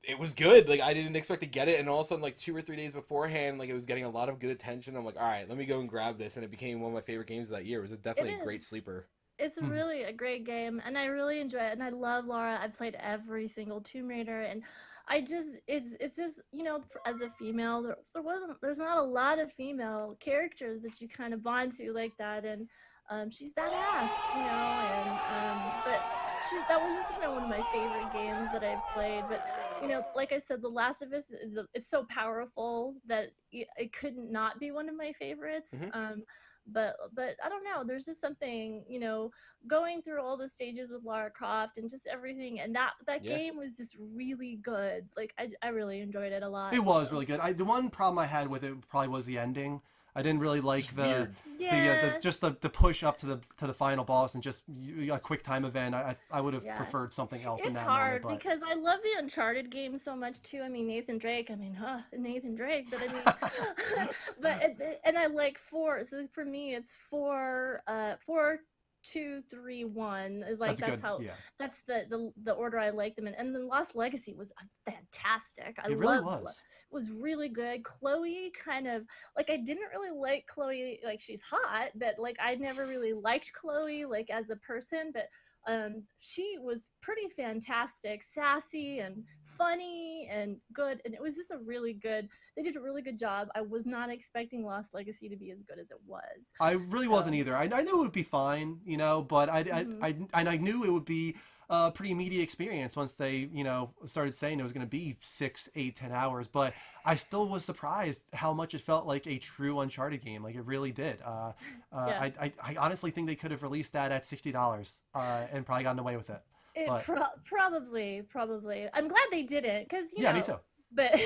B: it was good. Like, I didn't expect to get it, and all of a sudden, like, 2 or 3 days beforehand, like, it was getting a lot of good attention. I'm like, all right, let me go and grab this, and it became one of my favorite games of that year. It was definitely a great sleeper.
D: It's really a great game, and I really enjoy it, and I love Laura. I've played every single Tomb Raider, and it's just, as a female, there's not a lot of female characters that you kind of bond to like that, and she's badass, but that was just one of my favorite games that I've played. But like I said, The Last of Us, it's so powerful that it couldn't not be one of my favorites. But I don't know. There's just something, going through all the stages with Lara Croft and just everything, and that game was just really good. Like I really enjoyed it a lot.
A: It was really good. The one problem I had with it probably was the ending. I didn't really like the push up to the final boss and just a quick time event. I would have preferred something else in
D: It's
A: that
D: hard
A: moment.
D: because I love the Uncharted games so much too. I mean Nathan Drake. Nathan Drake. But I mean, and I like 4. So for me, it's 4, 2, 3, 1 is like that's the order I like them in. And then Lost Legacy was fantastic.
A: It really was.
D: It was really good. Chloe kind of like, I didn't really like Chloe, like she's hot, but like I never really liked Chloe like as a person, but she was pretty fantastic, sassy and funny and good, and it was just they did a really good job. I was not expecting Lost Legacy to be as good as it was.
A: I really wasn't either. I knew it would be fine, but I knew it would be a pretty immediate experience once they, started saying it was going to be 6, 8, 10 hours. But I still was surprised how much it felt like a true Uncharted game. Like it really did. I honestly think they could have released that at $60 and probably gotten away with it.
D: Probably. I'm glad they didn't, because
A: me too.
D: But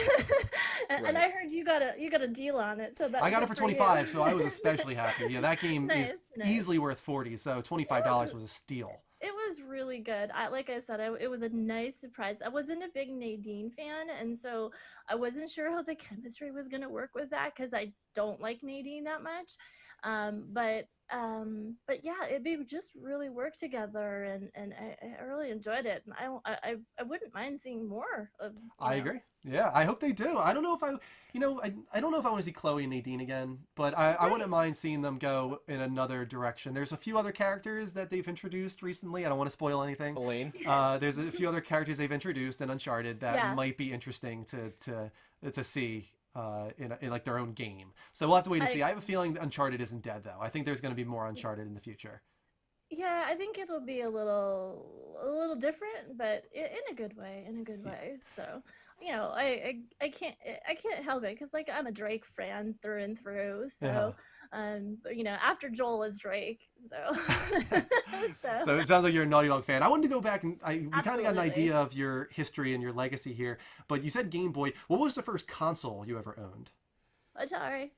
D: and I heard you got a deal on it, so that
A: I got it for $25, so I was especially happy. Yeah, that game is easily worth $40, so $25 was a steal.
D: It was really good. Like I said, it was a nice surprise. I wasn't a big Nadine fan, and so I wasn't sure how the chemistry was going to work with that because I don't like Nadine that much. But yeah, they just really worked together, and I really enjoyed it. And I wouldn't mind seeing more of.
A: I agree. Yeah, I hope they do. I don't know if I don't know if I want to see Chloe and Nadine again, but I wouldn't mind seeing them go in another direction. There's a few other characters that they've introduced recently. I don't want to spoil anything.
B: Elaine.
A: There's a few other characters they've introduced in Uncharted that might be interesting to see in like their own game. So we'll have to wait and see. I have a feeling that Uncharted isn't dead though. I think there's going to be more Uncharted in the future.
D: Yeah, I think it'll be a little different, but in a good way. So, I can't help it because like I'm a Drake fan through and through. So, but, after Joel is Drake. So.
A: So it sounds like you're a Naughty Dog fan. I wanted to go back and we kind of got an idea of your history and your legacy here. But you said Game Boy. What was the first console you ever owned? Atari.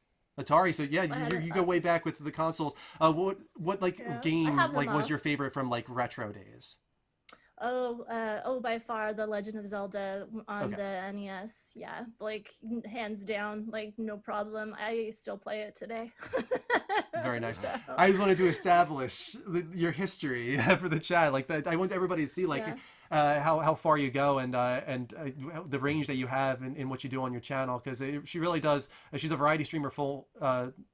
A: So yeah, you go way back with the consoles. What game was your favorite from like retro days?
D: By far the Legend of Zelda on the NES. Yeah, like hands down, like no problem. I still play it today.
A: Very nice. I just wanted to establish your history for the chat. Like that, I want everybody to see how far you go and the range that you have in what you do on your channel, because she really does. She's a variety streamer all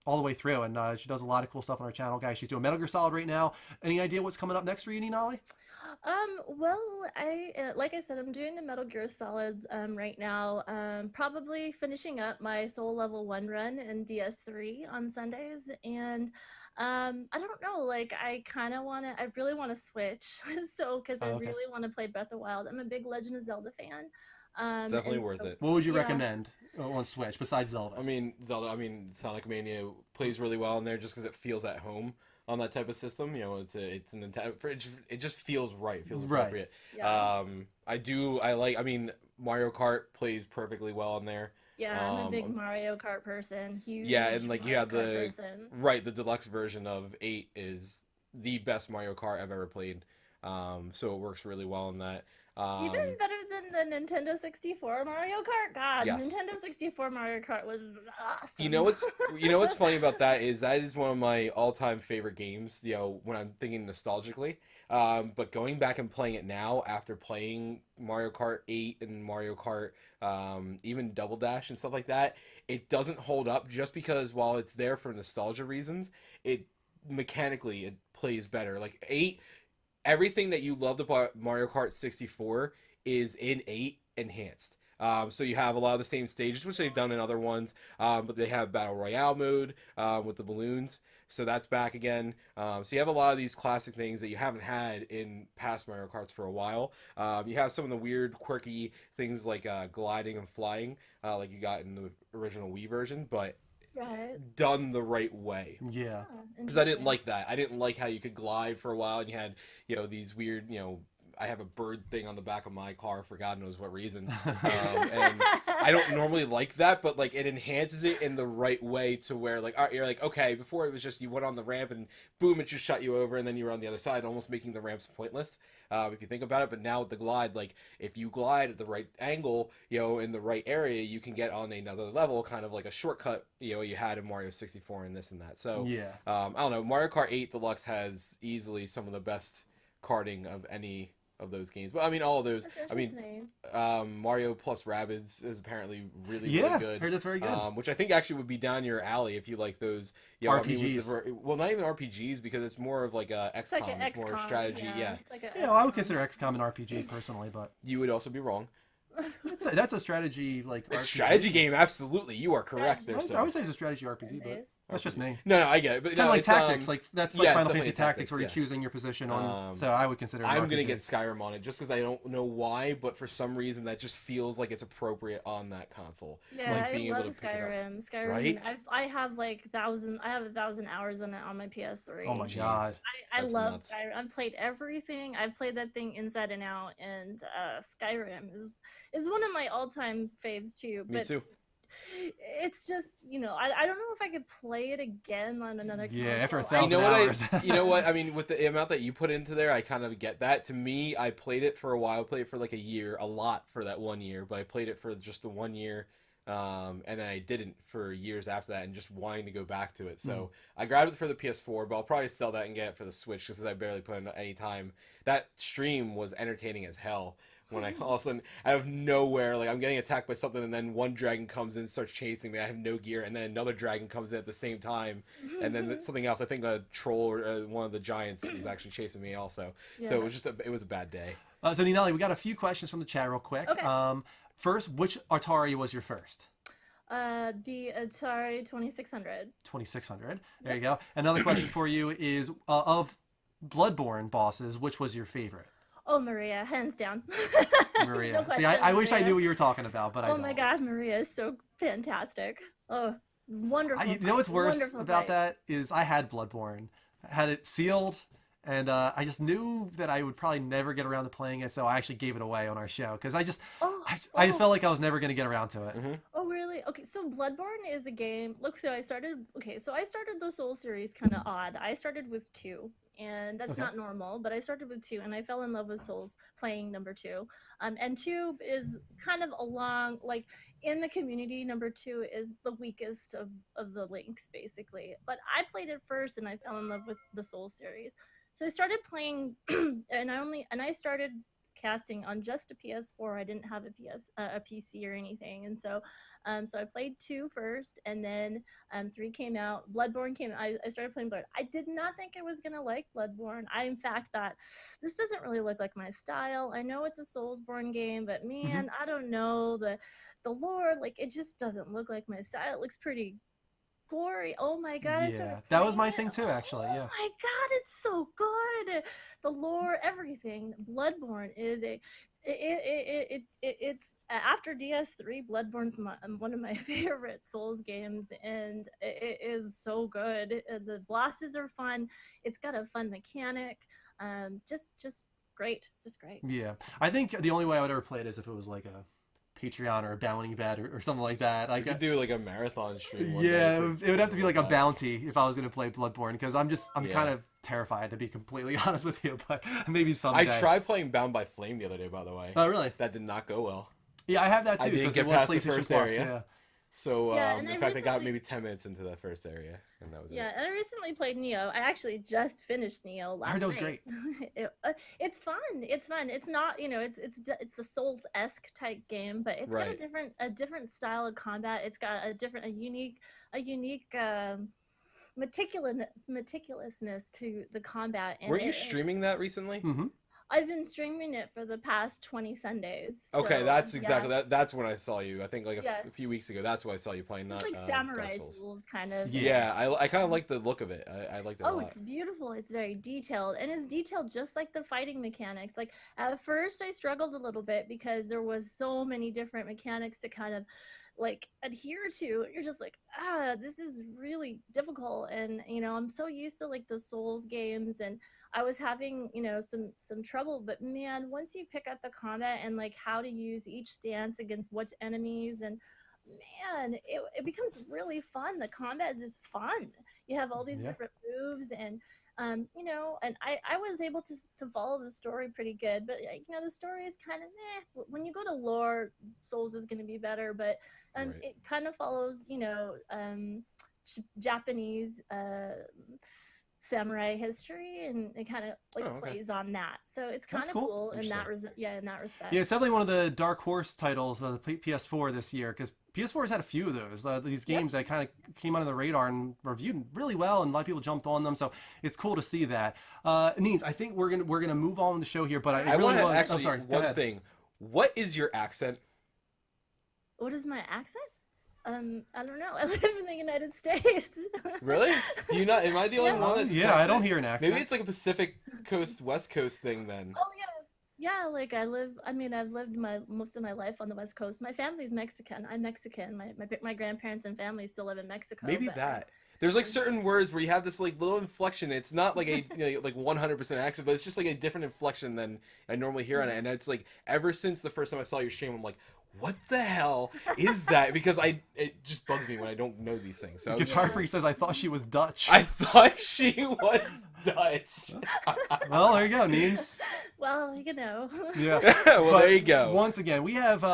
A: the way through, and she does a lot of cool stuff on her channel, guys. She's doing Metal Gear Solid right now. Any idea what's coming up next for you, Ninali?
D: Well, like I said, I'm doing the Metal Gear Solid right now. Probably finishing up my Soul Level 1 run in DS3 on Sundays, and I don't know, like I really want to switch, so because I
A: Oh, okay.
D: really want to play Breath of the Wild. I'm a big Legend of Zelda fan,
B: It's definitely
D: and
B: worth
D: so
B: it.
A: What would you
D: yeah,
A: recommend on Switch besides Zelda?
B: I mean, Zelda. I mean, Sonic Mania plays really well in there just because it feels at home on that type of system. You know, it's an it just feels right. It feels
A: Right.
B: appropriate.
D: yeah,
B: I like. I mean, Mario Kart plays perfectly well in there.
D: yeah. I'm a big Mario Kart person,
B: Yeah, and
D: huge
B: like you
D: Mario
B: have
D: Kart
B: the
D: person.
B: right, the deluxe version of 8 is the best Mario Kart I've ever played. So it works really well in that.
D: Even
B: Um,
D: better than the Nintendo 64 Mario Kart. God,
B: yes.
D: Nintendo 64 Mario Kart was
B: You
D: awesome.
B: know what's you know what's funny about that is one of my all-time favorite games, you know, when I'm thinking nostalgically. But going back and playing it now after playing Mario Kart 8 and Mario Kart even Double Dash and stuff like that, it doesn't hold up just because while it's there for nostalgia reasons, it mechanically it plays better. Like 8, everything that you loved about Mario Kart 64 is in 8 enhanced. So you have a lot of the same stages, which they've done in other ones, but they have Battle Royale mode with the balloons. So that's back again. So you have a lot of these classic things that you haven't had in past Mario Karts for a while. You have some of the weird, quirky things like gliding and flying, like you got in the original Wii version, but
D: Right.
B: done the right way
A: Yeah.
D: Oh,
B: because I didn't
D: interesting.
B: like that. I didn't like how you could glide for a while and you had, you know, these weird, you know, I have a bird thing on the back of my car for God knows what reason. And I don't normally like that, but like it enhances it in the right way to where like all right, you're like okay, before it was just you went on the ramp and boom, it just shut you over, and then you were on the other side, almost making the ramps pointless if you think about it. But now with the glide, like if you glide at the right angle, you know, in the right area, you can get on another level, kind of like a shortcut, you know, you had in Mario 64 and this and that. So
A: Yeah.
B: I don't know. Mario Kart 8 Deluxe has easily some of the best karting of any of those games. But I mean, all of those.
D: That's
B: I mean,
D: interesting.
B: Mario plus Rabbids is apparently really, really
A: Yeah.
B: good.
A: Heard that's very good.
B: Which I think actually would be down your alley if you like those. You know, I mean, with
A: RPGs.
B: well, not even RPGs because it's more of like a
D: It's like an
B: XCOM. It's more
D: XCOM.
B: strategy.
D: Yeah,
B: Yeah,
D: it's like an
A: Yeah, well, I would
D: XCOM.
A: consider XCOM an RPG personally, but
B: you would also be wrong.
A: that's a strategy like
B: It's
A: RPG.
B: strategy game. Absolutely, you are correct there,
A: I would
B: sir.
A: say it's a strategy RPG, but that's just me.
B: No, I get it, but
A: Kind
B: no,
A: of like
B: it's
A: tactics, like that's like
B: yeah, it's
A: Final Fantasy
B: definitely
A: Tactics, where
B: yeah.
A: you're choosing your position on.
B: Um,
A: So I would consider it an
B: I'm
A: RPG.
B: gonna get Skyrim on it just because I don't know why, but for some reason that just feels like it's appropriate on that console.
D: Yeah,
B: Like
D: I
B: being
D: love
B: able to pick it up.
D: Skyrim. Skyrim.
B: Right?
D: I have like I have 1,000 hours on it on my PS3.
A: Oh my
B: Jeez,
A: god.
D: I
B: that's
D: love
B: nuts.
D: Skyrim. I've played everything. I've played that thing inside and out, and Skyrim is one of my all time faves too.
B: Me
D: But
B: too.
D: it's just I don't know if I could play it again on another
A: Yeah, after
D: console.
B: You know
A: 1,000
B: what
A: hours.
B: you know what I mean with the amount that you put into there, I kind of get that. To me, I played it for a while, played it for like a year, a lot for that 1 year, but I played it for just the 1 year. And then I didn't for years after that, and just wanting to go back to it. So I grabbed it for the PS4, but I'll probably sell that and get it for the Switch because I barely put in any time. That stream was entertaining as hell. When I all of a sudden out of nowhere, like I'm getting attacked by something, and then one dragon comes in, and starts chasing me. I have no gear, and then another dragon comes in at the same time, and then something else. I think a troll or one of the giants was actually chasing me also. So
D: Yeah.
B: it was just it was a bad day.
A: So Ninali, we got a few questions from the chat real quick.
D: Okay.
A: First, which Atari was your first?
D: The Atari 2600.
A: 2600. There you go. Another question for you is of Bloodborne bosses, which was your favorite?
D: Oh, Maria, hands down.
A: Maria.
D: No
A: See,
D: question,
A: I wish I
D: Maria.
A: knew what you were talking about, but I
D: Oh
A: don't.
D: my God, Maria is so fantastic. Oh, wonderful.
A: You know what's
D: fight,
A: worse
D: wonderful
A: about
D: fight.
A: that is I had Bloodborne. I had it sealed, and I just knew that I would probably never get around to playing it, so I actually gave it away on our show because I just
D: Oh,
A: felt like I was never going to get around to it.
D: Oh, really? Okay, so Bloodborne is a game. Look, so I started. Okay, so I started the Soul series kind of odd. I started with two, and that's
A: Okay.
D: not normal. But I started with two, and I fell in love with Souls playing number two. And two is kind of along like in the community. Number two is the weakest of the links, basically. But I played it first, and I fell in love with the Soul series. So I started playing, and I started casting on just a PS4. I didn't have a PC or anything, and so I played 2 first, and then 3 came out. Bloodborne came. I started playing Blood. I did not think I was gonna like Bloodborne. I in fact thought this doesn't really look like my style. I know it's a Soulsborne game, but man, I don't know the lore. Like it just doesn't look like my style. It looks pretty gory. Oh my god!
A: Yeah, that was my thing too, actually.
D: Oh
A: Yeah.
D: my god, it's so good. The lore, everything. Bloodborne is it's after DS3. Bloodborne's one of my favorite Souls games, and it is so good. The bosses are fun. It's got a fun mechanic. Just great. It's just great.
A: Yeah, I think the only way I would ever play it is if it was like a Patreon or a bounty bet or something like that.
B: I could do like a marathon stream.
A: Yeah, it would have to be like a bounty if I was going to play Bloodborne, because I'm
B: Yeah.
A: kind of terrified, to be completely honest with you, but maybe someday.
B: I tried playing Bound by Flame the other day, by the way.
A: Oh, really?
B: That did not go well.
A: Yeah, I have that
B: I
A: too,
B: didn't
A: because
B: get
A: it was
B: past the
A: PlayStation
B: first
A: Plus.
B: area.
A: Yeah.
B: So,
D: Yeah, and
B: in
D: I
B: fact, I got
D: recently-
B: maybe 10 minutes into the first area, and that was
D: Yeah,
B: it.
D: and I recently played Neo. I actually just finished Neo last
A: I heard that was
D: night. It's fun. It's fun. It's not, it's a Souls-esque type game, but it's got
B: Right.
D: a different style of combat. It's got a unique meticulousness to the combat. And
B: Weren't you streaming that recently?
A: Mm-hmm.
D: I've been streaming it for the past 20 Sundays.
B: Okay,
D: so,
B: that's
D: yeah.
B: exactly that's when I saw you. I think like
D: Yeah.
B: a few weeks ago. That's when I saw you playing that.
D: It's like
B: Dark
D: Samurai
B: Souls.
D: Souls kind of.
B: Yeah, I kind of like the look of it. I liked it a
D: Oh,
B: lot.
D: it's beautiful. It's very detailed, and it's detailed just like the fighting mechanics. Like at first I struggled a little bit because there was so many different mechanics to kind of like adhere to. You're just like, this is really difficult, and I'm so used to like the Souls games, and I was having some trouble. But man, once you pick up the combat and like how to use each stance against which enemies, and man, it becomes really fun. The combat is just fun. You have all these
A: Yeah.
D: different moves, and and I was able to follow the story pretty good, but the story is kind of when you go to lore. Souls is going to be better, but
B: Right.
D: it kind of follows Japanese samurai history, and it kind of like
B: Oh, okay.
D: plays on that, so it's kind
A: That's
D: of
A: cool.
D: cool in that
B: Interesting.
D: in that respect.
A: Yeah, it's definitely one of the dark horse titles of the PS4 this year, because PS4 has had a few of those. These games that kind of came under the radar and reviewed really well, and a lot of people jumped on them. So it's cool to see that. Neens, I think we're gonna move on with the show here, but
B: I
A: really
B: want to
A: was.
B: actually
A: I'm sorry. Go
B: one
A: ahead.
B: thing. What is your accent?
D: What is my accent? I don't know. I live in the United States.
B: Really? Do you not? Am I the only
D: Yeah.
B: one? That's
A: Yeah, I don't hear an accent.
B: Maybe it's like a Pacific Coast, West Coast thing then.
D: Oh yeah, like I've lived most of my life on the West Coast. My family's Mexican. I'm Mexican. My grandparents and family still live in Mexico.
B: Maybe
D: but-
B: that. There's like certain words where you have this like little inflection. It's not like a like 100% accent, but it's just like a different inflection than I normally hear on it. And it's like ever since the first time I saw your stream, I'm like, what the hell is that? Because it just bugs me when I don't know these things. So
A: Guitar Freak says, "I thought she was Dutch."
B: I thought she was Dutch.
A: Well, there you go, Neens.
D: Well,
A: Yeah.
B: Well,
A: But
B: there you go.
A: Once again, we have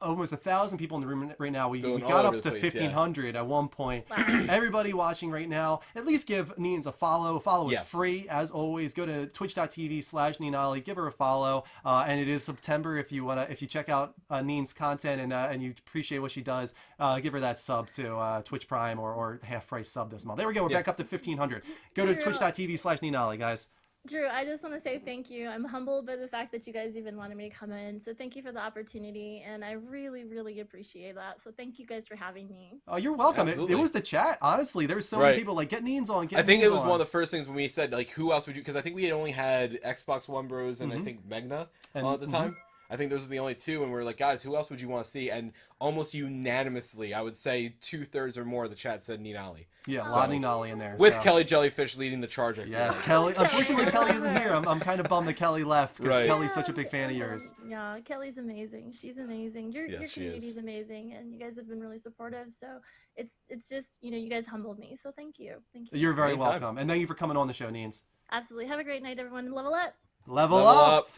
A: almost 1,000 people in the room right now. We
B: Going all
A: got
B: over
A: up
B: the
A: to
B: place, yeah.
A: 1,500 at one point.
D: Wow.
A: Everybody watching right now, at least give Neens a follow. Follow is
B: Yes.
A: free, as always. Go to twitch.tv/Neenali. Give her a follow. And it is September. If you check out Neens' content and you appreciate what she does, give her that sub to Twitch Prime or half price sub this month. There we go. We're back up to 1,500. Go to
D: Drew.
A: twitch.tv/Neenali, guys.
D: Drew, I just want to say thank you. I'm humbled by the fact that you guys even wanted me to come in. So thank you for the opportunity, and I really, really appreciate that. So thank you guys for having me.
A: Oh, you're welcome. It
B: Absolutely.
A: was the chat. Honestly, there were so
B: Right.
A: many people like, get Neens on. Get
B: I think
A: Neens
B: it was
A: on.
B: one of the first things when we said like, who else would you? Because I think we had only had Xbox One Bros and I
A: Mhm.
B: think Megna
A: And-
B: at the time. I think those were the only two, and we were like, guys, who else would you want to see? And almost unanimously, I would say 2/3 or more of the chat said Neenali.
A: Yeah, a
B: So-
A: lot of Neenali in there.
B: With
A: so.
B: Kelly Jellyfish leading the charge, I feel.
A: Yes, Kelly. Unfortunately, Kelly isn't here. I'm kind of bummed that Kelly left because
B: Right.
A: Kelly's such a big fan of yours.
D: Yeah, Kelly's amazing. She's amazing. Your
B: Yes, she
D: community's
B: is.
D: amazing, and you guys have been really supportive. So it's just you guys humbled me. So thank you. Thank you.
A: You're very
B: Anytime.
A: welcome. And thank you for coming on the show, Neens.
D: Absolutely. Have a great night, everyone. Level up.
A: Level,
B: Level
A: up.
B: up.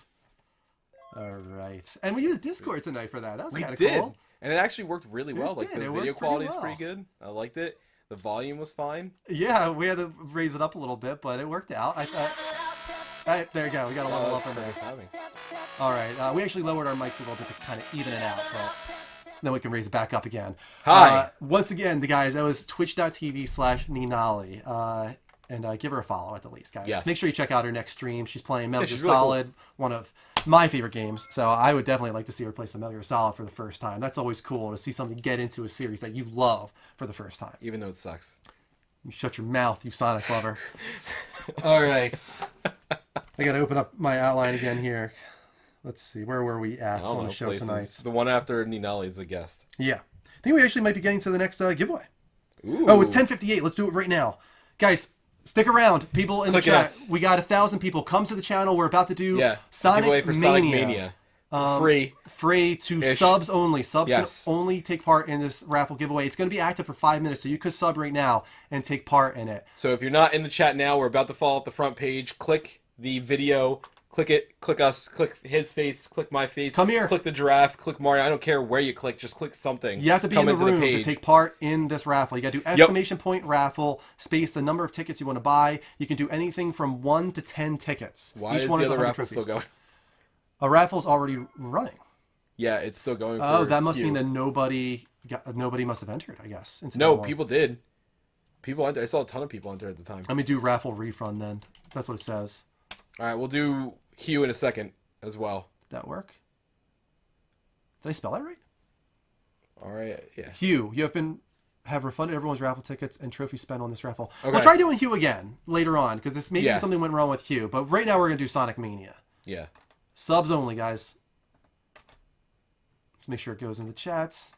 A: All right. And we used Discord tonight for that. That was
B: We
A: kind of
B: did,
A: cool.
B: and it actually worked really
A: It
B: well. Like
A: did.
B: the
A: It worked
B: video
A: pretty
B: quality is
A: well.
B: pretty good. I liked it. The volume was fine.
A: Yeah, we had to raise it up a little bit, but it worked out. I thought. Right, there you go. We got a level up in there.
B: Perfect timing.
A: All right. We actually lowered our mics a little bit to kind of even it out, but then we can raise it back up again.
B: Hi.
A: Once again, the guys, that was twitch.tv/Ninali. And give her a follow at the least, guys.
B: Yes.
A: Make sure you check out her next stream. She's playing Metal Gear
B: she's really
A: Solid, one of my favorite games. So I would definitely like to see her play some Metal Gear Solid for the first time. That's always cool to see somebody get into a series that you love for the first time.
B: Even though it sucks.
A: You shut your mouth, you Sonic lover. All right. I got to open up my outline again here. Let's see. Where were we at on the show
B: places.
A: tonight?
B: The one after Ninali is a guest.
A: Yeah. I think we actually might be getting to the next giveaway.
B: Ooh.
A: Oh, it's 10:58. Let's do it right now. Guys, stick around. People in
B: Click
A: the chat.
B: us.
A: We got 1,000 people. Come to the channel. We're about to do
B: Sonic
A: Sonic
B: for
A: Mania.
B: Sonic Mania. For free.
A: Free to
B: Ish.
A: subs only. Subs
B: Yes.
A: can only take part in this raffle giveaway. It's going to be active for 5 minutes, so you could sub right now and take part in it.
B: So if you're not in the chat now, we're about to fall off the front page. Click the video. Click it. Click us. Click his face. Click my face.
A: Come here.
B: Click the giraffe. Click Mario. I don't care where you click. Just click something.
A: You have to be
B: Come
A: in the
B: into
A: room to
B: page.
A: take part in this raffle. You got to do exclamation point raffle, space the number of tickets you want to buy. You can do anything from 1 to 10 tickets.
B: Why
A: Each
B: is
A: one
B: the
A: is
B: other
A: 100
B: raffle still
A: trophies.
B: going?
A: A raffle's already running.
B: Yeah, it's still going.
A: Oh,
B: for
A: that must
B: Q.
A: mean that nobody must have entered, I guess. into
B: No,
A: that one.
B: people did. People entered. I saw a ton of people enter at the time.
A: Let me do raffle refund then. That's what it says.
B: All right, we'll do Hugh in a second as well.
A: Did that work? Did I spell that right?
B: All right, yeah.
A: Hugh, you have refunded everyone's raffle tickets and trophies spent on this raffle.
B: Okay.
A: We'll try doing Hugh again later on because this maybe
B: Yeah.
A: something went wrong with Hugh. But right now we're gonna do Sonic Mania.
B: Yeah.
A: Subs only, guys. Just make sure it goes in the chats.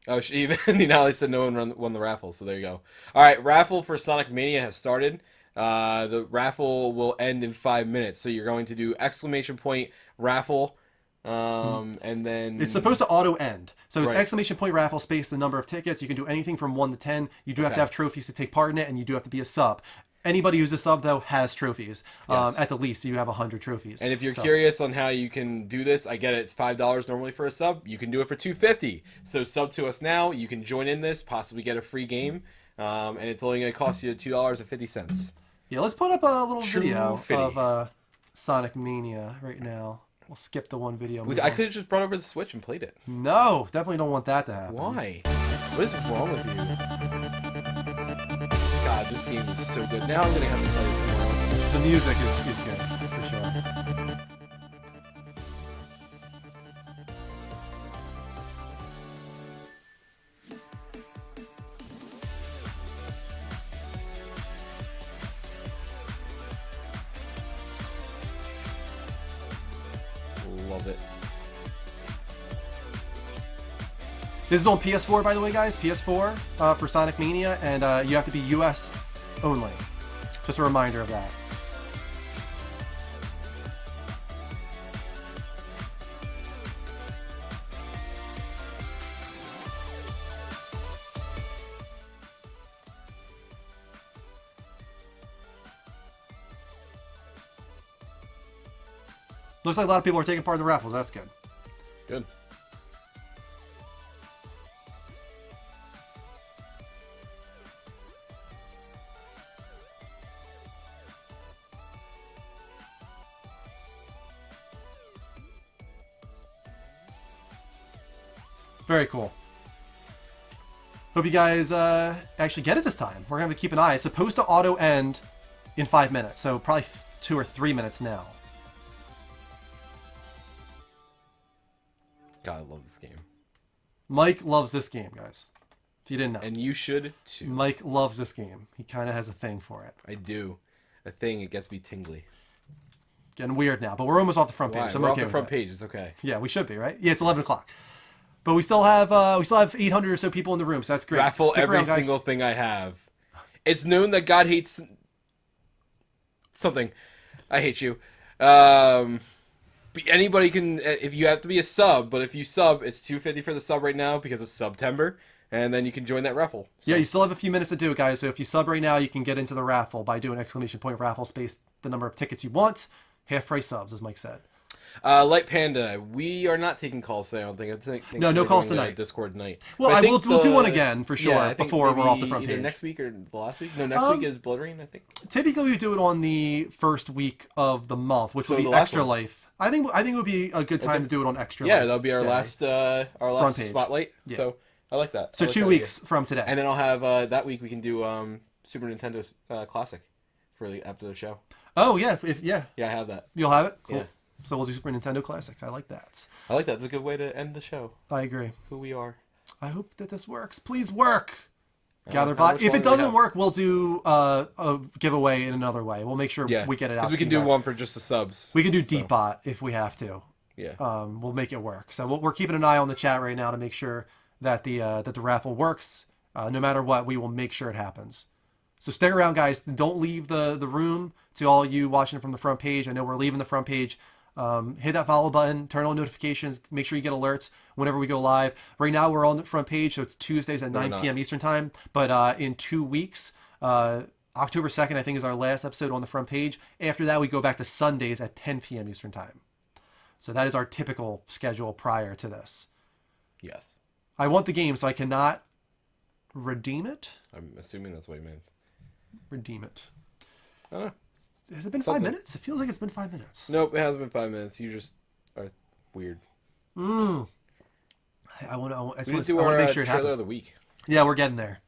B: Oh, even Ninali said no one won the raffle, so there you go. All right, raffle for Sonic Mania has started. The raffle will end in 5 minutes, so you're going to do exclamation point raffle, and then
A: It's supposed to auto end. So it's
B: Right.
A: exclamation point raffle space the number of tickets. You can do anything from 1 to 10. You do have to
B: Okay.
A: have trophies to take part in it, and you do have to be a sub. Anybody who's a sub, though, has trophies.
B: Yes.
A: At the least, you have 100 trophies.
B: And if you're
A: So-
B: curious on how you can do this, I get it. It's $5 normally for a sub. You can do it for $2.50. So sub to us now. You can join in this, possibly get a free game, and it's only going to cost you $2.50.
A: Yeah, let's put up a little video
B: 250.
A: of Sonic Mania right now. We'll skip the one video. move
B: I
A: on.
B: could have just brought over the Switch and played it.
A: No, definitely don't want that to happen.
B: Why? What is wrong with you? God, this game is so good. Now I'm gonna have to play this tomorrow.
A: The music is good, for sure.
B: Love it.
A: This is on PS4, by the way, guys. PS4 for Sonic Mania, and you have to be US only. Just a reminder of that. Looks like a lot of people are taking part in the raffles. That's good.
B: Good.
A: Very cool. Hope you guys actually get it this time. We're going to have to keep an eye. It's supposed to auto end in 5 minutes, so probably 2 or 3 minutes now.
B: God, I love this game.
A: Mike loves this game, guys. If you didn't know.
B: And you should too.
A: Mike loves this game. He kind of has a thing for it.
B: I do. A thing, it gets me tingly.
A: Getting weird now, but we're almost off the front page.
B: Why?
A: So I'm
B: We're
A: okay
B: off the
A: with
B: front
A: that.
B: page. It's okay.
A: Yeah, we should be, right? Yeah, it's 11 o'clock. But we still have 800 or so people in the room, so that's great.
B: Raffle
A: Stick
B: every
A: around, guys.
B: single thing I have. It's known that God hates something. I hate you. But anybody can, if you have to be a sub, but if you sub, it's $2.50 for the sub right now because of September, and then you can join that raffle. So,
A: Yeah, you still have a few minutes to do it, guys. So if you sub right now, you can get into the raffle by doing exclamation point raffle space the number of tickets you want. Half price subs, as Mike said.
B: Light Panda, we are not taking calls today. I don't think.
A: No
B: we're
A: calls
B: doing,
A: tonight.
B: Discord night.
A: Well,
B: But I
A: we'll
B: think
A: do one again for sure
B: I think
A: before we're off the
B: maybe
A: front
B: either
A: page.
B: next week or the last week. No, next week is Blood Rain, I think.
A: Typically, we do it on the first week of the month, which
B: So
A: will
B: the
A: be
B: last
A: Extra
B: one.
A: Life. I think it would be a good time to do it on Extra Life.
B: Yeah, that'll be our
A: Day.
B: last
A: page.
B: spotlight.
A: Yeah.
B: So I like that.
A: So
B: I like
A: 2
B: that
A: weeks from today.
B: idea. And then I'll have that week we can do Super Nintendo Classic for after the show.
A: Oh yeah,
B: Yeah, I have that.
A: you'll have it. Cool.
B: Yeah.
A: So we'll do Super Nintendo Classic. I like that.
B: I like that. It's a good way to end the show.
A: I agree.
B: Who we are.
A: I hope that this works. Please work.
B: How
A: GatherBot.
B: much
A: If
B: longer
A: it
B: do we
A: doesn't
B: have?
A: work, we'll do a giveaway in another way. We'll make sure
B: Yeah,
A: we get it out.
B: because we
A: to
B: can
A: you
B: do
A: guys.
B: one for just the subs.
A: We can do Deepbot if we have to.
B: Yeah.
A: We'll make it work. So we're keeping an eye on the chat right now to make sure that the raffle works. No matter what, we will make sure it happens. So stick around, guys. Don't leave the room. To all you watching from the front page, I know we're leaving the front page. Hit that follow button, turn on notifications, make sure you get alerts whenever we go live. Right now we're on the front page, so it's Tuesdays at 9 p.m. Eastern time. But in 2 weeks, October 2nd, I think, is our last episode on the front page. After that, we go back to Sundays at 10 p.m. Eastern time. So that is our typical schedule prior to this.
B: Yes.
A: I want the game, so I cannot redeem it.
B: I'm assuming that's what he means.
A: Redeem it.
B: I don't know.
A: Has it been
B: Something.
A: 5 minutes? It feels like it's been 5 minutes.
B: Nope, it hasn't been 5 minutes. You just are weird.
A: I just
B: We
A: want
B: didn't
A: to
B: do our
A: make sure it
B: trailer
A: happens.
B: of the week.
A: Yeah, we're getting there.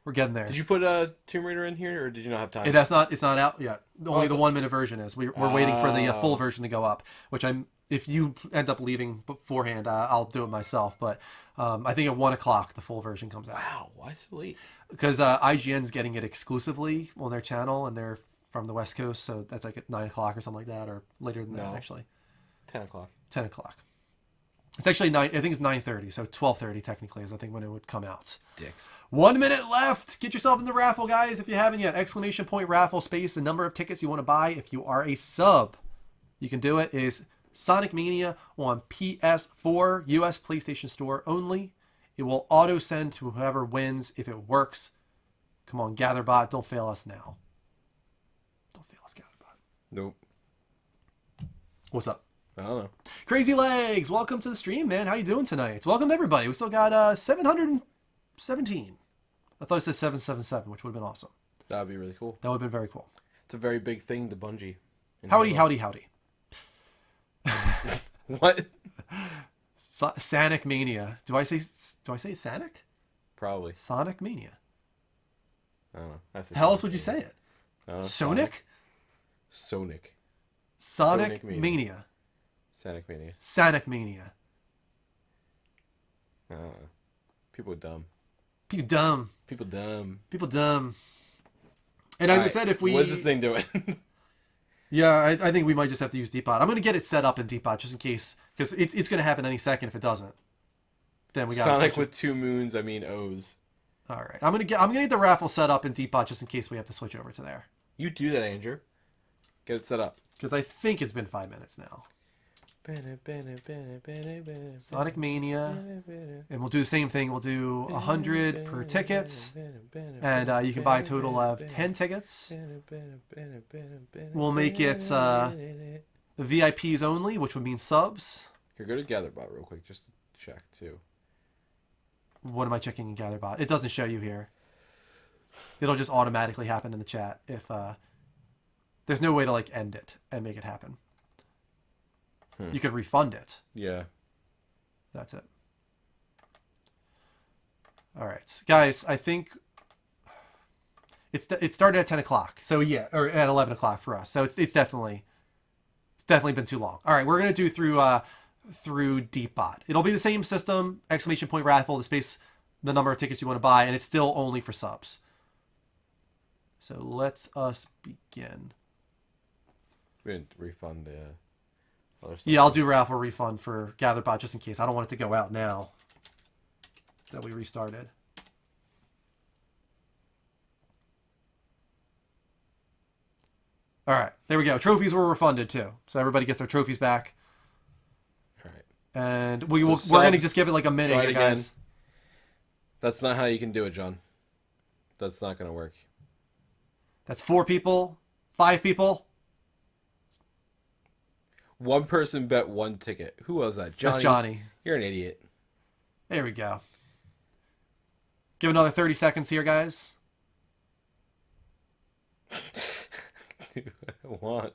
A: We're getting there.
B: Did you put Tomb Raider in here, or did you not have time?
A: It's not out yet. Only the 1 minute version is. We're waiting for the full version to go up. Which if you end up leaving beforehand, I'll do it myself. But I think at 1 o'clock the full version comes out.
B: Wow, why so late?
A: Because IGN's getting it exclusively on their channel, and they're from the West Coast, so that's like at 9 o'clock or something like that, or later than that
B: No.
A: actually.
B: 10 o'clock.
A: 10 o'clock. It's actually 9. I think it's 9:30, so 12:30 technically is I think when it would come out.
B: Dicks.
A: 1 minute left. Get yourself in the raffle, guys, if you haven't yet. Exclamation point raffle space the number of tickets you want to buy. If you are a sub, you can do it. It is Sonic Mania on PS4 US PlayStation Store only. It will auto send to whoever wins if it works. Come on, GatherBot, don't fail us now. Don't fail us, GatherBot.
B: Nope.
A: What's up?
B: I don't know.
A: Crazy Legs, welcome to the stream, man. How you doing tonight? Welcome to everybody. We still got 717. I thought it said 777, which would have been awesome.
B: That would be really cool.
A: That would have been very cool.
B: It's a very big thing to Bungie.
A: Howdy, howdy, howdy.
B: What?
A: Sonic Mania. Do I say Sonic?
B: Probably.
A: Sonic Mania.
B: I don't know. I say
A: How else
B: Sonic
A: would you
B: Mania.
A: say it?
B: I don't know.
A: Sonic?
B: Sonic.
A: Sonic
B: Sonic Mania.
A: Mania.
B: Sonic Mania.
A: Sonic Mania.
B: I don't know. People are dumb.
A: People dumb.
B: People dumb.
A: People dumb. And as I said, if we...
B: What's this thing doing?
A: Yeah, I think we might just have to use Deepbot. I'm going to get it set up in Deepbot just in case, because it's going to happen any second if it doesn't. Then we got
B: Sonic with 2 moons, I mean O's.
A: All right, I'm gonna get the raffle set up in Deepbot just in case we have to switch over to there.
B: You do that, Andrew. Get it set up.
A: Because I think it's been 5 minutes now. Sonic Mania, and we'll do the same thing. We'll do 100 per tickets, and you can buy a total of 10 tickets. We'll make it VIPs only, which would mean subs.
B: Here, go to GatherBot real quick, just to check too.
A: What am I checking in GatherBot? It doesn't show you here. It'll just automatically happen in the chat if there's no way to like end it and make it happen. You could refund it.
B: Yeah.
A: That's it. All right, guys. I think it started at 10 o'clock. So yeah, or at 11 o'clock for us. So it's definitely been too long. All right, we're gonna do through Deepbot. It'll be the same system. Exclamation point raffle. The space, the number of tickets you want to buy, and it's still only for subs. So let's us begin.
B: We didn't refund the other stuff.
A: Yeah, I'll do raffle refund for GatherBot just in case. I don't want it to go out now that we restarted. All right, there we go. Trophies were refunded too, so everybody gets their trophies back.
B: All right.
A: And
B: So
A: we're gonna
B: subs,
A: just give it like a minute
B: try it
A: here,
B: again.
A: guys.
B: That's not how you can do it, John. That's not gonna work.
A: That's 4 people, 5 people.
B: One person bet one ticket. Who was that? Johnny.
A: That's Johnny.
B: You're an idiot.
A: There we go. Give another 30 seconds here, guys.
B: Dude, I don't want.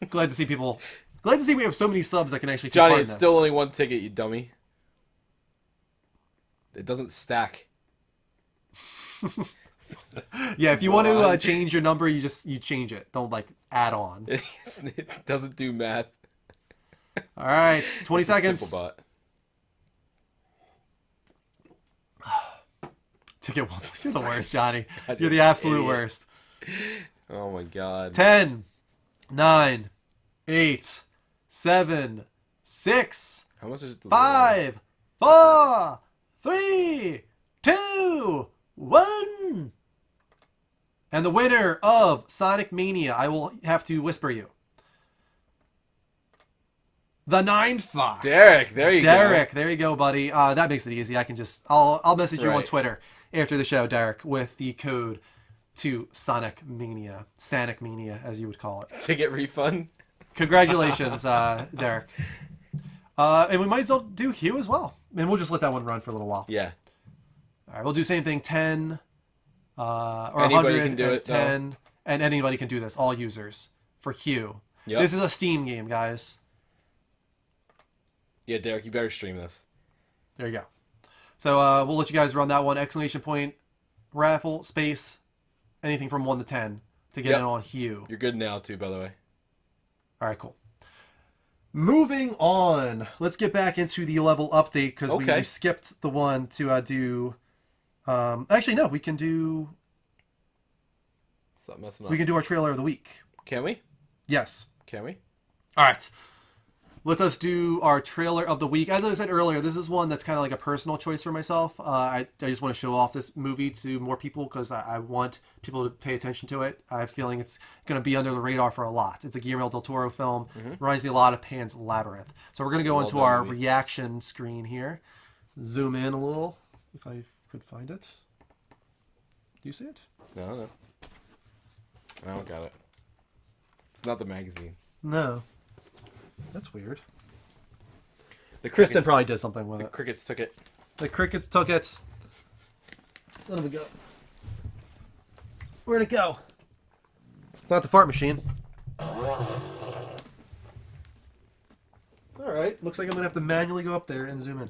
A: Glad to see people. Glad to see we have so many subs that can actually take
B: Johnny,
A: part in
B: it's
A: this.
B: still only one ticket, you dummy. It doesn't stack.
A: Yeah, if you want to change your number, you change it. Don't like add on.
B: It doesn't do math.
A: All right, 20
B: It's a
A: seconds.
B: simple bot.
A: Ticket one. You're the worst, Johnny.
B: God,
A: You're the
B: you're an
A: absolute
B: idiot.
A: worst.
B: Oh my god.
A: 10, 9, 8, 7, 6,
B: How much is it?
A: 5, 4, 3, 2, 1. And the winner of Sonic Mania, I will have to whisper you. The 9 Fox.
B: Derek, there you go.
A: Derek, there you go, buddy. That makes it easy. I can just I'll message you on
B: Right.
A: Twitter after the show, Derek, with the code to Sonic Mania, as you would call it.
B: Ticket refund?
A: Congratulations, Derek. And we might as well do Hugh as well. And we'll just let that one run for a little while.
B: Yeah.
A: All right, we'll do same thing, 10 or
B: Anybody
A: 100
B: can do it,
A: 10, and anybody can do this, all users, for Hugh.
B: Yep.
A: This is a Steam game, guys.
B: Yeah, Derek, you better stream this.
A: There you go. So we'll let you guys run that one. Exclamation point, raffle, space, anything from 1 to 10 to get
B: Yep.
A: in on Hugh.
B: You're good now, too, by the way.
A: All right, cool. Moving on. Let's get back into the level update because
B: Okay.
A: we skipped the one to do... actually, no, we can do...
B: Stop messing up.
A: We can do our trailer of the week.
B: Can we?
A: Yes.
B: Can we?
A: All right. Let us do our trailer of the week. As I said earlier, this is one that's kind of like a personal choice for myself. I just want to show off this movie to more people because I want people to pay attention to it. I have a feeling it's going to be under the radar for a lot. It's a Guillermo del Toro film. Reminds me a lot of Pan's Labyrinth. So we're going to go
B: Well
A: into
B: done,
A: our
B: movie.
A: reaction screen here. Zoom in a little, if I could find it. Do you see it?
B: No. I don't got it. It's not the magazine.
A: No. That's weird.
B: The
A: Kristen
B: crickets,
A: probably did something with
B: the
A: it.
B: crickets took it.
A: The crickets took it. Son of a go. Where'd it go? It's not the fart machine. Alright, looks like I'm gonna have to manually go up there and zoom in.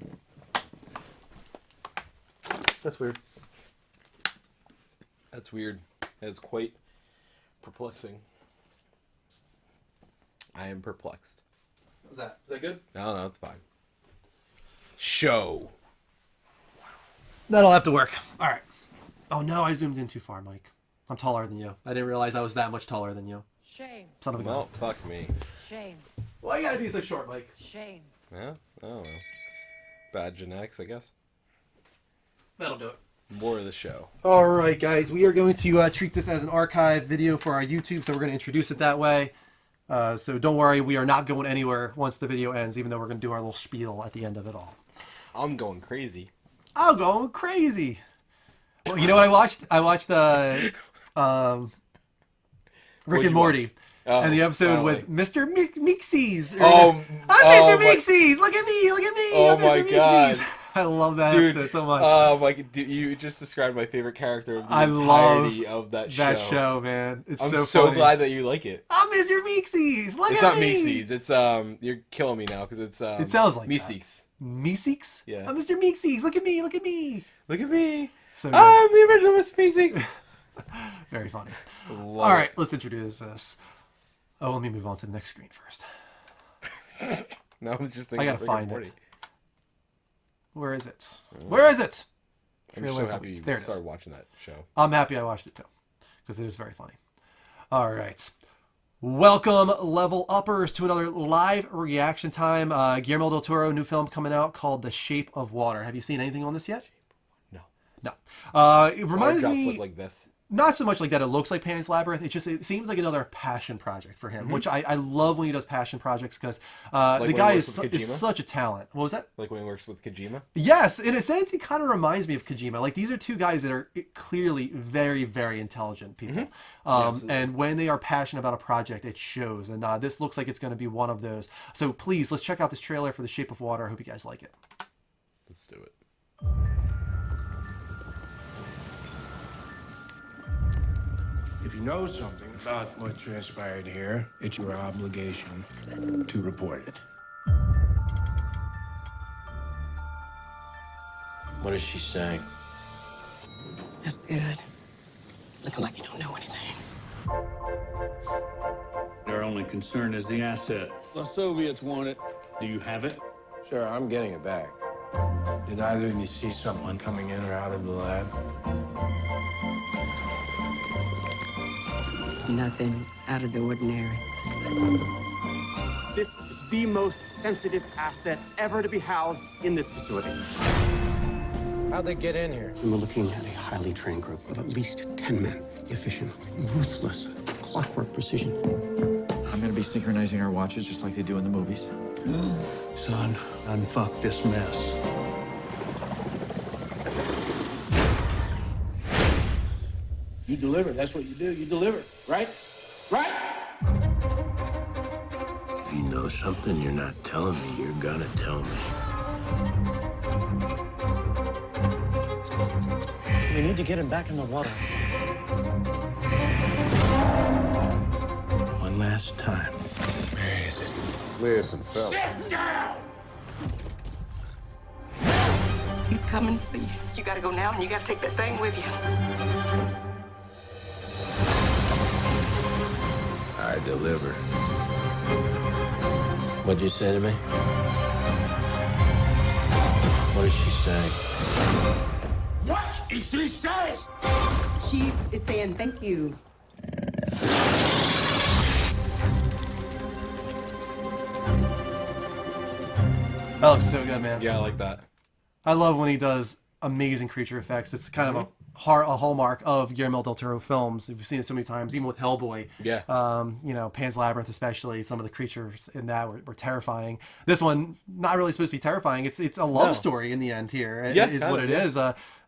A: That's weird.
B: That's weird. That's quite perplexing. I am perplexed.
A: What's that? Is that good?
B: No, it's fine. Show.
A: That'll have to work. Alright. Oh no, I zoomed in too far, Mike. I'm taller than you. I didn't realize I was that much taller than you.
E: Shame,
A: Son of a
B: Well,
A: gun.
B: fuck me.
E: shame,
A: Why you gotta be so short, Mike?
E: shame.
B: Yeah, I don't know. Bad genetics, I guess.
A: That'll do it.
B: More of the show.
A: All right, guys, we are going to treat this as an archive video for our YouTube, so we're going to introduce it that way. So don't worry, we are not going anywhere once the video ends, even though we're going to do our little spiel at the end of it all.
B: I'm going crazy.
A: I'm going crazy. Well, you know what I watched? I watched Rick
B: What'd
A: and
B: you
A: Morty.
B: Oh,
A: And the episode
B: oh,
A: with Mr. Meeksies.
B: Oh,
A: I'm
B: oh
A: Mr.
B: my-
A: Meeksies! Look at me! Look at me!
B: Oh
A: I'm
B: my
A: Mr.
B: God.
A: Meeksies! I love that
B: Dude,
A: episode so much.
B: Oh my! Dude, you just described my favorite character of the
A: I love
B: entirety of that show.
A: that show, man. It's
B: I'm
A: so funny.
B: glad that you like it.
A: I'm Mr. Meeksies! Look
B: It's
A: at
B: not
A: me!
B: Meeseeks. It's you're killing me now because it's
A: It sounds like that.
B: Meeseeks.
A: Meeseeks?
B: Yeah.
A: I'm Mr. Meeksies! Look at me! Look at me!
B: Look at me.
A: So good.
B: I'm the original Mr. Meeseeks.
A: Very funny.
B: Love
A: All right, let's introduce this. Oh, let me move on to the next screen first.
B: it. No, I'm just thinking.
A: I gotta
B: of Rick and
A: find it.
B: Morty.
A: Where is it? Where is it?
B: I'm
A: Trailer
B: so
A: of the
B: happy
A: week.
B: you
A: There it is.
B: started watching that show.
A: I'm happy I watched it too, because it is very funny. All right. Welcome, level uppers, to another live reaction time. Guillermo del Toro, new film coming out called The Shape of Water. Have you seen anything on this yet?
B: No.
A: No. It reminds
B: Drops
A: me.
B: look like this.
A: not so much like that it looks like Pan's Labyrinth. It seems like another passion project for him, which I love when he does passion projects because the guy is such a talent. What was that?
B: Like when he works with Kojima?
A: Yes, in a sense, he kind of reminds me of Kojima. Like, these are two guys that are clearly very, very intelligent people. And when they are passionate about a project, it shows. And this looks like it's going to be one of those. So please, let's check out this trailer for The Shape of Water. I hope you guys like it.
B: Let's do it.
E: If you know something about what transpired here, it's your obligation to report it.
F: What is she saying?
G: That's good. Looking like you don't know anything.
H: Our only concern is the asset.
E: The Soviets want it.
H: Do you have it?
E: Sure, I'm getting it back. Did either of you see someone coming in or out of the lab?
G: Nothing out of the ordinary.
I: This is the most sensitive asset ever to be housed in this facility.
E: How'd they get in here?
J: We're looking at a highly trained group of at least 10 men. Efficient, ruthless, clockwork precision.
K: I'm gonna be synchronizing our watches just like they do in the movies.
E: Son, unfuck this mess.
H: You deliver. That's what you do. You deliver. Right? Right?
E: If you know something you're not telling me, you're gonna tell me.
I: We need to get him back in the water.
E: One last time. Where is it?
L: Listen, fella.
E: Sit down!
G: He's coming for you. You gotta go now and you gotta take that thing with you.
E: I deliver.
F: What'd you say to me? What is she saying?
E: What is she saying?
G: Chiefs is saying thank you.
A: That looks so good, man.
B: Yeah, I like that.
A: I love when he does amazing creature effects. It's kind of a hallmark of Guillermo del Toro films. We've seen it so many times, even with Hellboy.
B: Yeah.
A: You know, Pan's Labyrinth especially. Some of the creatures in that were terrifying. This one, not really supposed to be terrifying. It's a love story in the end here.
B: Yeah,
A: is what it is.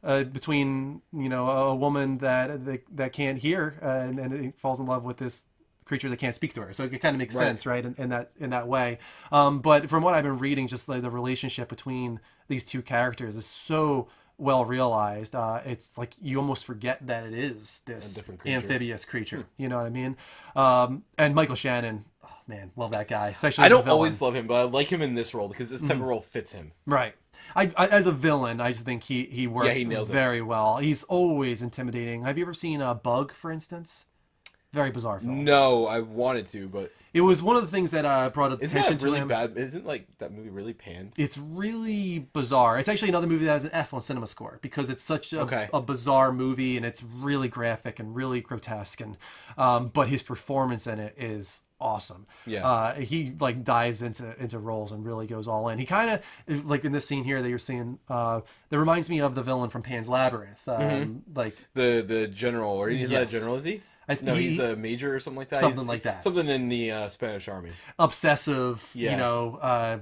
A: Between, you know, a woman that can't hear and it falls in love with this creature that can't speak to her, so it kind of makes sense, right, in that way. But from what I've been reading, just like the relationship between these two characters is so well realized. It's like you almost forget that it is this amphibious creature. You know what I mean? And Michael Shannon, oh man, love that guy. Especially
B: I don't always love him, but I like him in this role because this type of role fits him.
A: Right. I as a villain, I just think he works very well. He's always intimidating. Have you ever seen Bug, for instance? Very bizarre film.
B: No, I wanted to, but
A: it was one of the things that brought attention to him.
B: Isn't that really bad? Isn't like that movie really panned?
A: It's really bizarre. It's actually another movie that has an F on Cinema Score because it's such a bizarre movie and it's really graphic and really grotesque. And but his performance in it is awesome.
B: Yeah.
A: He like dives into roles and really goes all in. He kind of like in this scene here that you're seeing. That reminds me of the villain from Pan's Labyrinth. Like
B: the general, or he's not a general, is he? No, he's a major or something like that.
A: Something like that.
B: Something in the Spanish army.
A: Obsessive, you know,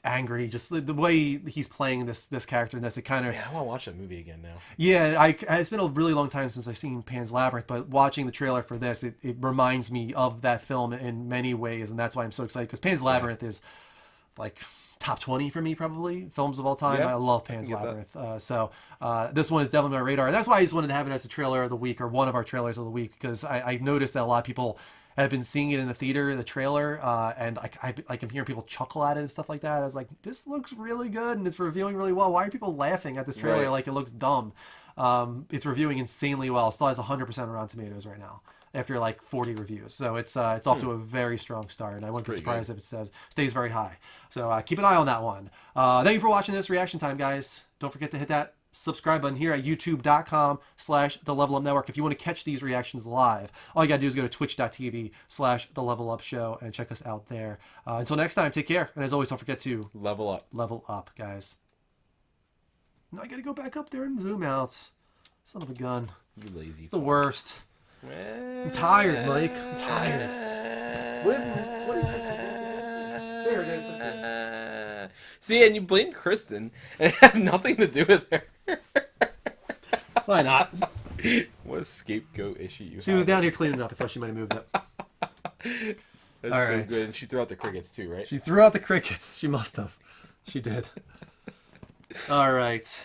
A: angry. Just the way he's playing this character in this, it kind of.
B: Man, I want to watch that movie again now.
A: Yeah, it's been a really long time since I've seen Pan's Labyrinth, but watching the trailer for this, it reminds me of that film in many ways, and that's why I'm so excited because Pan's Labyrinth is like top 20 for me, probably films of all time. I love Pan's Labyrinth. So this one is definitely on my radar. That's why I just wanted to have it as the trailer of the week, or one of our trailers of the week, because I noticed that a lot of people have been seeing it in the theater, the trailer, and I can hear people chuckle at it and stuff like that. I was like, this looks really good and it's reviewing really well. Why are people laughing at this trailer like it looks dumb? It's reviewing insanely well. It still has 100% on Rotten Tomatoes right now after like 40 reviews. So it's off to a very strong start, and I wouldn't be surprised if it stays very high. So keep an eye on that one. Thank you for watching this reaction time, guys. Don't forget to hit that subscribe button here at youtube.com/The Level Up Network. If you want to catch these reactions live, all you gotta do is go to twitch.tv/The Level Up Show and check us out there. Until next time, take care. And as always, don't forget to
B: level up.
A: Level up, guys. Now I gotta go back up there and zoom out. Son of a gun.
B: You lazy.
A: It's the worst. I'm tired, Mike. I'm tired. What did Kristen do? There it is. That's it.
B: See, and you blamed Kristen, and it had nothing to do with her.
A: Why not?
B: What a scapegoat issue you
A: She was down here cleaning up. I thought she might have moved it.
B: That's
A: All
B: so
A: right.
B: good. And she threw out the crickets too, right?
A: She threw out the crickets. She must have. She did. All right.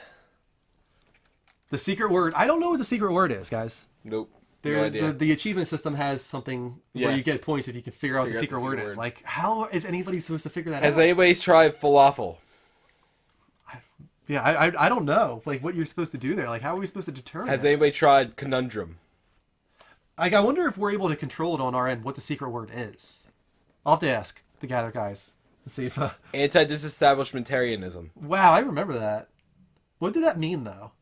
A: The secret word. I don't know what the secret word is, guys.
B: Nope. No idea.
A: The achievement system has something where
B: Yeah.
A: you get points if you can figure out the secret word is. Like, how is anybody supposed to figure that out?
B: Has anybody tried falafel?
A: Yeah, I don't know. Like, what you're supposed to do there. Like, how are we supposed to determine
B: Has
A: that?
B: anybody tried conundrum?
A: Like, I wonder if we're able to control it on our end, what the secret word is. I'll have to ask the Gather guys to see if...
B: Anti-disestablishmentarianism.
A: Wow, I remember that. What did that mean, though?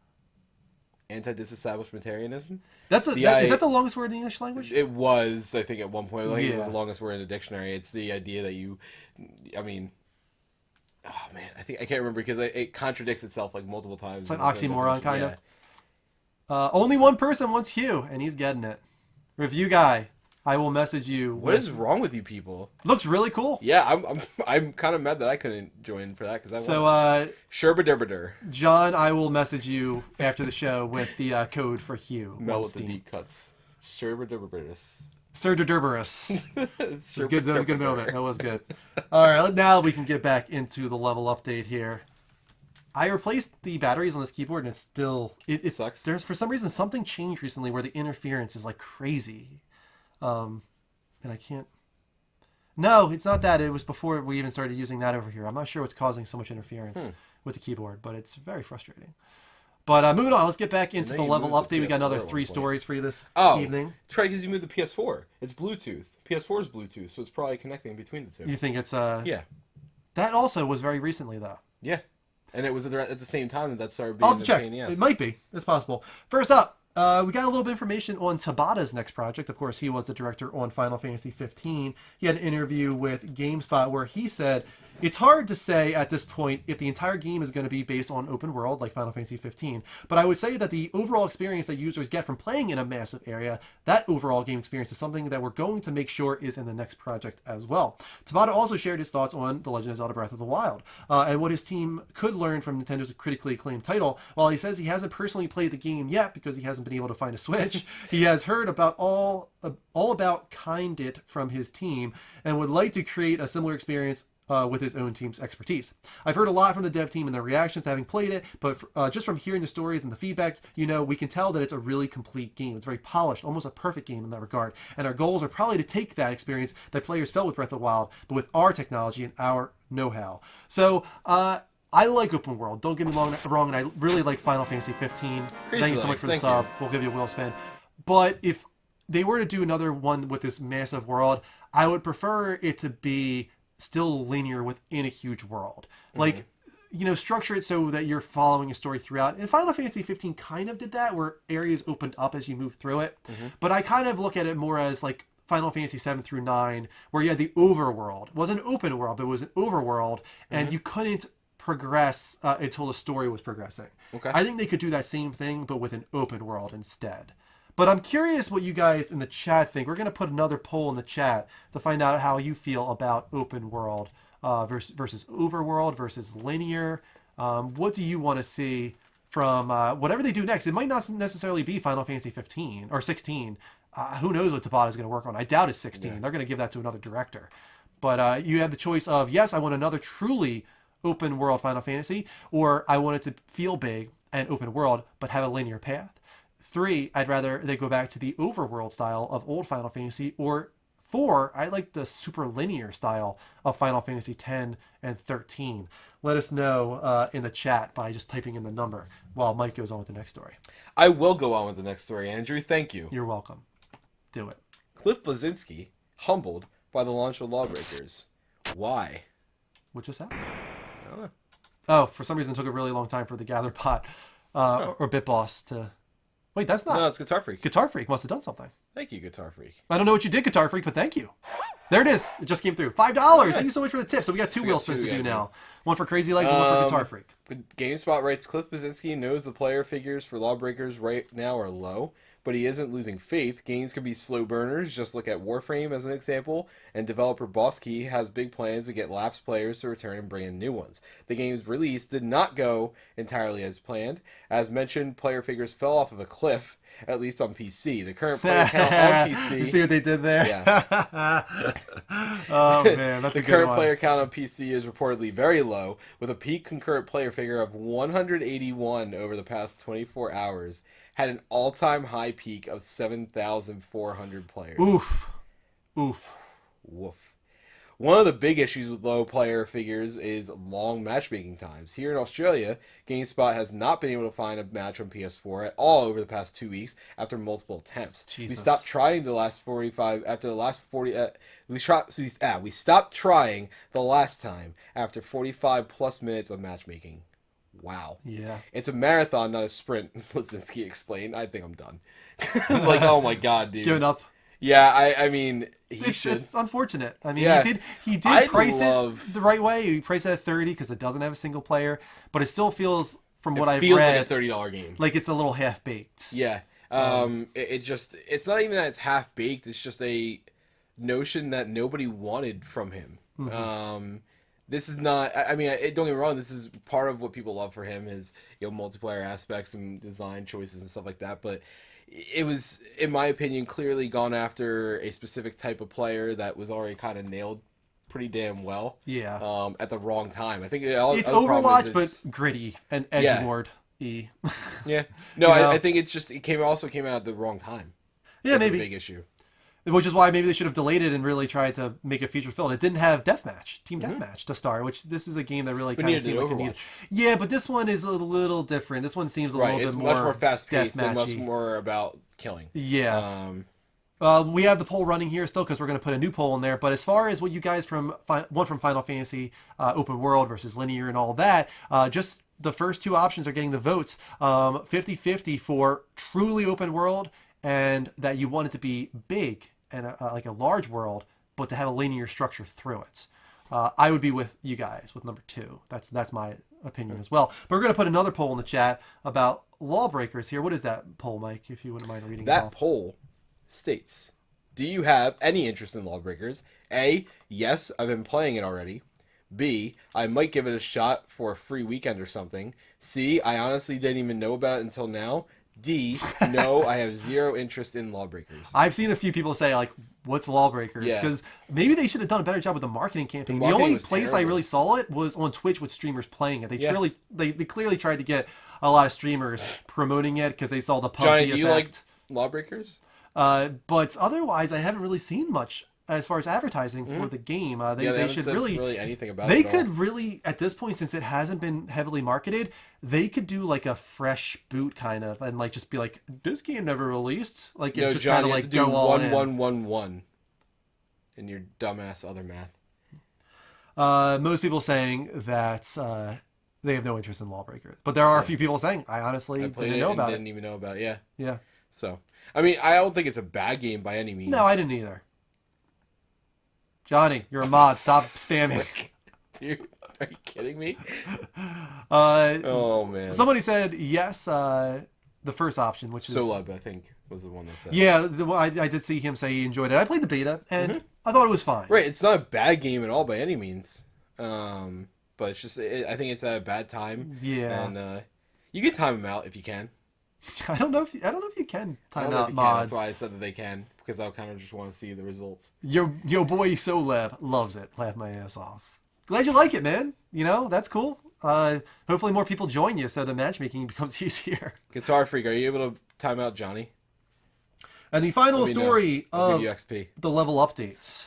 B: Anti-disestablishmentarianism?
A: Is that the longest word in the English language?
B: It was, I think, at one point. Like,
A: Yeah.
B: it was the longest word in the dictionary. It's the idea that you... I mean... Oh, man. I can't remember because it contradicts itself like multiple times.
A: It's like
B: in the same
A: oxymoron, kind
B: definition.
A: of. Only one person wants Hugh, and he's getting it. Review guy, I will message you.
B: What is wrong with you people?
A: Looks really cool.
B: Yeah, I'm kind of mad that I couldn't join for that because I
A: So,
B: Sherbaderbader.
A: John, I will message you after the show with the code for Hugh.
B: Mel with the deep cuts. Sherbaderbader.
A: Sir Derberus. That was good. That was a good moment. That was good. All right, now we can get back into the level update here. I replaced the batteries on this keyboard, and it's still it
B: sucks.
A: There's for some reason something changed recently where the interference is like crazy, and I can't. No, it's not that. It was before we even started using that over here. I'm not sure what's causing so much interference with the keyboard, but it's very frustrating. But moving on, let's get back into the level update. We got another 3 stories for you this evening.
B: It's probably because you moved the PS4. It's Bluetooth. PS4 is Bluetooth, so it's probably connecting between the two.
A: You think it's
B: Yeah.
A: That also was very recently though.
B: Yeah. And it was at the same time that started
A: I'll
B: being
A: have to check.
B: pain in the ass.
A: It might be. It's possible. First up, we got a little bit of information on Tabata's next project. Of course, he was the director on Final Fantasy 15. He had an interview with GameSpot where he said, it's hard to say at this point if the entire game is going to be based on open world like Final Fantasy 15, but I would say that the overall experience that users get from playing in a massive area, that overall game experience is something that we're going to make sure is in the next project as well. Tabata also shared his thoughts on The Legend of Zelda Breath of the Wild and what his team could learn from Nintendo's critically acclaimed title. While he says he hasn't personally played the game yet because he hasn't been able to find a Switch, he has heard about all about Kind It from his team and would like to create a similar experience with his own team's expertise. I've heard a lot from the dev team and their reactions to having played it, but just from hearing the stories and the feedback, we can tell that it's a really complete game. It's very polished, almost a perfect game in that regard. And our goals are probably to take that experience that players felt with Breath of the Wild, but with our technology and our know-how. So, I like open world. Don't get me wrong, and I really like Final Fantasy 15. Thank you so much for the sub. We'll give you a will spin. But if they were to do another one with this massive world, I would prefer it to be still linear within a huge world. Like, structure it so that you're following a story throughout. And Final Fantasy 15 kind of did that, where areas opened up as you move through it. But I kind of look at it more as like Final Fantasy 7 through 9, where you had the overworld. It wasn't an open world, but it was an overworld, and you couldn't progress until the story was progressing.
B: Okay.
A: I think they could do that same thing, but with an open world instead. But I'm curious what you guys in the chat think. We're going to put another poll in the chat to find out how you feel about open world versus overworld versus linear. What do you want to see from whatever they do next? It might not necessarily be Final Fantasy 15 or 16. Who knows what Tabata is going to work on? I doubt it's 16. Yeah. They're going to give that to another director. But you have the choice of, yes, I want another truly open world Final Fantasy, or I want it to feel big and open world, but have a linear path. 3, I'd rather they go back to the overworld style of old Final Fantasy, or 4, I like the super linear style of Final Fantasy 10 and 13. Let us know in the chat by just typing in the number while Mike goes on with the next story.
B: I will go on with the next story, Andrew. Thank you.
A: You're welcome. Do it.
B: Cliff Bleszinski, humbled by the launch of Lawbreakers. Why?
A: What just happened?
B: I don't know.
A: Oh, for some reason it took a really long time for the GatherBot or BitBoss to... Wait, that's not...
B: No, it's Guitar Freak.
A: Guitar Freak must have done something.
B: Thank you, Guitar Freak.
A: I don't know what you did, Guitar Freak, but thank you. There it is. It just came through. $5. Thank you so much for the tip. So we got two wheel spins to do now. One for Crazy Legs and one for Guitar Freak.
B: GameSpot writes, Cliff Blazinski knows the player figures for Lawbreakers right now are low, but he isn't losing faith. Games can be slow burners. Just look at Warframe as an example. And developer Boss Key has big plans to get lapsed players to return and bring in new ones. The game's release did not go entirely as planned. As mentioned, player figures fell off of a cliff, at least on PC. The current player count on PC...
A: You see what they did there?
B: Yeah.
A: Oh, man, that's a good one.
B: The current player count on PC is reportedly very low, with a peak concurrent player figure of 181 over the past 24 hours. Had an all-time high peak of 7,400 players.
A: Oof. Oof.
B: Woof. One of the big issues with low player figures is long matchmaking times. Here in Australia, GameSpot has not been able to find a match on PS4 at all over the past 2 weeks after multiple attempts.
A: Jesus.
B: We stopped trying the last 45 after the last 40 we stopped trying the last time after 45 plus minutes of matchmaking. Wow.
A: Yeah.
B: It's a marathon, not a sprint, Blazinski explained. I think I'm done. Like, oh my god, dude.
A: Giving up.
B: Yeah, I mean,
A: it's unfortunate. I mean,
B: yeah.
A: he did price it the right way. He priced it at $30 because it doesn't have a single player, but it still feels, from what I've read,
B: like a $30 game.
A: Like it's a little half baked.
B: Yeah. It's not even that it's half baked. It's just a notion that nobody wanted from him.
A: Mm-hmm.
B: This is not. I mean, don't get me wrong. This is part of what people love for him, is multiplayer aspects and design choices and stuff like that. But it was, in my opinion, clearly gone after a specific type of player that was already kind of nailed pretty damn well.
A: Yeah.
B: At the wrong time. I think
A: it's Overwatch, but gritty and edgelord.
B: Yeah. Yeah. No, I think it's just it also came out at the wrong time.
A: Yeah,
B: That's
A: maybe
B: a big issue.
A: Which is why maybe they should have delayed it and really tried to make it feature filled. It didn't have deathmatch, team deathmatch to start, which this is a game that really kind of seemed like it needed. Yeah, but this one is a little different. This one seems a little bit more
B: much more fast paced and much more about killing.
A: Yeah. We have the poll running here still because we're going to put a new poll in there. But as far as what you guys want from Final Fantasy, open world versus linear and all that, just the first two options are getting the votes. 50-50 for truly open world, and that you want it to be big and like a large world, but to have a linear structure through it. I would be with you guys with number 2. That's my opinion as well. But we're going to put another poll in the chat about Lawbreakers here. What is that poll, Mike, if you wouldn't mind reading it off?
B: That poll states, do you have any interest in Lawbreakers? A, yes, I've been playing it already. B, I might give it a shot for a free weekend or something. C, I honestly didn't even know about it until now. D, no, I have zero interest in Lawbreakers.
A: I've seen a few people say, like, what's Lawbreakers? Because maybe they should have done a better job with the marketing campaign. The only place I really saw it was on Twitch with streamers playing it. They clearly tried to get a lot of streamers promoting it because they saw the PUBG
B: Johnny,
A: effect.
B: do you like Lawbreakers?
A: But otherwise, I haven't really seen much as far as advertising for the game. They should really
B: anything about
A: they
B: it. They
A: could really, at this point, since it hasn't been heavily marketed, they could do like a fresh boot kind of, and like just be like, this game never released. Like, it just kind of like go all in.
B: 1-1-1-1 in your dumbass other math.
A: Most people saying that they have no interest in Lawbreakers, but there are a few people saying, I honestly didn't know about it.
B: Didn't even know about it.
A: Yeah.
B: So, I mean, I don't think it's a bad game by any means.
A: No, I didn't either. Johnny, you're a mod. Stop spamming.
B: Dude, are you kidding me?
A: Oh,
B: man.
A: Somebody said yes, the first option, which is...
B: Solub, I think, was the one that said.
A: Yeah, I did see him say he enjoyed it. I played the beta, and I thought it was fine.
B: Right, it's not a bad game at all by any means. But it's just, I think it's at a bad time.
A: Yeah.
B: And you can time them out if you can.
A: I don't know if you can time out mods.
B: That's why I said that they can, because I kind of just want to see the results.
A: Your boy Soleb loves it. Laugh my ass off. Glad you like it, man. You know, that's cool. Hopefully more people join you so the matchmaking becomes easier.
B: Guitar Freak, are you able to time out Johnny?
A: And the final story of
B: XP.
A: The level updates.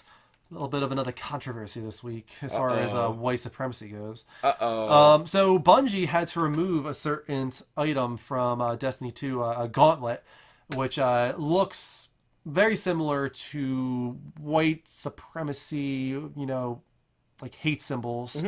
A: A little bit of another controversy this week as far as white supremacy goes. So Bungie had to remove a certain item from Destiny 2, a gauntlet, which looks very similar to white supremacy, like hate symbols.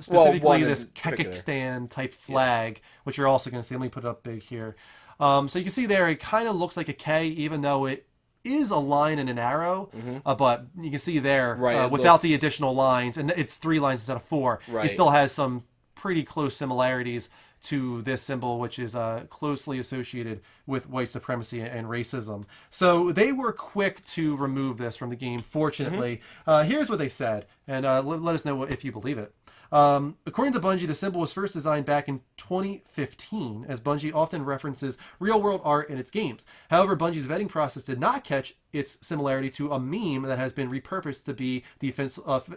A: Specifically this Kekistan type flag, which you're also going to see. Let me put it up big here. So you can see there, it kind of looks like a K, even though it is a line and an arrow, but you can see there,
B: Right,
A: without the additional lines, and it's 3 lines instead of 4,
B: Right.
A: it still has some pretty close similarities to this symbol, which is closely associated with white supremacy and racism. So they were quick to remove this from the game, fortunately. Here's what they said, and let us know if you believe it. According to Bungie, the symbol was first designed back in 2015, as Bungie often references real-world art in its games. However, Bungie's vetting process did not catch its similarity to a meme that has been repurposed to be the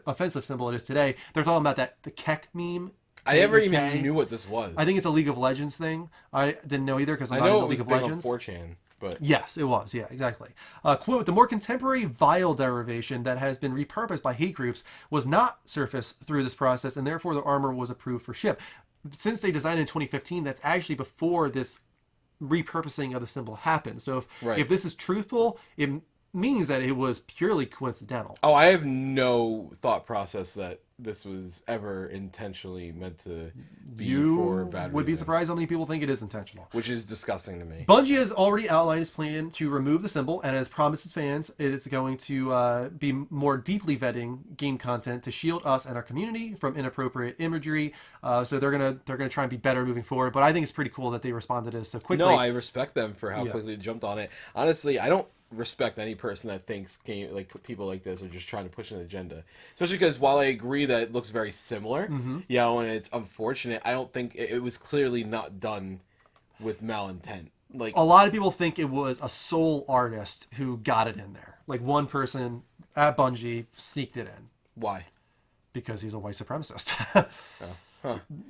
A: offensive symbol it is today. They're talking about the Keck meme.
B: I never even knew what this was.
A: I think it's a League of Legends thing. I didn't know either because I'm
B: I
A: not
B: know
A: into
B: it was
A: League of
B: big
A: Legends.
B: on 4chan, but
A: Yes, it was. Yeah, exactly. Quote, the more contemporary vile derivation that has been repurposed by hate groups was not surfaced through this process, and therefore the armor was approved for ship. Since they designed it in 2015, that's actually before this repurposing of the symbol happened. So if this is truthful, it means that it was purely coincidental.
B: Oh, I have no thought process that this was ever intentionally meant to be for a bad
A: would be
B: reason,
A: surprised how many people think it is intentional.
B: which is disgusting to me.
A: Bungie has already outlined its plan to remove the symbol and has promised its fans it is going to be more deeply vetting game content to shield us and our community from inappropriate imagery. So they're gonna try and be better moving forward. But I think it's pretty cool that they responded to this so quickly.
B: No, I respect them for how quickly they jumped on it. Honestly, I don't respect any person that thinks people like this are just trying to push an agenda. Especially because while I agree that it looks very similar, and it's unfortunate, I don't think it was clearly not done with malintent. Like
A: a lot of people think it was a sole artist who got it in there. Like one person at Bungie sneaked it in.
B: Why?
A: Because he's a white supremacist.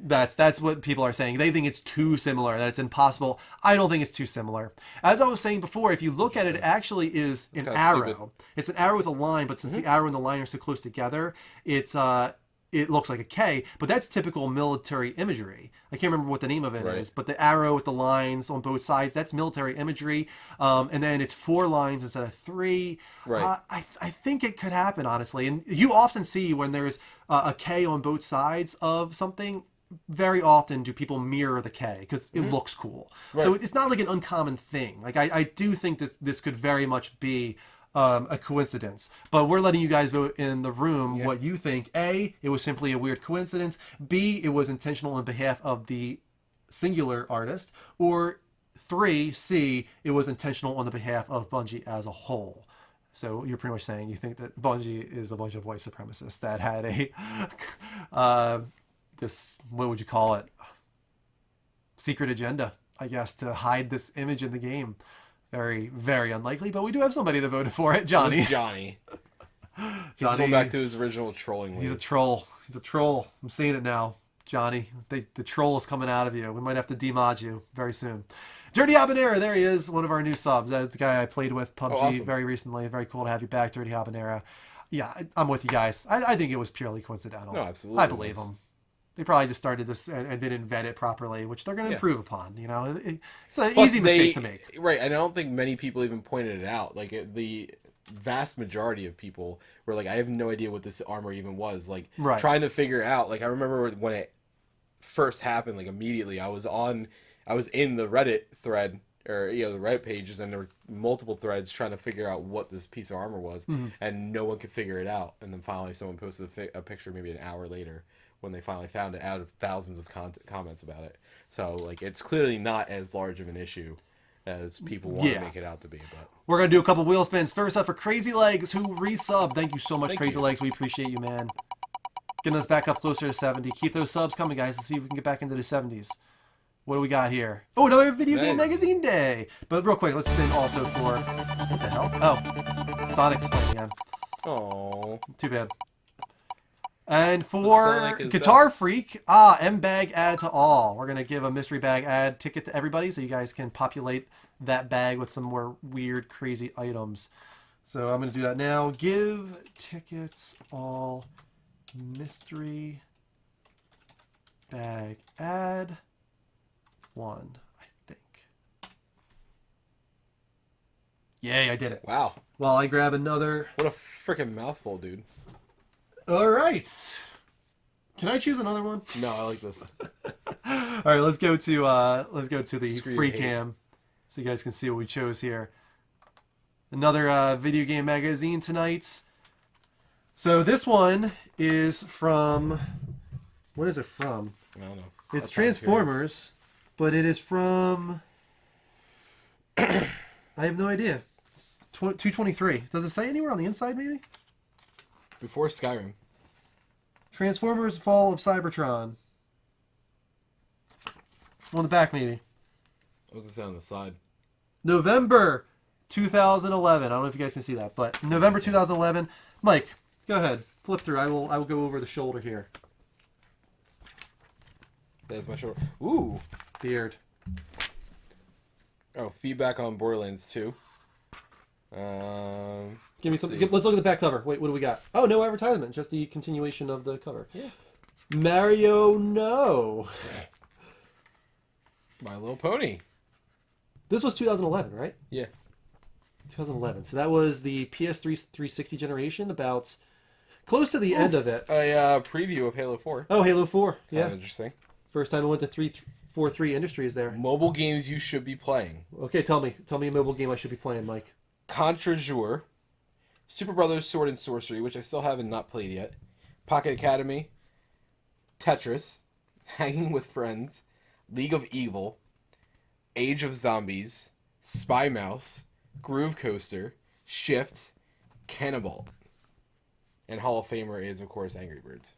A: That's what people are saying. They think it's too similar, that it's impossible. I don't think it's too similar. As I was saying before, if you look at it, it actually is an arrow.
B: Stupid.
A: It's an arrow with a line, but since the arrow and the line are so close together, it looks like a K, but that's typical military imagery. I can't remember what the name of it is, but the arrow with the lines on both sides, that's military imagery. And then it's 4 lines instead of 3.
B: Right.
A: I think it could happen, honestly. And you often see when there's a K on both sides of something, very often do people mirror the K because it looks cool.
B: Right.
A: So it's not like an uncommon thing. Like I do think that this could very much be a coincidence, but we're letting you guys vote in the room what you think. A, it was simply a weird coincidence. B, it was intentional on behalf of the singular artist. Or 3, C, it was intentional on the behalf of Bungie as a whole. So you're pretty much saying you think that Bungie is a bunch of white supremacists that had a this, what would you call it, secret agenda, I guess, to hide this image in the game. Very, very unlikely, but we do have somebody that voted for it. Johnny.
B: Johnny. He's going back to his original trolling ways.
A: He's a troll. He's a troll. I'm seeing it now. Johnny, the troll is coming out of you. We might have to demod you very soon. Dirty Habanera, there he is, one of our new subs. That's the guy I played with PUBG very recently. Very cool to have you back, Dirty Habanera. Yeah, I'm with you guys. I think it was purely coincidental.
B: No, absolutely.
A: I believe them. They probably just started this and didn't vet it properly, which they're going to improve upon. You know, it's an easy mistake to make.
B: Right, and I don't think many people even pointed it out. Like the vast majority of people were like, I have no idea what this armor even was. Like trying to figure it out. Like I remember when it first happened, like immediately I was in the Reddit thread or the Reddit pages, and there were multiple threads trying to figure out what this piece of armor was, and no one could figure it out. And then finally someone posted a picture maybe an hour later when they finally found it out of thousands of comments about it. So like it's clearly not as large of an issue as people want to make it out to be. But
A: we're going to do a couple wheel spins. First up for Crazy Legs, who resubbed. Thank you so much, Crazy Legs. We appreciate you, man. Getting us back up closer to 70. Keep those subs coming, guys. Let's see if we can get back into the 70s. What do we got here? Oh, another Video Game Magazine Day. But real quick, let's spin also for... What the hell? Oh, Sonic's playing again.
B: Oh,
A: too bad. And for Guitar Freak, M-Bag add to all. We're going to give a mystery bag ad ticket to everybody so you guys can populate that bag with some more weird, crazy items. So I'm going to do that now. Give tickets all mystery bag ad 1, I think. Yay, I did it.
B: Wow.
A: Well, I grab another.
B: What a freaking mouthful, dude.
A: All right. Can I choose another one?
B: No, I like this.
A: All right, let's go to the free cam, so you guys can see what we chose here. Another video game magazine tonight. So this one is from... What is it from?
B: I don't know.
A: It's Transformers, but it is from... I have no idea. It's 223. Does it say anywhere on the inside, maybe?
B: Before Skyrim.
A: Transformers Fall of Cybertron. On the back, maybe.
B: What was it say on the side?
A: November 2011. I don't know if you guys can see that, but November 2011. Mike, go ahead. Flip through. I will go over the shoulder here.
B: There's my shoulder. Ooh.
A: Beard.
B: Oh, feedback on Borderlands 2.
A: Give me some. Let's look at the back cover. Wait, what do we got? Oh, no advertisement. Just the continuation of the cover.
B: Yeah.
A: Mario, no.
B: My Little Pony.
A: This was 2011, right?
B: Yeah.
A: 2011. So that was the PS3 360 generation, about close to the end of it.
B: A preview of Halo 4.
A: Oh, Halo 4. Yeah.
B: Kind of interesting.
A: First time I went to 343 Industries there.
B: Mobile games you should be playing.
A: Okay, tell me a mobile game I should be playing, Mike.
B: Contra Jour, Super Brothers Sword and Sorcery, which I still haven't not played yet, Pocket Academy, Tetris, Hanging with Friends, League of Evil, Age of Zombies, Spy Mouse, Groove Coaster, Shift, Cannibal, and Hall of Famer is, of course, Angry Birds.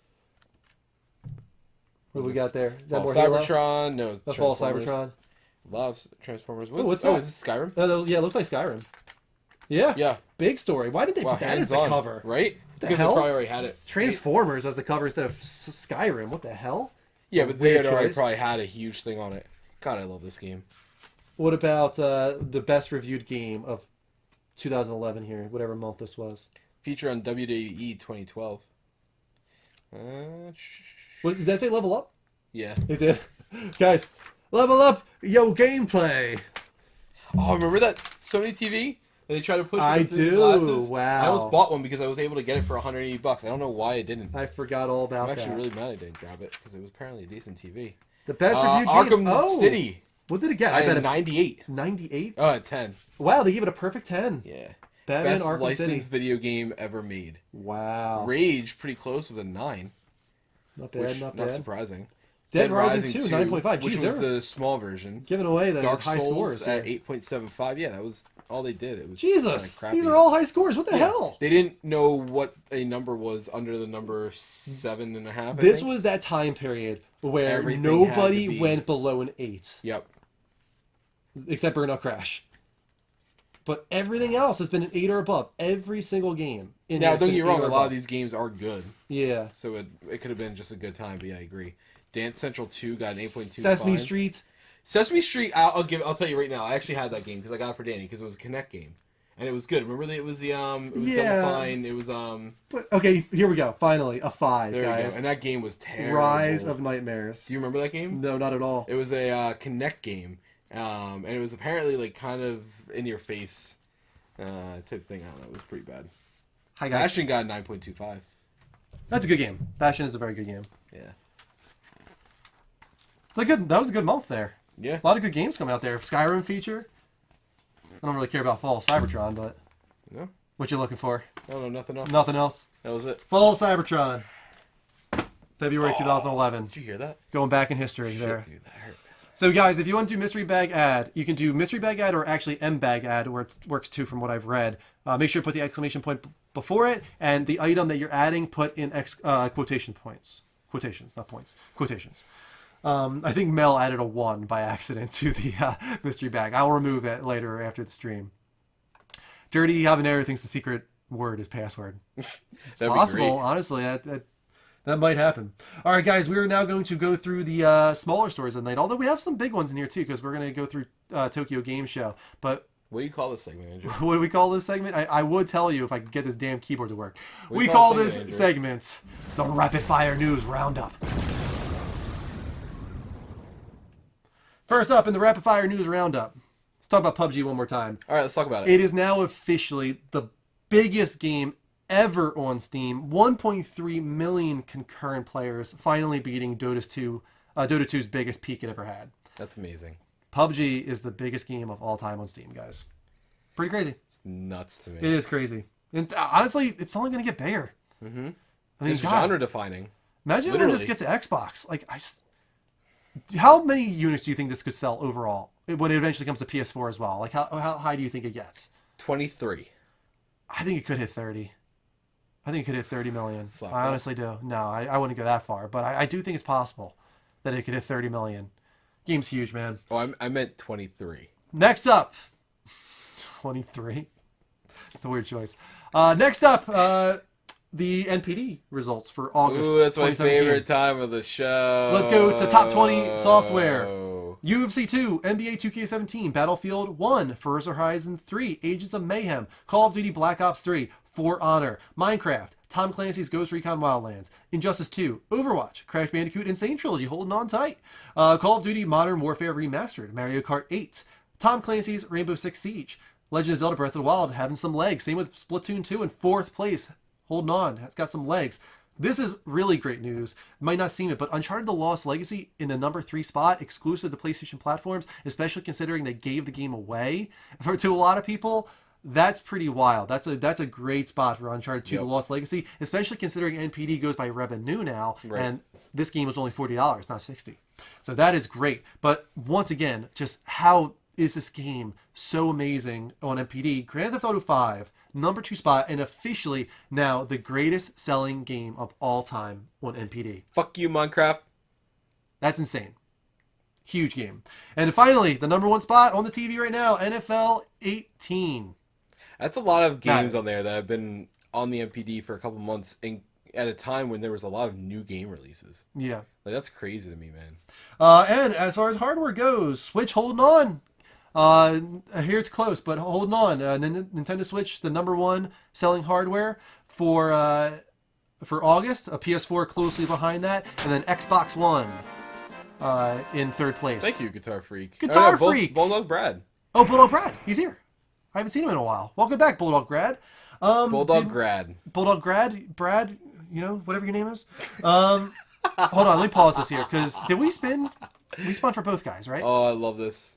A: What do we got there? Is that
B: Fall
A: more
B: Cybertron?
A: Halo?
B: No, it's
A: The Fall
B: Transformers.
A: Cybertron.
B: Loves Transformers.
A: What's that?
B: Is this Skyrim?
A: Yeah, it looks like Skyrim. Yeah.
B: Yeah.
A: Big story. Why did they
B: Wow,
A: put that as the
B: hands-on,
A: cover?
B: right?
A: The
B: Because
A: hell?
B: they probably already had it.
A: Transformers as the cover instead of Skyrim. What the hell?
B: Yeah,
A: It's a
B: but they
A: weird
B: had already
A: choice.
B: probably had a huge thing on it. God, I love this game.
A: What about the best reviewed game of 2011 here, whatever month this was?
B: Feature on WWE 2012.
A: What, did that say Level Up?
B: Yeah.
A: It did. Guys, Level Up, yo, gameplay.
B: Oh, remember that Sony TV? And they tried to push it
A: I
B: into the
A: do.
B: glasses?
A: Wow.
B: I almost bought one because I was able to get it for $180. I don't know why I didn't.
A: I forgot all about
B: I'm actually
A: that.
B: really mad I didn't grab it because it was apparently a decent TV.
A: The best reviewed
B: Arkham
A: game. Oh,
B: City.
A: What did it get?
B: I
A: bet
B: had
A: it
B: 98.
A: 98.
B: Oh, a 10.
A: Wow, they gave it a perfect 10.
B: Yeah.
A: Batman
B: Best
A: Arkham
B: licensed
A: City.
B: video game ever made.
A: Wow.
B: Rage pretty close with a 9.
A: Not bad,
B: Which,
A: not
B: not
A: bad.
B: surprising.
A: Dead Rising 2, 9.5.
B: Which
A: Jeez,
B: was
A: they're
B: the small version.
A: giving away the
B: Dark
A: high
B: Souls
A: scores
B: at
A: here.
B: 8.75. Yeah, that was all they did. It was
A: Jesus,
B: kinda
A: these
B: crappy.
A: are all high scores. What the
B: Yeah.
A: hell?
B: They didn't know what a number was under the number 7.5. I
A: This
B: think.
A: was that time period where
B: Everything had to
A: nobody
B: be-
A: went below an 8.
B: Yep.
A: Except Burnout Crash. But everything else has been an 8 or above. Every single game.
B: Now, don't get me wrong. A lot of these games are good.
A: Yeah.
B: So it could have been just a good time. But yeah, I agree. Dance Central 2 got an 8.25.
A: Sesame Street.
B: Sesame Street. I'll tell you right now. I actually had that game because I got it for Danny because it was a Connect game and it was good. Remember it was the it was
A: Yeah.
B: Double Fine. It was
A: But, okay, here we go. Finally, a 5,
B: There
A: guys.
B: you go. And that game was terrible.
A: Rise of Nightmares.
B: Do you remember that game?
A: No, not at all.
B: It was a Connect game, and it was apparently like kind of in your face type thing. I don't know. It was pretty bad.
A: Hi guys.
B: Bastion got a 9.25.
A: That's a good game. Bastion is a very good game.
B: Yeah.
A: That was a good month there.
B: Yeah.
A: A lot of good games coming out there. Skyrim feature. I don't really care about Fall of Cybertron, but
B: No.
A: what you looking for?
B: No, nothing else.
A: Nothing else.
B: That was it.
A: Fall of Cybertron. February 2011.
B: Did you hear that?
A: Going back in history there.
B: Dude, that hurt.
A: So guys, if you want to do mystery bag ad, you can do mystery bag ad or actually M bag ad, where it works too from what I've read. Make sure to put the exclamation point before it, and the item that you're adding, put in quotation points. Quotations, not points. Quotations. I think Mel added a 1 by accident to the mystery bag. I'll remove it later after the stream. Dirty Habanero thinks the secret word is password. It's
B: That'd be
A: possible,
B: great.
A: honestly. That might happen. All right, guys, we are now going to go through the smaller stores of the night, although we have some big ones in here, too, because we're going to go through Tokyo Game Show. But
B: What do you call this segment, Andrew?
A: what do we call this segment? I would tell you if I could get this damn keyboard to work.
B: What do
A: We
B: you call
A: call
B: this
A: this
B: segment,
A: segment the Rapid Fire News Roundup. First up in the Rapid Fire News Roundup, let's talk about PUBG one more time.
B: All right, let's talk about it.
A: It is now officially the biggest game ever on Steam. 1.3 million concurrent players, finally beating Dota 2's biggest peak it ever had.
B: That's amazing.
A: PUBG is the biggest game of all time on Steam, guys. Pretty crazy.
B: It's nuts to me.
A: It is crazy. And honestly, it's only going to get bigger.
B: Mm-hmm.
A: I mean,
B: It's
A: God,
B: genre defining.
A: imagine
B: Literally.
A: when this gets to Xbox. Like, how many units do you think this could sell overall when it eventually comes to PS4 as well? Like, how high do you think it gets?
B: 23.
A: I think it could hit 30. I think it could hit 30 million.
B: Slap
A: I
B: that.
A: honestly do. No, I wouldn't go that far, but I do think it's possible that it could hit 30 million. Game's huge, man.
B: Oh, I meant 23.
A: Next up, 23. It's a weird choice. Next up, the NPD results for August.
B: Ooh, that's my
A: 2017.
B: favorite time of the show.
A: Let's go to top 20 software. UFC 2, NBA 2K17, Battlefield 1, Forza Horizon 3, Agents of Mayhem, Call of Duty Black Ops 3, For Honor, Minecraft, Tom Clancy's Ghost Recon Wildlands, Injustice 2, Overwatch, Crash Bandicoot Insane Trilogy, holding on tight, Call of Duty Modern Warfare Remastered, Mario Kart 8, Tom Clancy's Rainbow Six Siege, Legend of Zelda Breath of the Wild having some legs. Same with Splatoon 2 in 4th place, holding on, has got some legs. This is really great news. Might not seem it, but Uncharted The Lost Legacy in the number 3 spot, exclusive to PlayStation platforms, especially considering they gave the game away to a lot of people. That's pretty wild. That's a great spot for Uncharted 2 The Lost Legacy, especially considering NPD goes by revenue now, and this game was only $40, not $60. So that is great. But once again, just how is this game so amazing on NPD? Grand Theft Auto 5, number 2 spot, and officially now the greatest selling game of all time on NPD.
B: Fuck you, Minecraft.
A: That's insane. Huge game. And finally, the number 1 spot on the TV right now, NFL 18.
B: That's a lot of games on there that have been on the NPD for a couple months at a time when there was a lot of new game releases.
A: Yeah.
B: Like, that's crazy to me, man.
A: And as far as hardware goes, Switch holding on. Here it's close, but holding on. Nintendo Switch, the number 1 selling hardware for August. A PS4 closely behind that, and then Xbox One in 3rd place.
B: Thank you, Guitar Freak.
A: Guitar Freak.
B: Bulldog Brad.
A: Oh, Bulldog Brad. He's here. I haven't seen him in a while. Welcome back, Bulldog Brad.
B: Bulldog Grad.
A: Bulldog Grad. Brad. You know, whatever your name is. Hold on. Let me pause this here because did we spin? We spun for both guys, right?
B: Oh, I love this.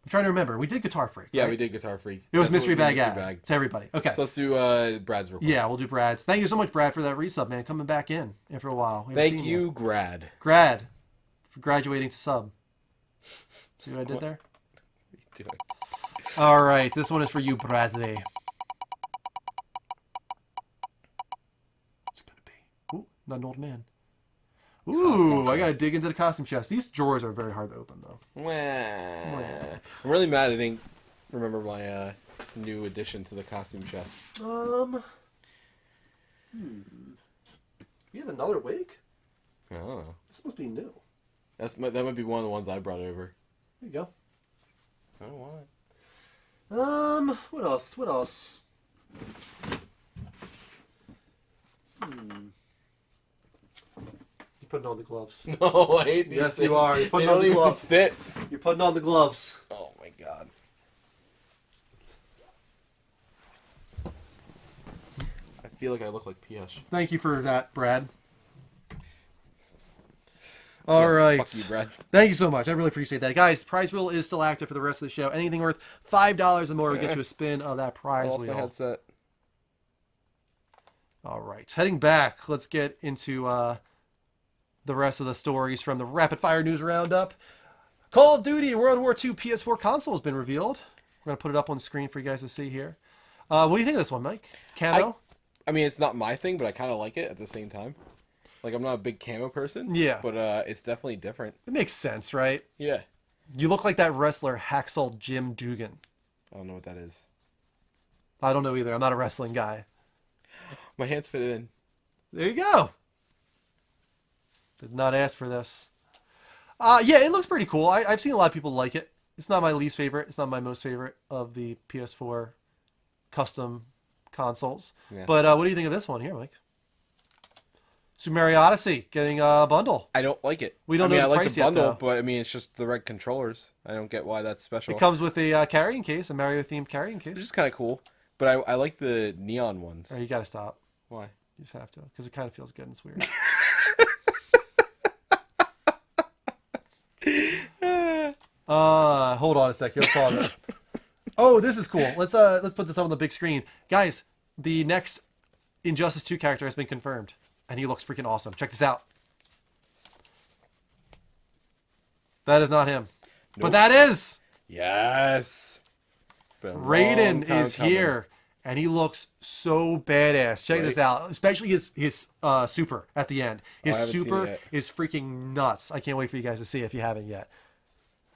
A: I'm trying to remember. We did Guitar Freak.
B: Yeah,
A: right?
B: we did Guitar Freak.
A: It was
B: That's
A: Mystery
B: what we
A: Bag
B: did,
A: ad to everybody. Okay.
B: So let's do Brad's real quick.
A: Yeah, we'll do Brad's. Thank you so much, Brad, for that resub, man. Coming back in after a while. We haven't
B: Thank
A: seen
B: you, Grad.
A: Grad, for graduating to sub. See what I did there?
B: What are you doing?
A: All right, this one is for you, Bradley. What's it gonna be? Ooh, not an old man. Ooh, I gotta dig into the costume chest. These drawers are very hard to open, though.
B: I'm really mad I didn't remember my new addition to the costume chest.
A: You have another wig?
B: Oh.
A: This must be new.
B: That might be one of the ones I brought over.
A: There you go.
B: I don't want it.
A: What else? What else? You're putting on the gloves.
B: No, I hate these
A: Yes,
B: things.
A: you are. You're
B: They
A: putting
B: don't
A: on the
B: even
A: gloves.
B: fit.
A: You're putting on the gloves.
B: Oh my god. I feel like I look like PS.
A: Thank you for that, Brad. All right.
B: Fuck you, Brad.
A: Thank you so much. I really appreciate that. Guys, prize wheel is still active for the rest of the show. Anything worth $5 or more will get you a spin of that
B: I
A: prize
B: lost
A: wheel.
B: my headset.
A: All right. Heading back, let's get into the rest of the stories from the Rapid Fire News Roundup. Call of Duty World War II PS4 console has been revealed. We're going to put it up on the screen for you guys to see here. What do you think of this one, Mike? Camo?
B: I mean, it's not my thing, but I kind of like it at the same time. Like, I'm not a big camo person.
A: Yeah.
B: But it's definitely different.
A: It makes sense, right?
B: Yeah.
A: You look like that wrestler, Hacksaw Jim Dugan.
B: I don't know what that is.
A: I don't know either. I'm not a wrestling guy.
B: My hands fit in.
A: There you go. Did not ask for this. Yeah, it looks pretty cool. I've seen a lot of people like it. It's not my least favorite. It's not my most favorite of the PS4 custom consoles.
B: Yeah.
A: But what do you think of this one here, Mike? Super Mario Odyssey getting a bundle.
B: I don't like it.
A: We don't know
B: I
A: the
B: like
A: price
B: the
A: yet,
B: bundle,
A: though.
B: but I mean, it's just the red controllers. I don't get why that's special.
A: It comes with a carrying case, a Mario-themed carrying
B: Which
A: case.
B: is kind of cool. But I like the neon ones.
A: Oh, you got to stop.
B: Why?
A: You just have to, because it kind of feels good and it's weird. Hold on a sec. Here's pause. Oh, this is cool. Let's put this up on the big screen, guys. The next Injustice 2 character has been confirmed, and he looks freaking awesome. Check this out. That is not him, but that is
B: Yes. Been a long
A: Raiden
B: time
A: is
B: coming.
A: here, and he looks so badass. Check this out, especially his super at the end. His
B: haven't seen it
A: super
B: yet.
A: is freaking nuts. I can't wait for you guys to see it if you haven't yet.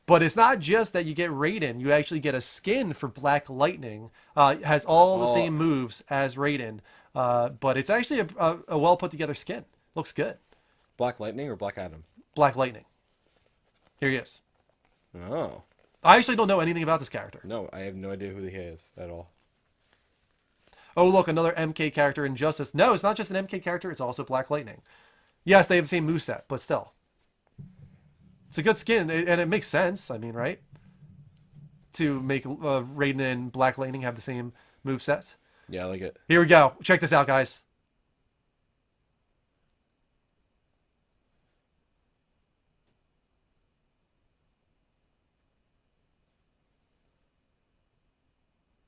A: But it's not just that you get Raiden. You actually get a skin for Black Lightning. It has all the same moves as Raiden, but it's actually a well put together skin. Looks good.
B: Black Lightning or Black Adam?
A: Black Lightning. Here he is.
B: Oh.
A: I actually don't know anything about this character.
B: No, I have no idea who he is at all.
A: Oh, look, another MK character in Justice. No, it's not just an MK character. It's also Black Lightning. Yes, they have the same moveset, but still. It's a good skin, and it makes sense. I mean, right? To make Raiden and Black Lightning have the same movesets.
B: Yeah, I like it.
A: Here we go. Check this out, guys.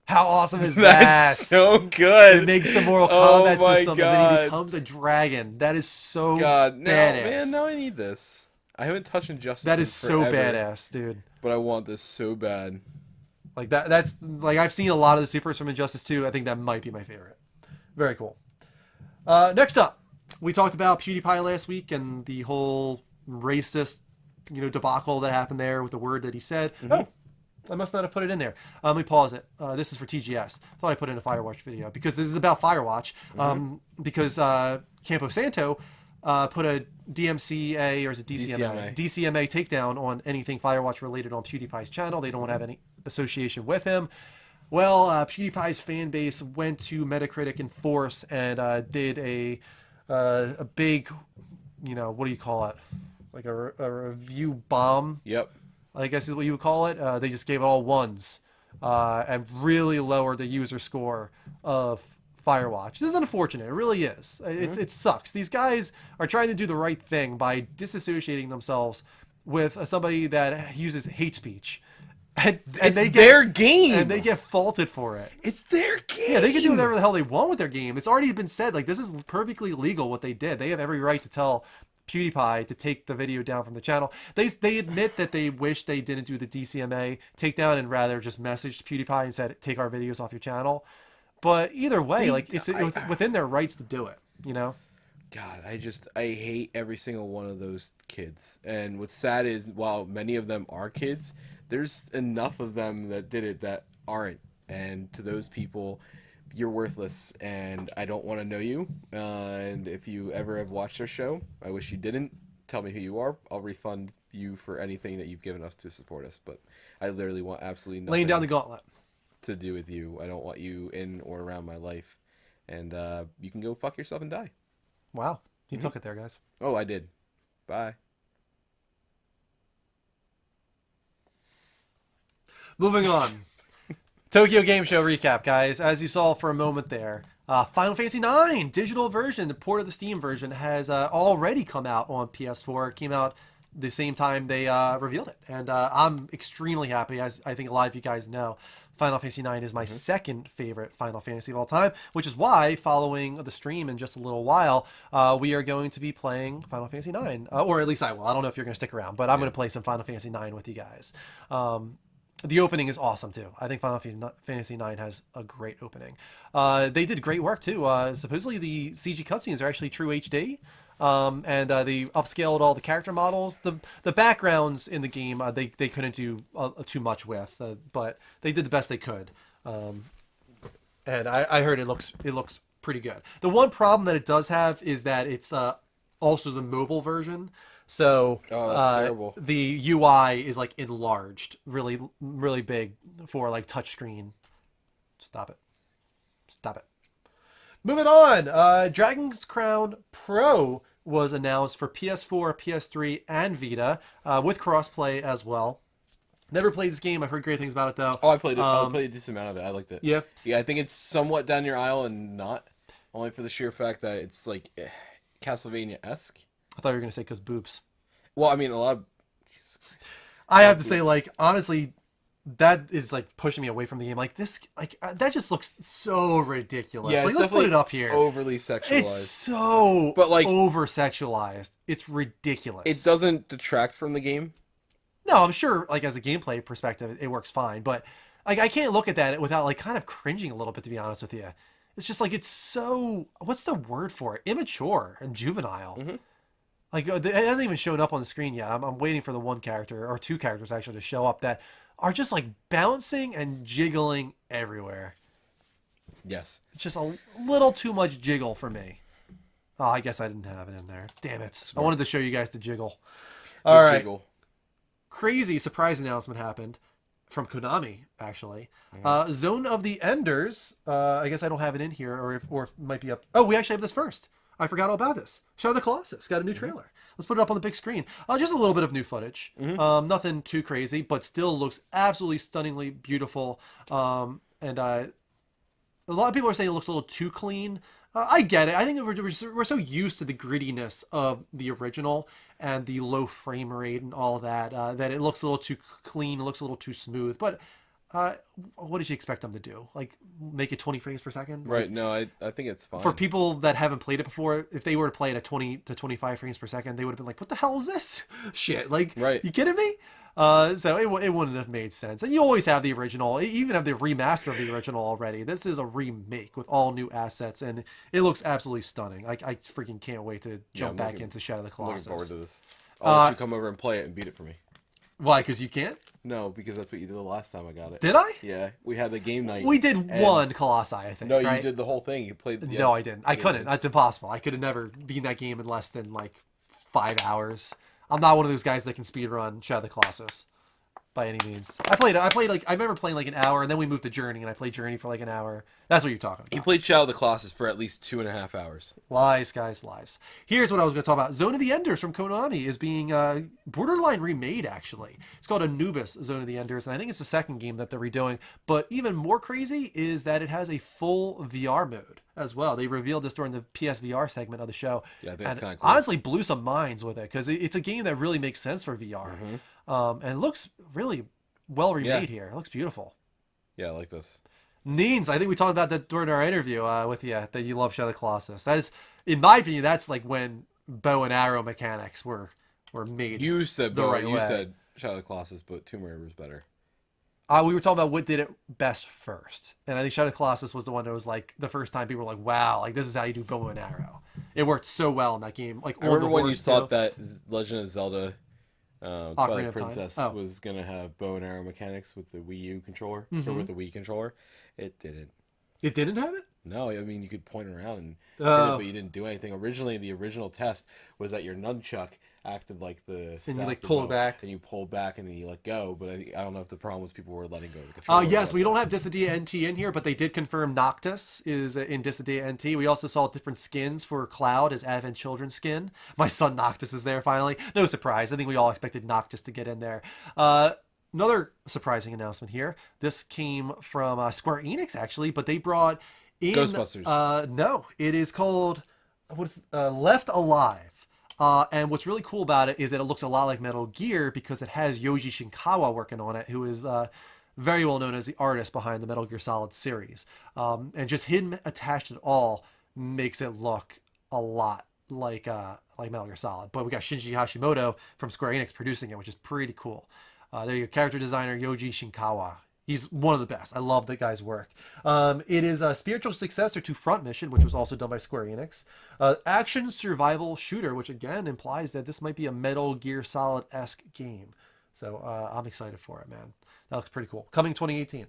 A: How awesome is that?
B: That's so good.
A: It makes the Mortal
B: Oh
A: Kombat
B: my
A: system, and then he
B: God.
A: becomes a dragon. That is so
B: God, no,
A: badass.
B: man, now I need this. I haven't touched Injustice.
A: That
B: in
A: is so
B: forever,
A: badass, dude.
B: But I want this so bad.
A: Like that's like I've seen a lot of the supers from Injustice 2. I think that might be my favorite. Very cool. Next up, we talked about PewDiePie last week and the whole racist, debacle that happened there with the word that he said. Oh, I must not have put it in there. Let me pause it. This is for TGS. Thought I put in a Firewatch video because this is about Firewatch. Because Campo Santo put a DMCA or is it DCMA? DCMA takedown on anything Firewatch related on PewDiePie's channel. They don't want to have any association with him. Well, PewDiePie's fan base went to Metacritic in force and did a big, what do you call it? Like a review bomb.
B: Yep.
A: I guess is what you would call it. They just gave it all ones and really lowered the user score of Firewatch. This is unfortunate. It really is. It sucks. These guys are trying to do the right thing by disassociating themselves with somebody that uses hate speech. And
B: it's their game.
A: And they get faulted for it.
B: It's their game.
A: Yeah, they can do whatever the hell they want with their game. It's already been said. Like, this is perfectly legal what they did. They have every right to tell PewDiePie to take the video down from the channel. They admit that they wish they didn't do the DCMA takedown and rather just messaged PewDiePie and said, take our videos off your channel. But either way, it's within their rights to do it,
B: God, I hate every single one of those kids. And what's sad is, while many of them are kids, there's enough of them that did it that aren't. And to those people, you're worthless, and I don't want to know you. And if you ever have watched our show, I wish you didn't. Tell me who you are. I'll refund you for anything that you've given us to support us. But I literally want absolutely nothing
A: laying down the gauntlet
B: to do with you. I don't want you in or around my life. And you can go fuck yourself and die.
A: Wow. You took it there, guys.
B: Oh, I did. Bye.
A: Moving on. Tokyo Game Show recap, guys. As you saw for a moment there, Final Fantasy IX digital version, the port of the Steam version, has already come out on PS4. It came out the same time they revealed it. And I'm extremely happy. As I think a lot of you guys know, Final Fantasy IX is my second favorite Final Fantasy of all time, which is why, following the stream in just a little while, we are going to be playing Final Fantasy IX. Or at least I will. I don't know if you're going to stick around, but I'm going to play some Final Fantasy IX with you guys. The opening is awesome, too. I think Final Fantasy IX has a great opening. They did great work, too. Supposedly, the CG cutscenes are actually true HD. And they upscaled all the character models. The backgrounds in the game, they couldn't do too much with, but they did the best they could. And I heard it looks pretty good. The one problem that it does have is that it's also the mobile version. So
B: that's terrible.
A: The UI is like enlarged, really, really big for like touchscreen. Stop it. Moving on, Dragon's Crown Pro was announced for PS4, PS3, and Vita, with crossplay as well. Never played this game. I've heard great things about it, though.
B: Oh, I played it. I played a decent amount of it. I liked it.
A: Yeah.
B: Yeah, I think it's somewhat down your aisle and not. Only for the sheer fact that it's like Castlevania-esque.
A: I thought you were going to say because boobs.
B: Well, I mean, a lot of...
A: I have to say, like, honestly, that is like pushing me away from the game. Like this, like that just looks so ridiculous.
B: Yeah,
A: like
B: it's
A: let's put it
B: definitely
A: up here.
B: overly sexualized.
A: It's so
B: But, like,
A: over sexualized. It's ridiculous.
B: It doesn't detract from the game.
A: No, I'm sure like as a gameplay perspective, it works fine. But like I can't look at that without like kind of cringing a little bit, to be honest with you. It's just like it's so, what's the word for it? Immature and juvenile.
B: Mm-hmm.
A: Like it hasn't even shown up on the screen yet. I'm waiting for the one character or two characters actually to show up that are just like bouncing and jiggling everywhere.
B: Yes.
A: It's just a little too much jiggle for me. Oh, I guess I didn't have it in there. Damn it.
B: Smart.
A: I wanted to show you guys the jiggle.
B: Good
A: All right.
B: jiggle.
A: Crazy surprise announcement happened from Konami, actually.
B: Mm-hmm.
A: Zone of the Enders. I guess I don't have it in here, or it might be up. Oh, we actually have this first. I forgot all about this. Shadow of the Colossus got a new trailer. Let's put it up on the big screen. Just a little bit of new footage. Nothing too crazy, but still looks absolutely stunningly beautiful. And a lot of people are saying it looks a little too clean. I get it. I think we're so used to the grittiness of the original and the low frame rate and all that that it looks a little too clean. It looks a little too smooth. But what did you expect them to do? Like make it 20 frames per second?
B: Right.
A: Like,
B: No, I think it's fine.
A: for people that haven't played it before, if they were to play it at 20 to 25 frames per second, they would have been like, what the hell is this shit? Like,
B: Right.
A: you kidding me? So it wouldn't have made sense. And you always have the original, you even have the remaster of the original already. This is a remake with all new assets, and it looks absolutely stunning. I freaking can't wait to jump back into Shadow of the
B: I'm looking
A: Colossus.
B: forward to this. I'll let you come over and play it and beat it for me.
A: Why? Because you can't?
B: No, because that's what you did the last time I got it.
A: Did I?
B: Yeah, we had the game night.
A: We did
B: and-
A: one Colossi, I think.
B: No,
A: right?
B: you did the whole thing. You played. Yeah,
A: No, I didn't. I
B: yeah.
A: couldn't. That's impossible. I could have never beaten that game in less than like 5 hours. I'm not one of those guys that can speed run Shadow of the Colossus by any means. I played like I remember playing like an hour, and then we moved to Journey, and I played Journey for like an hour. That's what you're talking about.
B: He played Shadow of the Colossus for at least 2.5 hours.
A: Lies, guys, lies. Here's what I was going to talk about. Zone of the Enders from Konami is being borderline remade, actually. It's called Anubis Zone of the Enders, and I think it's the second game that they're redoing. But even more crazy is that it has a full VR mode as well. They revealed this during the PSVR segment of the show.
B: Yeah, I think it's
A: and
B: kind of cool.
A: honestly blew some minds with it, because it's a game that really makes sense for VR. And it looks really well remade here. It looks beautiful.
B: Yeah, I like this.
A: Neens, I think we talked about that during our interview with you, that you love Shadow of the Colossus. That is, in my opinion, that's like when bow and arrow mechanics were made.
B: You said
A: the right
B: you
A: way.
B: said Shadow of the Colossus, but Tomb Raider was better.
A: We were talking about what did it best first, and I think Shadow of the Colossus was the one that was like the first time people were like, "Wow, like this is how you do bow and arrow." It worked so well in that game. Like
B: I remember when you
A: horse
B: thought
A: too.
B: that Legend of Zelda
A: Ocarina
B: Twilight
A: of Time.
B: Princess
A: Oh.
B: was gonna have bow and arrow mechanics with the Wii U controller or with the Wii controller. It didn't.
A: It didn't have it.
B: No, I mean you could point around and hit
A: Oh.
B: it, but you didn't do anything. Originally, the original test was that your nunchuck acted like the
A: And you,
B: staff
A: like,
B: to
A: pull
B: bow,
A: and back.
B: and you pull back, and then you let go. But I don't know if the problem was people were letting go of the controller.
A: Yes, we don't have Dissidia NT in here, but they did confirm Noctis is in Dissidia NT. We also saw different skins for Cloud as Advent Children's skin. My son Noctis is there finally. No surprise. I think we all expected Noctis to get in there. Another surprising announcement here. This came from Square Enix, actually, but they brought in...
B: Ghostbusters.
A: No, it is called Left Alive. And what's really cool about it is that it looks a lot like Metal Gear because it has Yoji Shinkawa working on it, who is very well known as the artist behind the Metal Gear Solid series. And just him attached at all makes it look a lot like Metal Gear Solid. But we got Shinji Hashimoto from Square Enix producing it, which is pretty cool. There you go, character designer Yoji Shinkawa. He's one of the best. I love that guy's work. It is a spiritual successor to Front Mission, which was also done by Square Enix. Action survival shooter, which again implies that this might be a Metal Gear Solid-esque game. So I'm excited for it, man. That looks pretty cool. Coming 2018.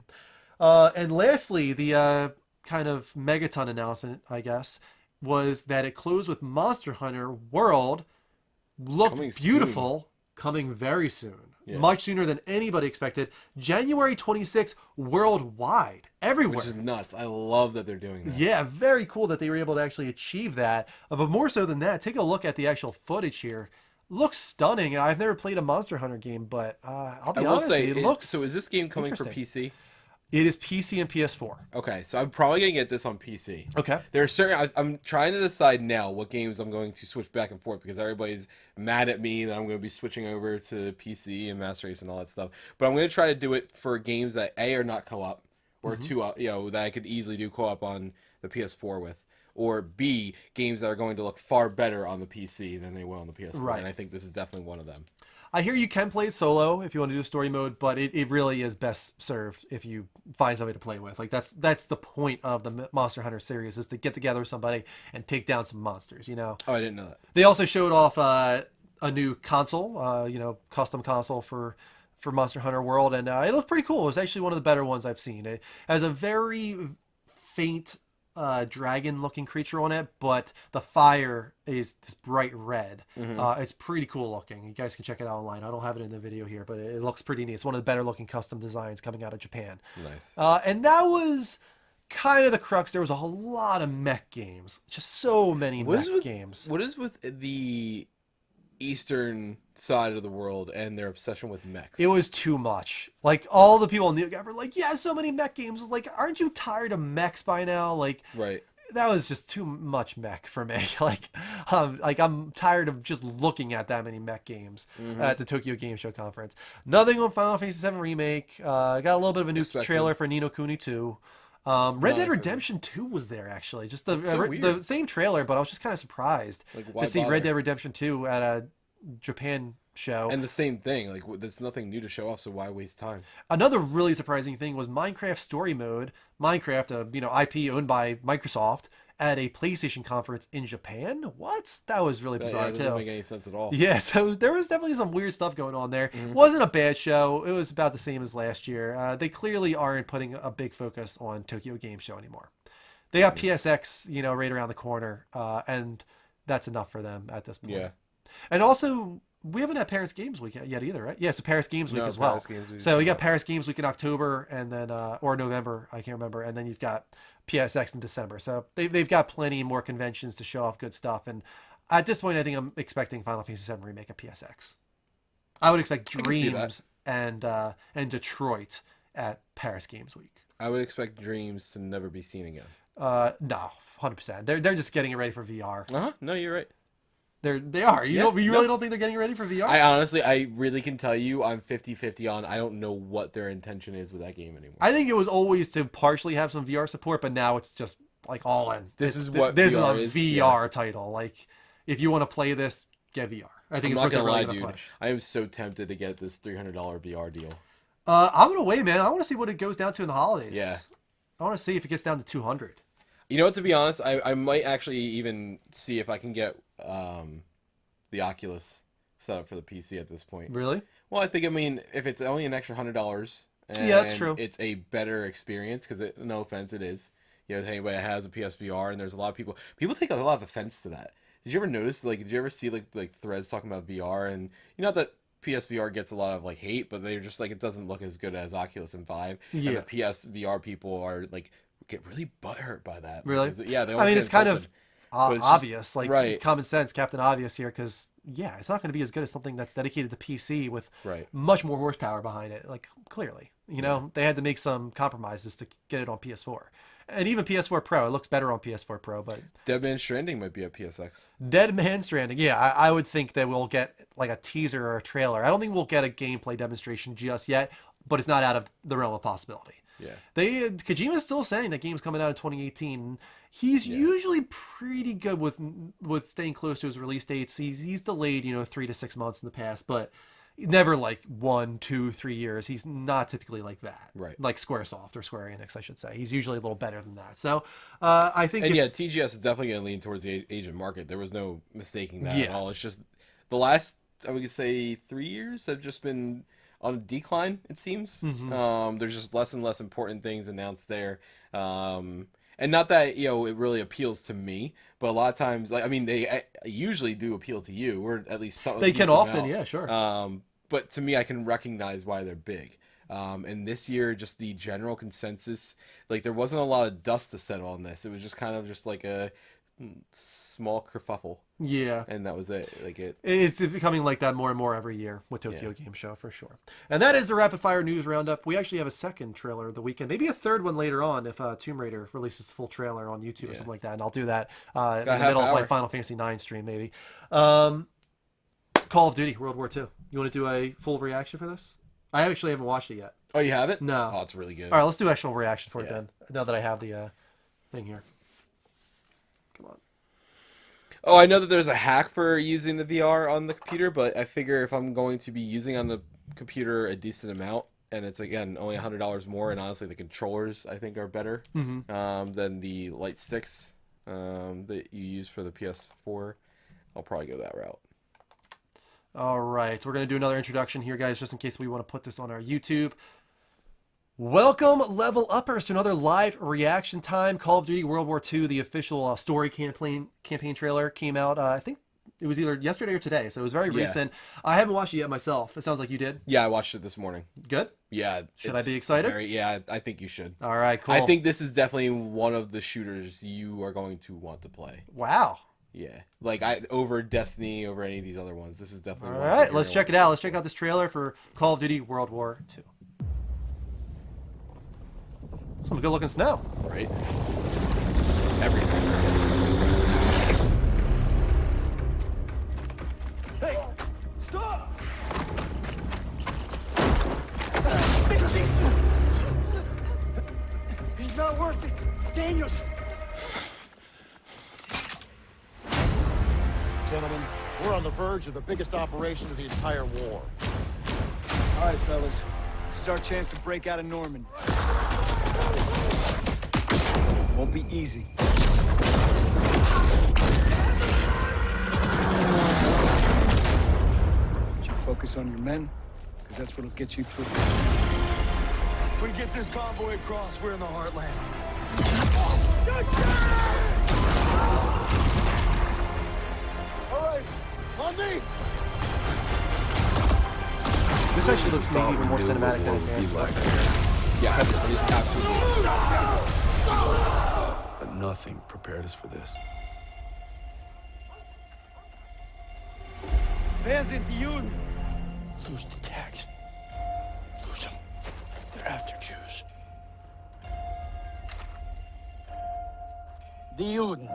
A: And lastly, the kind of megaton announcement, I guess, was that it closed with Monster Hunter World. Looked
B: Coming
A: beautiful. Coming very soon.
B: Yeah.
A: Much sooner than anybody expected. January 26th, worldwide. Everywhere.
B: Which is nuts. I love that they're doing that.
A: Yeah, very cool that they were able to actually achieve that. But more so than that, take a look at the actual footage here. Looks stunning. I've never played a Monster Hunter game, but I'll be
B: I will
A: honest,
B: say,
A: it looks
B: so is this game coming for
A: interesting.
B: PC?
A: It is PC and PS4.
B: Okay, so I'm probably gonna get this on PC.
A: Okay.
B: There are certain. I'm trying to decide now what games I'm going to switch back and forth because everybody's mad at me that I'm going to be switching over to PC and Master Race and all that stuff. But I'm going to try to do it for games that A are not co-op, or two, that I could easily do co-op on the PS4 with, or B, games that are going to look far better on the PC than they will on the PS4.
A: Right.
B: And I think this is definitely one of them.
A: I hear you can play it solo if you want to do story mode, but it really is best served if you find somebody to play with. Like that's the point of the Monster Hunter series, is to get together with somebody and take down some monsters, you know.
B: Oh, I didn't know that.
A: They also showed off a new console, custom console for Monster Hunter World, and it looked pretty cool. It was actually one of the better ones I've seen. It has a very faint dragon-looking creature on it, but the fire is this bright red. It's pretty cool looking. You guys can check it out online. I don't have it in the video here, but it looks pretty neat. It's one of the better-looking custom designs coming out of Japan.
B: Nice.
A: And that was kind of the crux. There was a whole lot of mech games. Just so many mech games.
B: What is with the eastern side of the world and their obsession with mechs?
A: It was too much. Like, all the people in the were like, yeah, so many mech games. It's like, aren't you tired of mechs by now? Like,
B: right.
A: That was just too much mech for me. Like I'm tired of just looking at that many mech games at the Tokyo Game Show conference. Nothing on Final Fantasy VII Remake. Got a little bit of a new trailer for Ni no Kuni 2. Red Dead Redemption 2 was there, actually. Just the same trailer, but I was just kind of surprised to see Red Dead Redemption 2 at a Japan show.
B: And the same thing, like, there's nothing new to show off, so why waste time?
A: Another really surprising thing was Minecraft Story Mode. Minecraft, IP owned by Microsoft, at a PlayStation conference in Japan. What? That was really bizarre,
B: it doesn't make any sense at all.
A: Yeah, so there was definitely some weird stuff going on there. Wasn't a bad show. It was about the same as last year. They clearly aren't putting a big focus on Tokyo Game Show anymore. They got PSX, right around the corner, and that's enough for them at this point.
B: Yeah.
A: And also, we haven't had Paris Games Week yet either, right? Yeah, so Paris Games Week as well. So you got Paris Games Week in October, and then or November, I can't remember, and then you've got PSX in December. So they've got plenty more conventions to show off good stuff. And at this point, I think I'm expecting Final Fantasy VII Remake at PSX. I would expect Dreams and Detroit at Paris Games Week.
B: I would expect Dreams to never be seen again.
A: No, 100%. They're just getting it ready for VR.
B: No, you're right.
A: They are. You really don't think they're getting ready for VR?
B: I really can tell you I'm 50-50 on. I don't know what their intention is with that game anymore.
A: I think it was always to partially have some VR support, but now it's just like all in. This is a VR title. Like, if you want to play this, get VR. I think
B: I'm
A: it's
B: not gonna lie,
A: really
B: dude.
A: push.
B: I am so tempted to get this $300 VR deal.
A: I'm gonna wait, man. I want to see what it goes down to in the holidays.
B: Yeah.
A: I want to see if it gets down to 200.
B: You know what? To be honest, I might actually even see if I can get the Oculus set up for the PC at this point.
A: Really?
B: Well, I mean, if it's only an extra $100, and
A: yeah, that's true.
B: It's a better experience because, no offense, it is. To anybody that has a PSVR, and there's a lot of people take a lot of offense to that. Did you ever notice? Like, did you ever see like threads talking about VR? And not that PSVR gets a lot of like hate, but they're just like, it doesn't look as good as Oculus and Vive.
A: Yeah.
B: And the PSVR people are like, get really butthurt by that.
A: Really?
B: Yeah.
A: I mean, it's kind of obvious,
B: just, right.
A: Common sense, Captain Obvious here, because it's not going to be as good as something that's dedicated to PC with
B: right.
A: much more horsepower behind it. Like, clearly, they had to make some compromises to get it on PS4, and even PS4 Pro. It looks better on PS4 Pro, but
B: Dead Man Stranding might be at PSX.
A: Dead Man Stranding, yeah, I would think that we'll get like a teaser or a trailer. I don't think we'll get a gameplay demonstration just yet, but it's not out of the realm of possibility.
B: Yeah.
A: Kojima's still saying that game's coming out in 2018. He's usually pretty good with staying close to his release dates. He's delayed, 3 to 6 months in the past, but never like 1, 2, 3 years. He's not typically like that.
B: Right.
A: Like Squaresoft or Square Enix, I should say. He's usually a little better than that. So I think
B: TGS is definitely going to lean towards the Asian market. There was no mistaking that at all. It's just the last, I would say, 3 years have just been on a decline, it seems. There's just less and less important things announced there. And not that, it really appeals to me, but a lot of times, they usually do appeal to you, or at least some.
A: They can often, yeah, sure.
B: But to me, I can recognize why they're big. And this year, just the general consensus, like, there wasn't a lot of dust to settle on this. It was just kind of just like small kerfuffle,
A: Yeah.
B: and that was it. Like
A: It's becoming like that more and more every year with Tokyo Game Show for sure. And that is the rapid fire news roundup. We actually have a second trailer of the weekend, maybe a third one later on if Tomb Raider releases full trailer on YouTube or something like that. And I'll do that in the middle of my Final Fantasy IX stream maybe. Call of Duty World War II. You want to do a full reaction for this? I actually haven't watched it yet.
B: Oh, you haven't?
A: No.
B: Oh, it's really good.
A: All right, let's do actual reaction for it then. Now that I have the thing here. Come on.
B: Oh, I know that there's a hack for using the VR on the computer, but I figure if I'm going to be using on the computer a decent amount, and it's, again, only $100 more, and honestly the controllers, I think, are better than the light sticks that you use for the PS4, I'll probably go that route.
A: All right, we're going to do another introduction here, guys, just in case we want to put this on our YouTube. Welcome, Level Uppers, to another live reaction time. Call of Duty World War II, the official story campaign trailer came out, I think it was either yesterday or today, so it was very recent. I haven't watched it yet myself. It sounds like you did.
B: Yeah, I watched it this morning.
A: Good?
B: Yeah.
A: Should I be excited?
B: I think you should.
A: All right, cool.
B: I think this is definitely one of the shooters you are going to want to play.
A: Wow.
B: Yeah, like over Destiny, over any of these other ones. This is definitely.
A: All right, let's check it out. Let's check out this trailer for Call of Duty World War II. Some good looking snow.
B: Right. Everything is good looking in this game.
H: Hey, stop! He's not worth it. Daniels.
L: Gentlemen, we're on the verge of the biggest operation of the entire war.
H: All right, fellas. This is our chance to break out of Normandy. Won't be easy. But you focus on your men, because that's what'll get you through. If we get this convoy across, we're in the heartland.
L: All right, on me!
A: This actually looks maybe even more cinematic than Advanced Warfare.
B: Yeah, it's absolutely.
M: But nothing prepared us for this.
H: Wer sind die Juden?
M: Lose the tags. Lose them. They're after Jews.
H: Die Juden.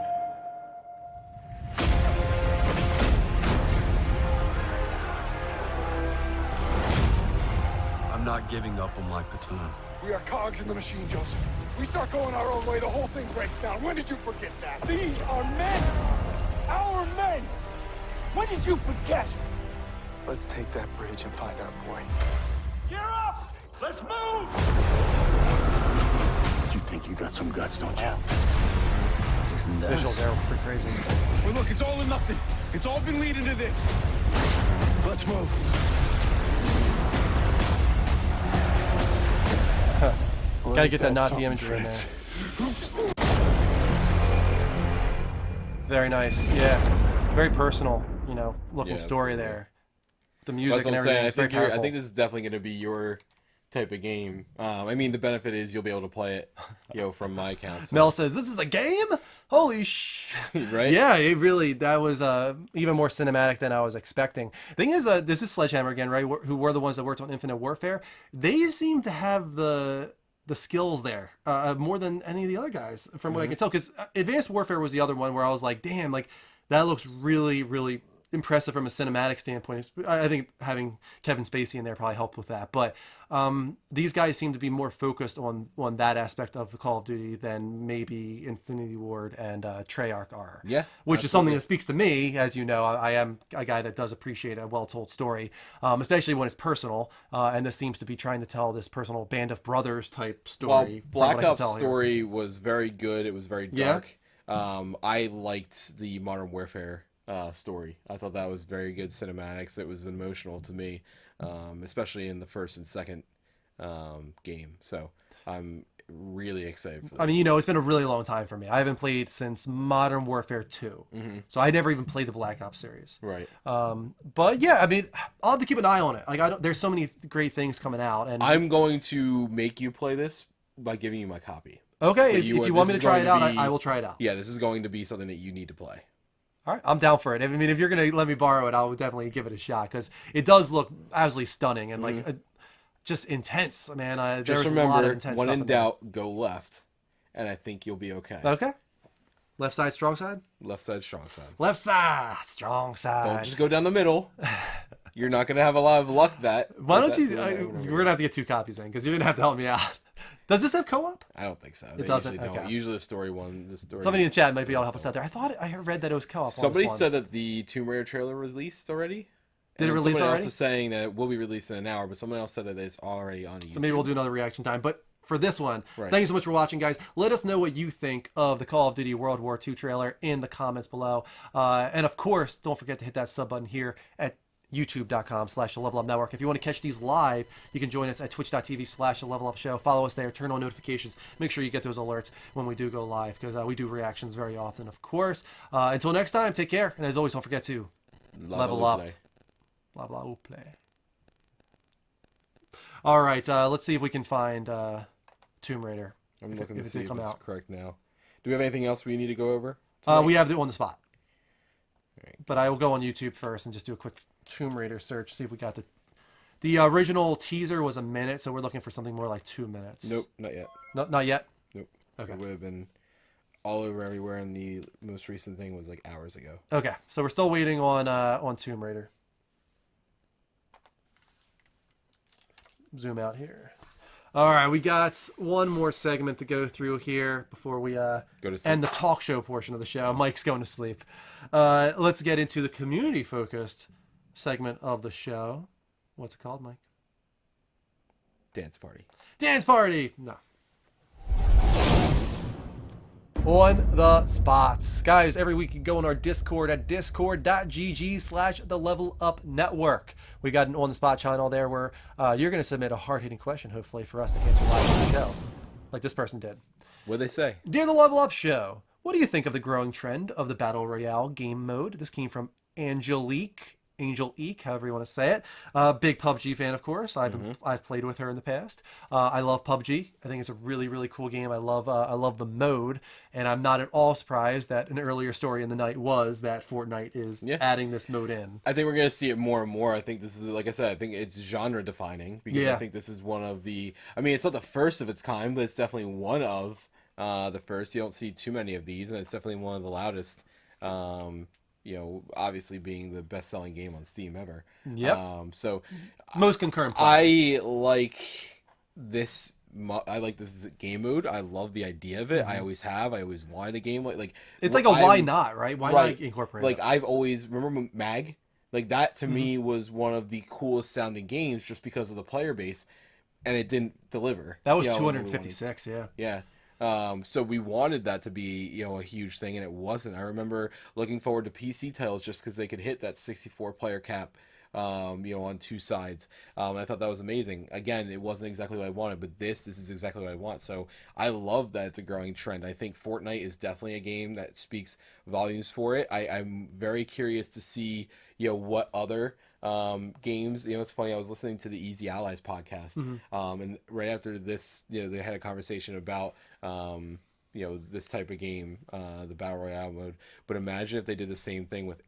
M: I'm not giving up on my platoon.
L: We are cogs in the machine, Joseph. We start going our own way, the whole thing breaks down. When did you forget that?
H: These are men! Our men! When did you forget?
M: Let's take that bridge and find our boy.
H: Gear up! Let's move!
M: You think you got some guts, don't you?
A: Visuals there were pretty crazy.
L: Well, look, it's all or nothing. It's all been leading to this. Let's move.
A: Gotta get that Nazi imagery in there. Very nice. Yeah. Very personal, you know, looking story there. The music and everything.
B: I think this is definitely going to be your type of game. I mean, the benefit is you'll be able to play it, from my account. So.
A: Mel says, "This is a game? Holy sh!"
B: Right?
A: Yeah, it really, that was even more cinematic than I was expecting. Thing is, this is Sledgehammer again, right? Who were the ones that worked on Infinite Warfare? They seem to have the skills there more than any of the other guys, from what I can tell. Because Advanced Warfare was the other one where I was like, damn, like that looks really, really impressive from a cinematic standpoint. I think having Kevin Spacey in there probably helped with that. But these guys seem to be more focused on that aspect of the Call of Duty than maybe Infinity Ward and Treyarch are.
B: Yeah,
A: which is something that speaks to me. As you know, I am a guy that does appreciate a well-told story, especially when it's personal. And this seems to be trying to tell this personal band of brothers type story.
B: Well, Black Ops story was very good. It was very dark.
A: Yeah.
B: I liked the Modern Warfare story. I thought that was very good cinematics. It was emotional to me, especially in the first and second game. So I'm really excited for this.
A: I mean, it's been a really long time for me. I haven't played since Modern Warfare 2. So I never even played the Black Ops series.
B: Right.
A: But yeah, I mean, I'll have to keep an eye on it. Like, there's so many great things coming out, and
B: I'm going to make you play this by giving you my copy.
A: Okay,
B: But
A: if you want me to try it out, I will try it out.
B: Yeah, this is going to be something that you need to play.
A: All right, I'm down for it. I mean, if you're going to let me borrow it, I'll definitely give it a shot because it does look absolutely stunning and like just intense, man.
B: Just
A: there's
B: remember,
A: a lot of intense
B: when
A: stuff
B: in doubt, go left, and I think you'll be okay.
A: Okay. Left side, strong side?
B: Left side, strong side.
A: Left side, strong side.
B: Don't just go down the middle. You're not going to have a lot of luck that.
A: Why don't you... we're going to have to get 2 copies in because you're going to have to help me out. Does this have co-op?
B: I don't think so.
A: It doesn't?
B: Usually,
A: Okay.
B: Usually the story one...
A: Somebody in the chat might be able to help us out there. I thought I read that it was co-op.
B: Somebody said that the Tomb Raider trailer released already.
A: Did it release already?
B: Someone else is saying that it will be released in an hour, but someone else said that it's already on YouTube.
A: So maybe we'll do another reaction time. But for this one, thank you so much for watching, guys. Let us know what you think of the Call of Duty World War II trailer in the comments below. And of course, don't forget to hit that sub button here at youtube.com/theLevelUpNetwork. If you want to catch these live, you can join us at twitch.tv/theLevelUpShow. Follow us there, turn on notifications, make sure you get those alerts when we do go live, because we do reactions very often, of course. Until next time, take care, and as always, don't forget to level up. Level play. All right, let's see if we can find Tomb Raider.
B: I'm looking to see if it's correct now. Do we have anything else we need to go over?
A: We have it on the spot. Right. But I will go on YouTube first and just do a quick Tomb Raider search, see if we got the original teaser was a minute, so we're looking for something more like 2 minutes.
B: Nope, not yet.
A: No, not yet?
B: Nope.
A: Okay.
B: It would have been all over everywhere, and the most recent thing was like hours ago.
A: Okay, so we're still waiting on Tomb Raider. Zoom out here. All right, we got one more segment to go through here before we end the talk show portion of the show. Mike's going to sleep. Let's get into the community-focused segment of the show. What's it called, Mike?
B: Dance party.
A: Dance party! No. On the spots. Guys, every week you go on our Discord at discord.gg/theLevelUpNetwork. We got an on-the-spot channel there where you're going to submit a hard-hitting question, hopefully, for us to answer live on the show, like this person did.
B: What'd they say?
A: Dear the Level Up Show, what do you think of the growing trend of the Battle Royale game mode? This came from Angel Eek, however you want to say it. Big PUBG fan, of course. I've played with her in the past. I love PUBG. I think it's a really, really cool game. I love the mode, and I'm not at all surprised that an earlier story in the night was that Fortnite is adding this mode in.
B: I think we're going to see it more and more. I think this is, like I said, I think it's genre defining, because I think this is one of the, I mean, it's not the first of its kind, but it's definitely one of the first. You don't see too many of these, and it's definitely one of the loudest. You know, obviously being the best-selling game on Steam ever.
A: Yep.
B: So
A: most concurrent players.
B: I like this game mode. I love the idea of it. I always have. I always wanted a game like
A: it's like a why not, right? Why not incorporate
B: like
A: it?
B: I've always remember Mag. Like that to me was one of the coolest sounding games just because of the player base, and it didn't deliver.
A: That was 256, yeah.
B: Yeah. So we wanted that to be, a huge thing, and it wasn't. I remember looking forward to PC titles just because they could hit that 64-player cap, on 2 sides. I thought that was amazing. Again, it wasn't exactly what I wanted, but this is exactly what I want. So I love that it's a growing trend. I think Fortnite is definitely a game that speaks volumes for it. I'm very curious to see, what other games. It's funny, I was listening to the Easy Allies podcast, and right after this, they had a conversation about this type of game, the Battle Royale mode. But imagine if they did the same thing with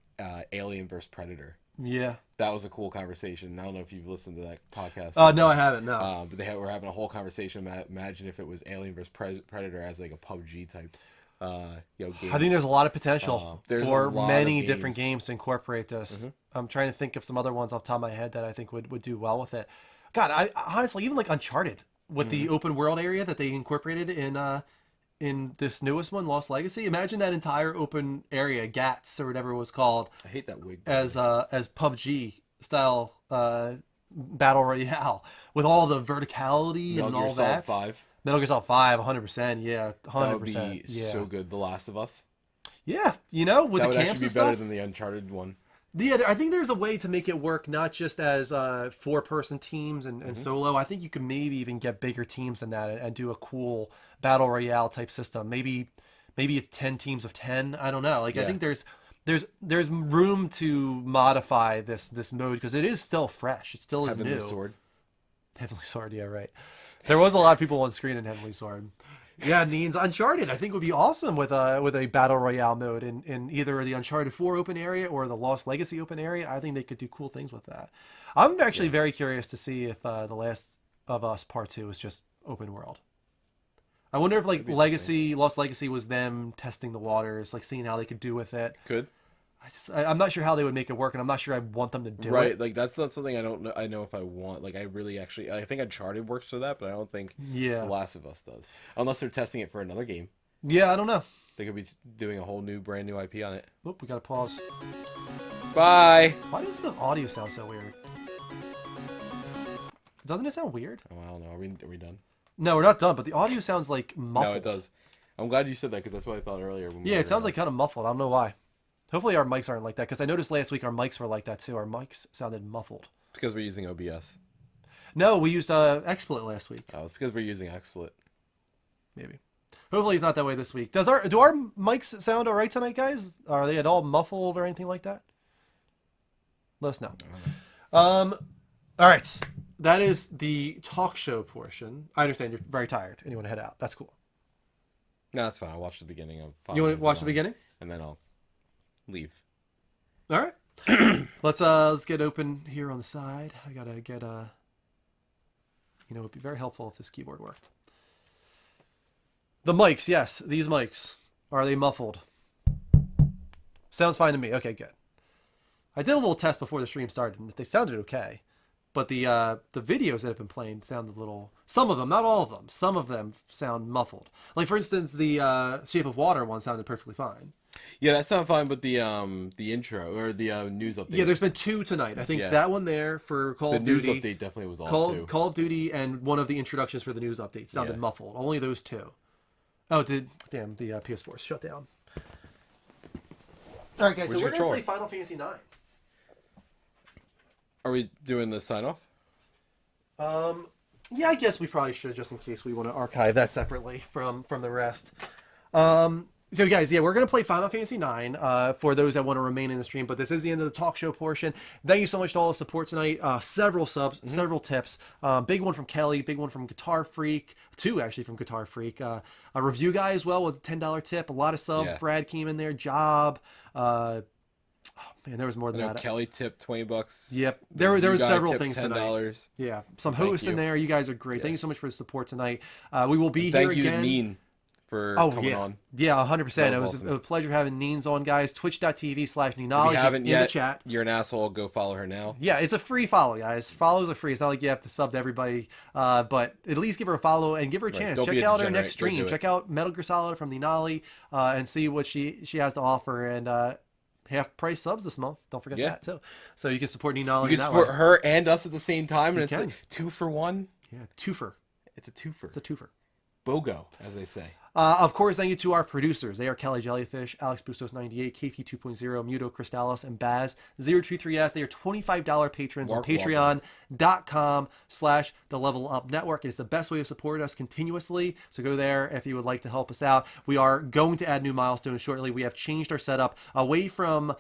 B: Alien vs Predator.
A: Yeah,
B: that was a cool conversation. I don't know if you've listened to that podcast.
A: No, I haven't. No,
B: but were having a whole conversation. Imagine if it was Alien vs Predator as like a PUBG type. Game.
A: I think there's a lot of potential for many different games to incorporate this. I'm trying to think of some other ones off the top of my head that I think would do well with it. God, I honestly, even like Uncharted with the open world area that they incorporated in this newest one, Lost Legacy. Imagine that entire open area, GATS or whatever it was called.
B: I hate that wig.
A: As PUBG style battle royale with all the verticality and all that. Metal Gear Solid 5, 100%. Yeah, 100%.
B: That would be so good. The Last of Us.
A: Yeah, with the camps and stuff. That would actually
B: be better than the Uncharted one.
A: Yeah, I think there's a way to make it work not just as 4-person teams and solo. I think you can maybe even get bigger teams than that and do a cool battle royale type system. Maybe it's 10 teams of 10. I don't know. I think there's room to modify this mode because it is still fresh. It still is new.
B: Sword.
A: Heavenly Sword, yeah, right. There was a lot of people on screen in Heavenly Sword. Yeah, Neen's Uncharted I think would be awesome with a battle royale mode in either the Uncharted 4 open area or the Lost Legacy open area. I think they could do cool things with that. I'm actually very curious to see if The Last of Us Part 2 is just open world. I wonder if like Lost Legacy was them testing the waters, like seeing how they could do with it.
B: Could.
A: I'm not sure how they would make it work, and I'm not sure I want them to do it.
B: Right, like that's not something I don't know. I know if I want. Like I really actually, I think Uncharted works for that, but I don't think The Last of Us does, unless they're testing it for another game.
A: Yeah, I don't know.
B: They could be doing a whole new, brand new IP on it.
A: Oop, we gotta pause.
B: Bye.
A: Why does the audio sound so weird? Doesn't it sound weird?
B: Oh, I don't know. Are we done?
A: No, we're not done. But the audio sounds like muffled.
B: No, it does. I'm glad you said that because that's what I thought earlier.
A: Yeah, it sounds like kind of muffled. I don't know why. Hopefully our mics aren't like that, because I noticed last week our mics were like that too. Our mics sounded muffled.
B: Because we're using OBS.
A: No, we used XSplit last week.
B: Oh, it's because we're using XSplit.
A: Maybe. Hopefully it's not that way this week. Do our mics sound all right tonight, guys? Are they at all muffled or anything like that? Let us know. All right. That is the talk show portion. I understand you're very tired and you want to head out. That's cool.
B: No, that's fine. I'll watch the beginning of.
A: You want to watch the beginning?
B: And then I'll leave.
A: All right. Let's get open here on the side. I gotta get it'd be very helpful if this keyboard worked. The mics, yes, these mics. Are they muffled? Sounds fine to me. Okay, good. I did a little test before the stream started, and they sounded okay. But the videos that have been playing sound a little. Some of them, not all of them. Some of them sound muffled. Like for instance, the Shape of Water one sounded perfectly fine.
B: Yeah, that sounded fine, but the intro or the news update.
A: Yeah, there's been two tonight. I think that one there for Call of Duty.
B: The news update definitely was off too.
A: Call of Duty and one of the introductions for the news update sounded muffled. Only those two. Oh, the PS4 shut down. All right, guys. So we're gonna play Final Fantasy IX.
B: Are we doing the sign off?
A: Yeah, I guess we probably should, just in case we want to archive that separately from the rest. So guys, we're going to play Final Fantasy IX for those that want to remain in the stream, but this is the end of the talk show portion. Thank you so much to all the support tonight. Several subs, several tips. Big one from Kelly, big one from Guitar Freak, two actually from Guitar Freak. A review guy as well with a $10 tip. A lot of subs. Yeah. Brad came in there. Job. Man, there was more than that.
B: Kelly tipped $20.
A: Yep, there were several things
B: $10.
A: tonight. Yeah, some hosts in there. You guys are great. Thank you so much for the support tonight. We will be here again. Thank you to
B: Neen for coming on.
A: Yeah, 100%. It was a pleasure having Neens on, guys. Twitch.tv/Neenology in the chat.
B: You're an asshole. Go follow her now.
A: Yeah, it's a free follow, guys. Follows are free. It's not like you have to sub to everybody, but at least give her a follow and give her a chance. Check out her next stream. Check out Metal Gear Solid from Neenolly and see what she has to offer. And half price subs this month. Don't forget that too. So you can support Neenolly.
B: You can support her and us at the same time, and it's like 2 for 1.
A: Yeah, twofer.
B: It's a twofer.
A: It's a twofer.
B: BOGO, as they say.
A: Of course, thank you to our producers. They are Kelly Jellyfish, Alex Bustos98, KP 2.0, Muto Crystallis, and Baz023S. They are $25 patrons on patreon.com/thelevelupnetwork. It is the best way to support us continuously. So go there if you would like to help us out. We are going to add new milestones shortly. We have changed our setup away from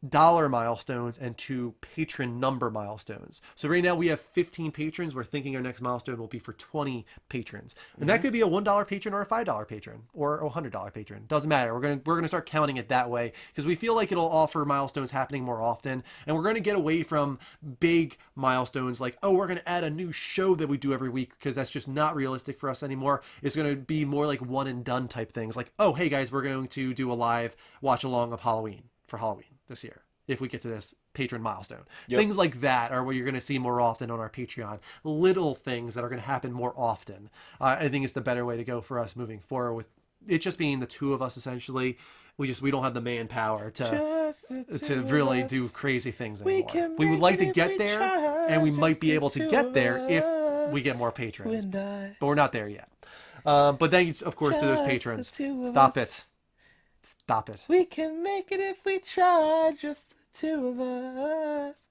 A: dollar milestones and to patron number milestones. So right now we have 15 patrons. We're thinking our next milestone will be for 20 patrons. And that could be a $1 patron or a $5 patron or a $100 patron. Doesn't matter. We're going to start counting it that way because we feel like it'll offer milestones happening more often. And we're going to get away from big milestones like, oh, we're going to add a new show that we do every week, because that's just not realistic for us anymore. It's going to be more like one and done type things. Like, oh, hey guys, we're going to do a live watch along of Halloween for Halloween this year if we get to this patron milestone. Things like that are what you're going to see more often on our Patreon. Little things that are going to happen more often. I think it's the better way to go for us moving forward, with it just being the two of us essentially. We don't have the manpower to really do crazy things anymore. We would like to get there, and we might be able to get there if we get more patrons, but we're not there yet. But thank you, of course, to those patrons. Stop it. Stop it.
B: We can make it if we try, just the two of us.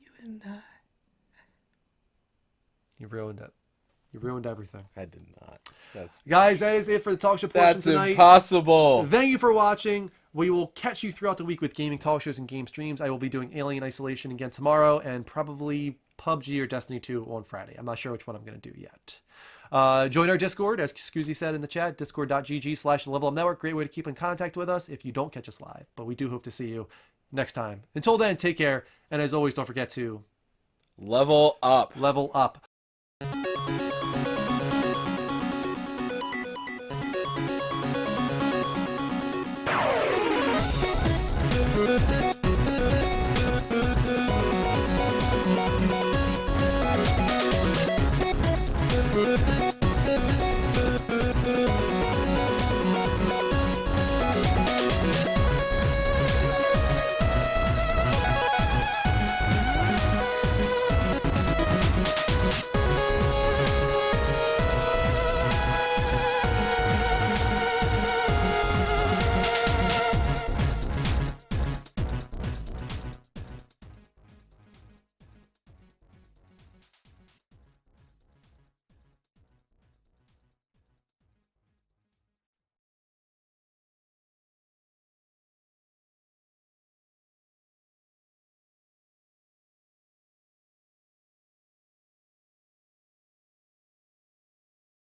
B: You and I.
A: You ruined it. You ruined everything.
B: I did not.
A: Guys, that is it for the talk show portion tonight.
B: That's impossible.
A: Thank you for watching. We will catch you throughout the week with gaming talk shows and game streams. I will be doing Alien Isolation again tomorrow, and probably PUBG or Destiny 2 on Friday. I'm not sure which one I'm going to do yet. Join our Discord, as Scoozy said in the chat, discord.gg/levelupnetwork. Great way to keep in contact with us if you don't catch us live. But we do hope to see you next time. Until then, take care. And as always, don't forget to
B: level up.
A: Level up.